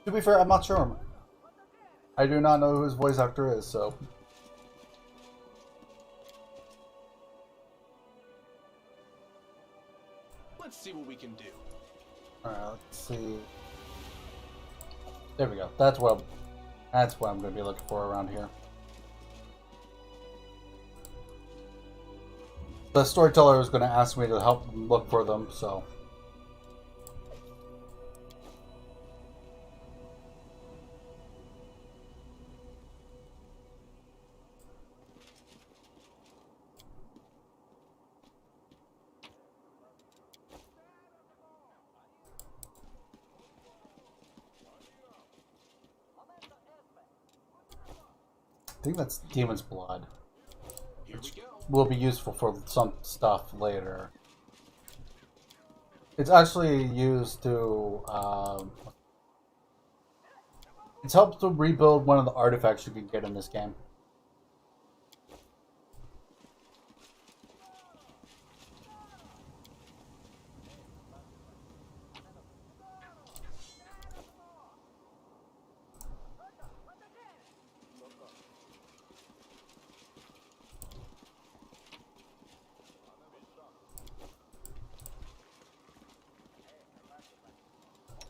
To be fair, I'm not sure. I do not know who his voice actor is, so. Let's see what we can do. Alright, let's see. There we go. That's what I'm going to be looking for around here. The storyteller is going to ask me to help look for them, so. I think that's Demon's Blood. Here we go. Will be useful for some stuff later. It's actually used to, it's helped to rebuild one of the artifacts you can get in this game.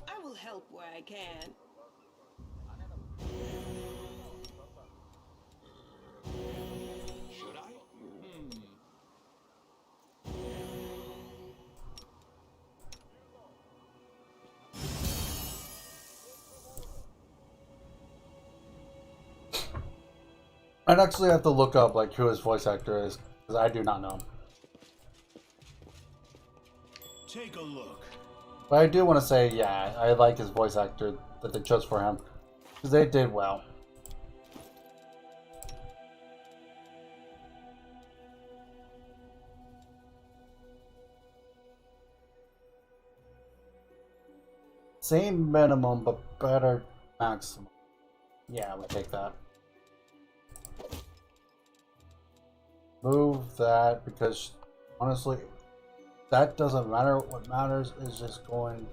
I will help where I can. Should I? I'd actually have to look up like who his voice actor is, because I do not know. Take a look. But I do want to say, yeah, I like his voice actor that they chose for him. Because they did well. Same minimum, but better maximum. Yeah, we'll take that. Move that, because honestly, that doesn't matter. What matters is just going.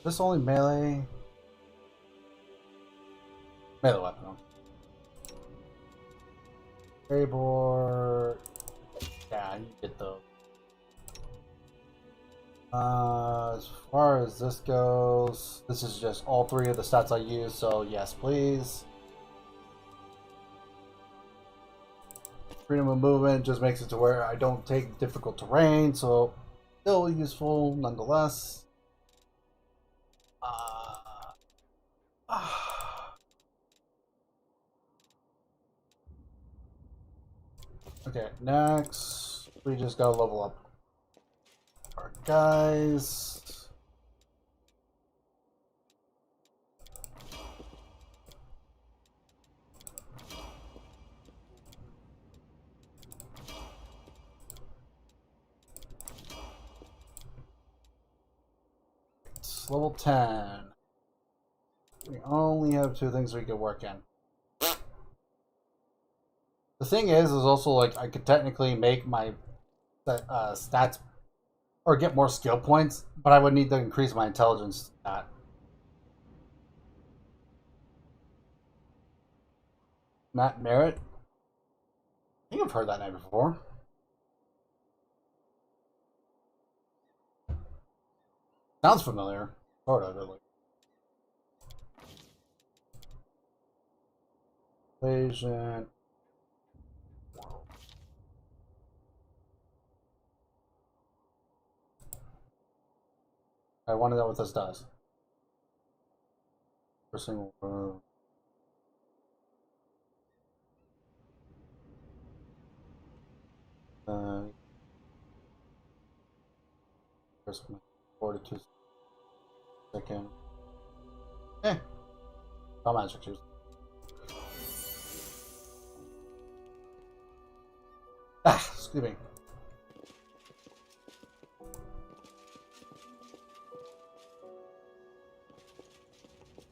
This only melee. Melee weapon. Board. Yeah, you get those. As far as this goes, this is just all three of the stats I use, so yes, please. Freedom of movement just makes it to where I don't take difficult terrain, so still useful nonetheless. Okay, next we just gotta level up our guys. It's level 10. We only have 2 things we can work in. The thing is also like I could technically make my stats or get more skill points, but I would need to increase my intelligence stat. Matt Merritt? I think I've heard that name before. Sounds familiar. Sort of, at least. Equation. I want to know what this does. First single room. First 42 second. All magic shoes. Excuse me.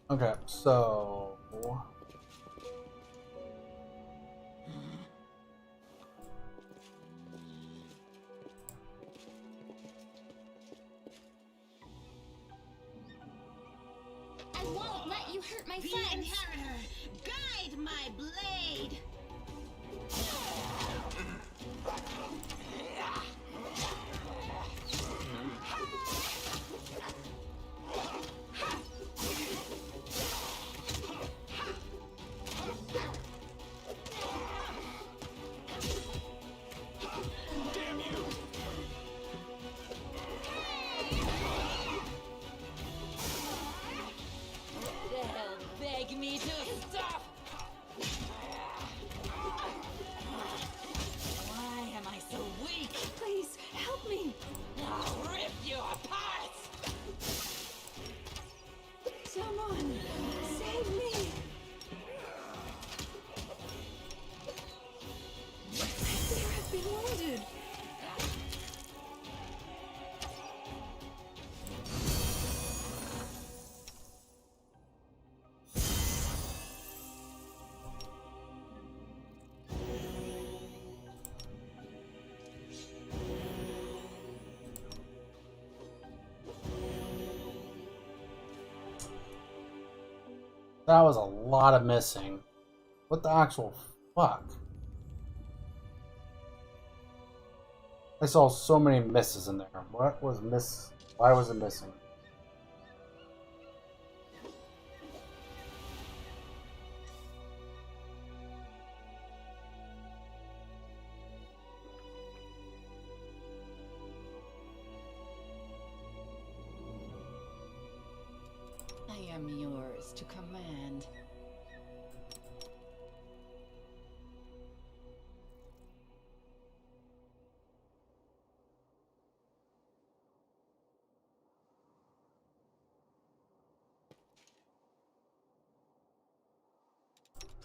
Okay, so I won't let you hurt my The friends. Inheritor, guide my blade! Damn you! They'll beg me to stop! Why am I so weak? Please, help me! I'll rip you apart! Someone, save me! There have been wounded. that was a lot of missing. What the actual fuck? I saw so many misses in there. What was miss? Why was it missing? I am yours to command.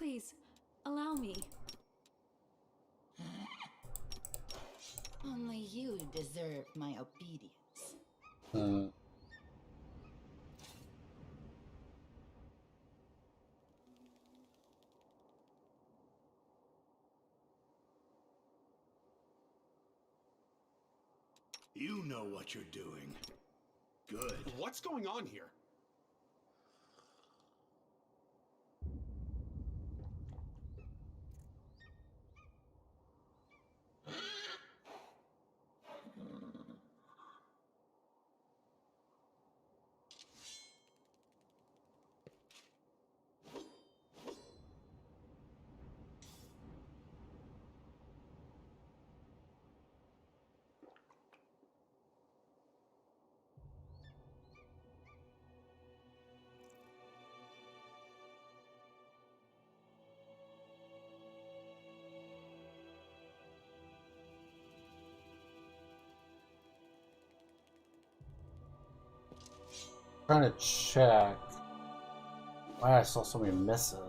Please, allow me. Only you deserve my obedience. Hmm. You know what you're doing. Good. What's going on here? Trying to check why I saw so many misses.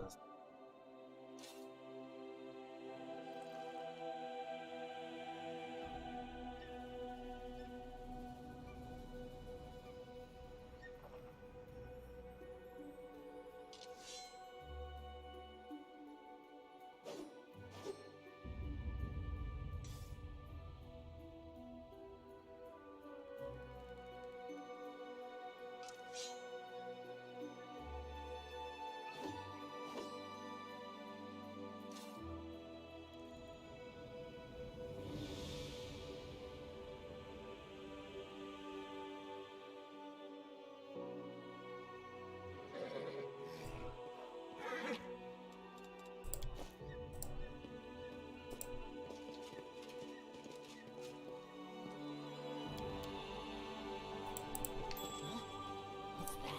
What's that?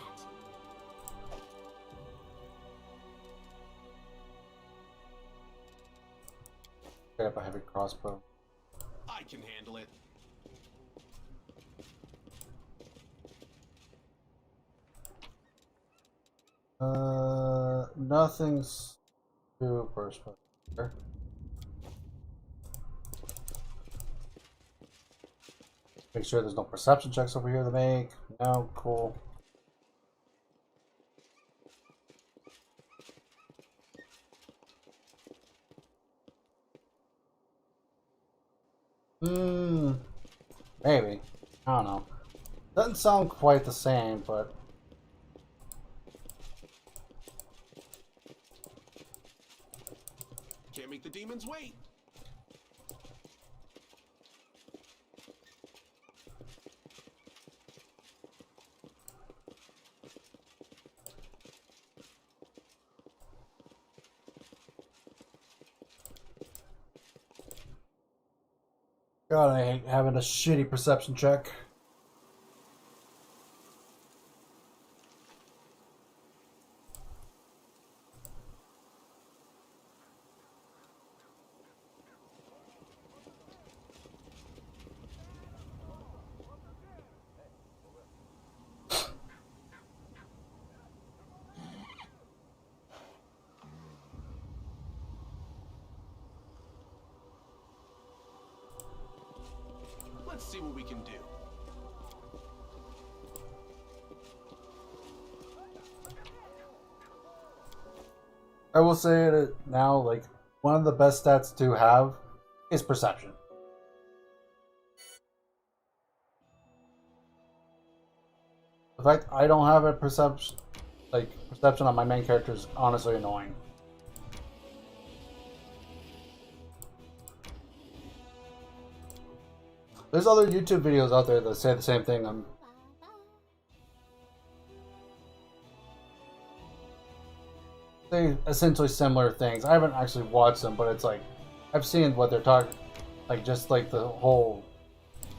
Pick up a heavy crossbow. I can handle it. Nothing's super special. Make sure there's no perception checks over here to make. No, cool. Maybe. I don't know. Doesn't sound quite the same, but Can't make the demons wait. God, I hate having a shitty perception check. Let's see what we can do. I will say it now, like, one of the best stats to have is perception. The fact I don't have a perception on my main character is honestly annoying. There's other YouTube videos out there that say the same thing. They essentially similar things. I haven't actually watched them, but it's like I've seen what they're talking, like just like the whole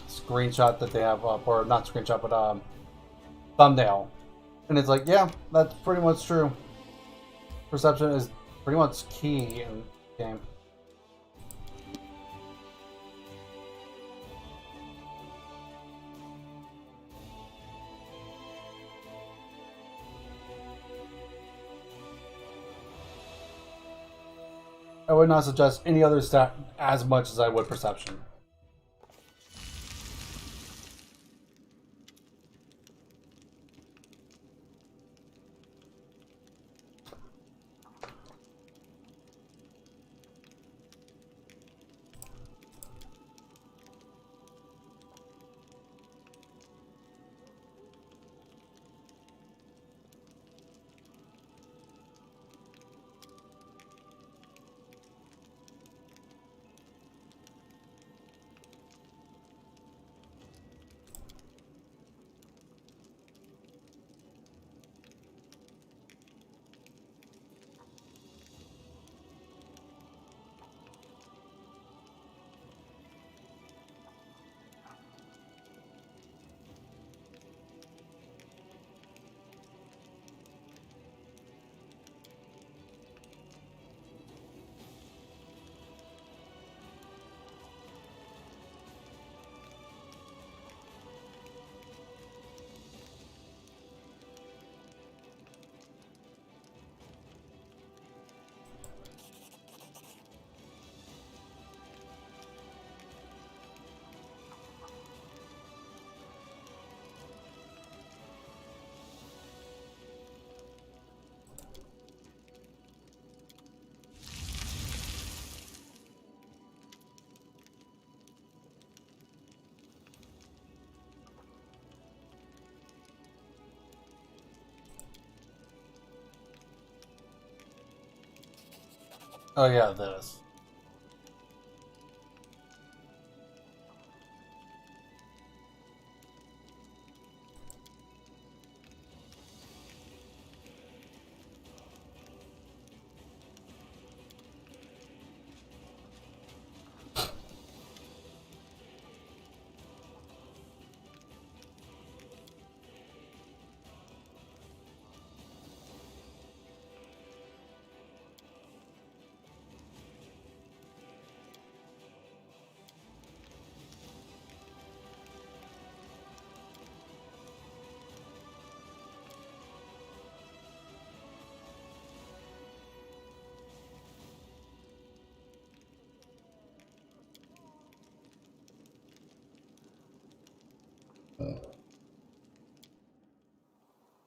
screenshot that they have up, or not screenshot, but thumbnail, and it's like, yeah, that's pretty much true. Perception is pretty much key in the game. I would not suggest any other stat as much as I would perception. Oh yeah, this.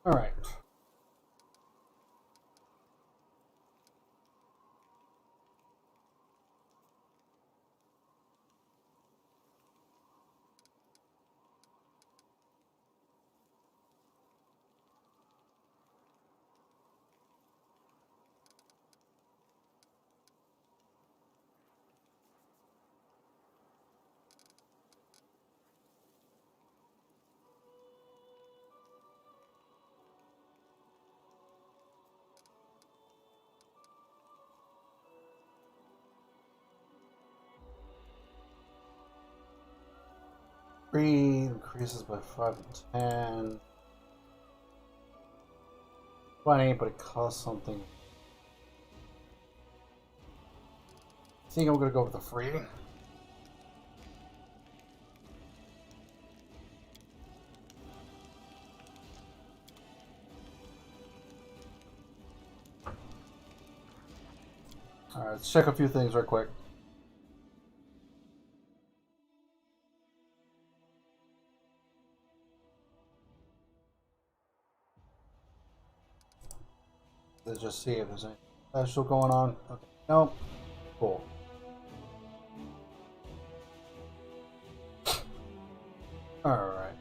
All right. Speed increases by 5 and 10. Funny, but it costs something. I think I'm gonna go with the free. Alright, let's check a few things real quick. Let's just see if there's anything special going on. Okay. Nope. Cool. Alright.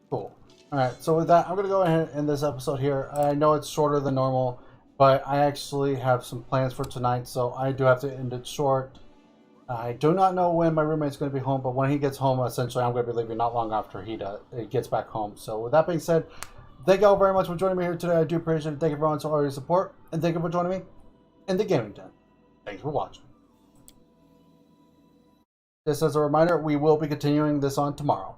Cool. Alright, so with that, I'm going to go ahead and end this episode here. I know it's shorter than normal, but I actually have some plans for tonight, so I do have to end it short. I do not know when my roommate's going to be home, but when he gets home, essentially, I'm going to be leaving not long after he gets back home. So with that being said, thank you all very much for joining me here today. I do appreciate it. Thank you everyone for all your support, and thank you for joining me in the gaming den. Thanks for watching. Just as a reminder, we will be continuing this on tomorrow.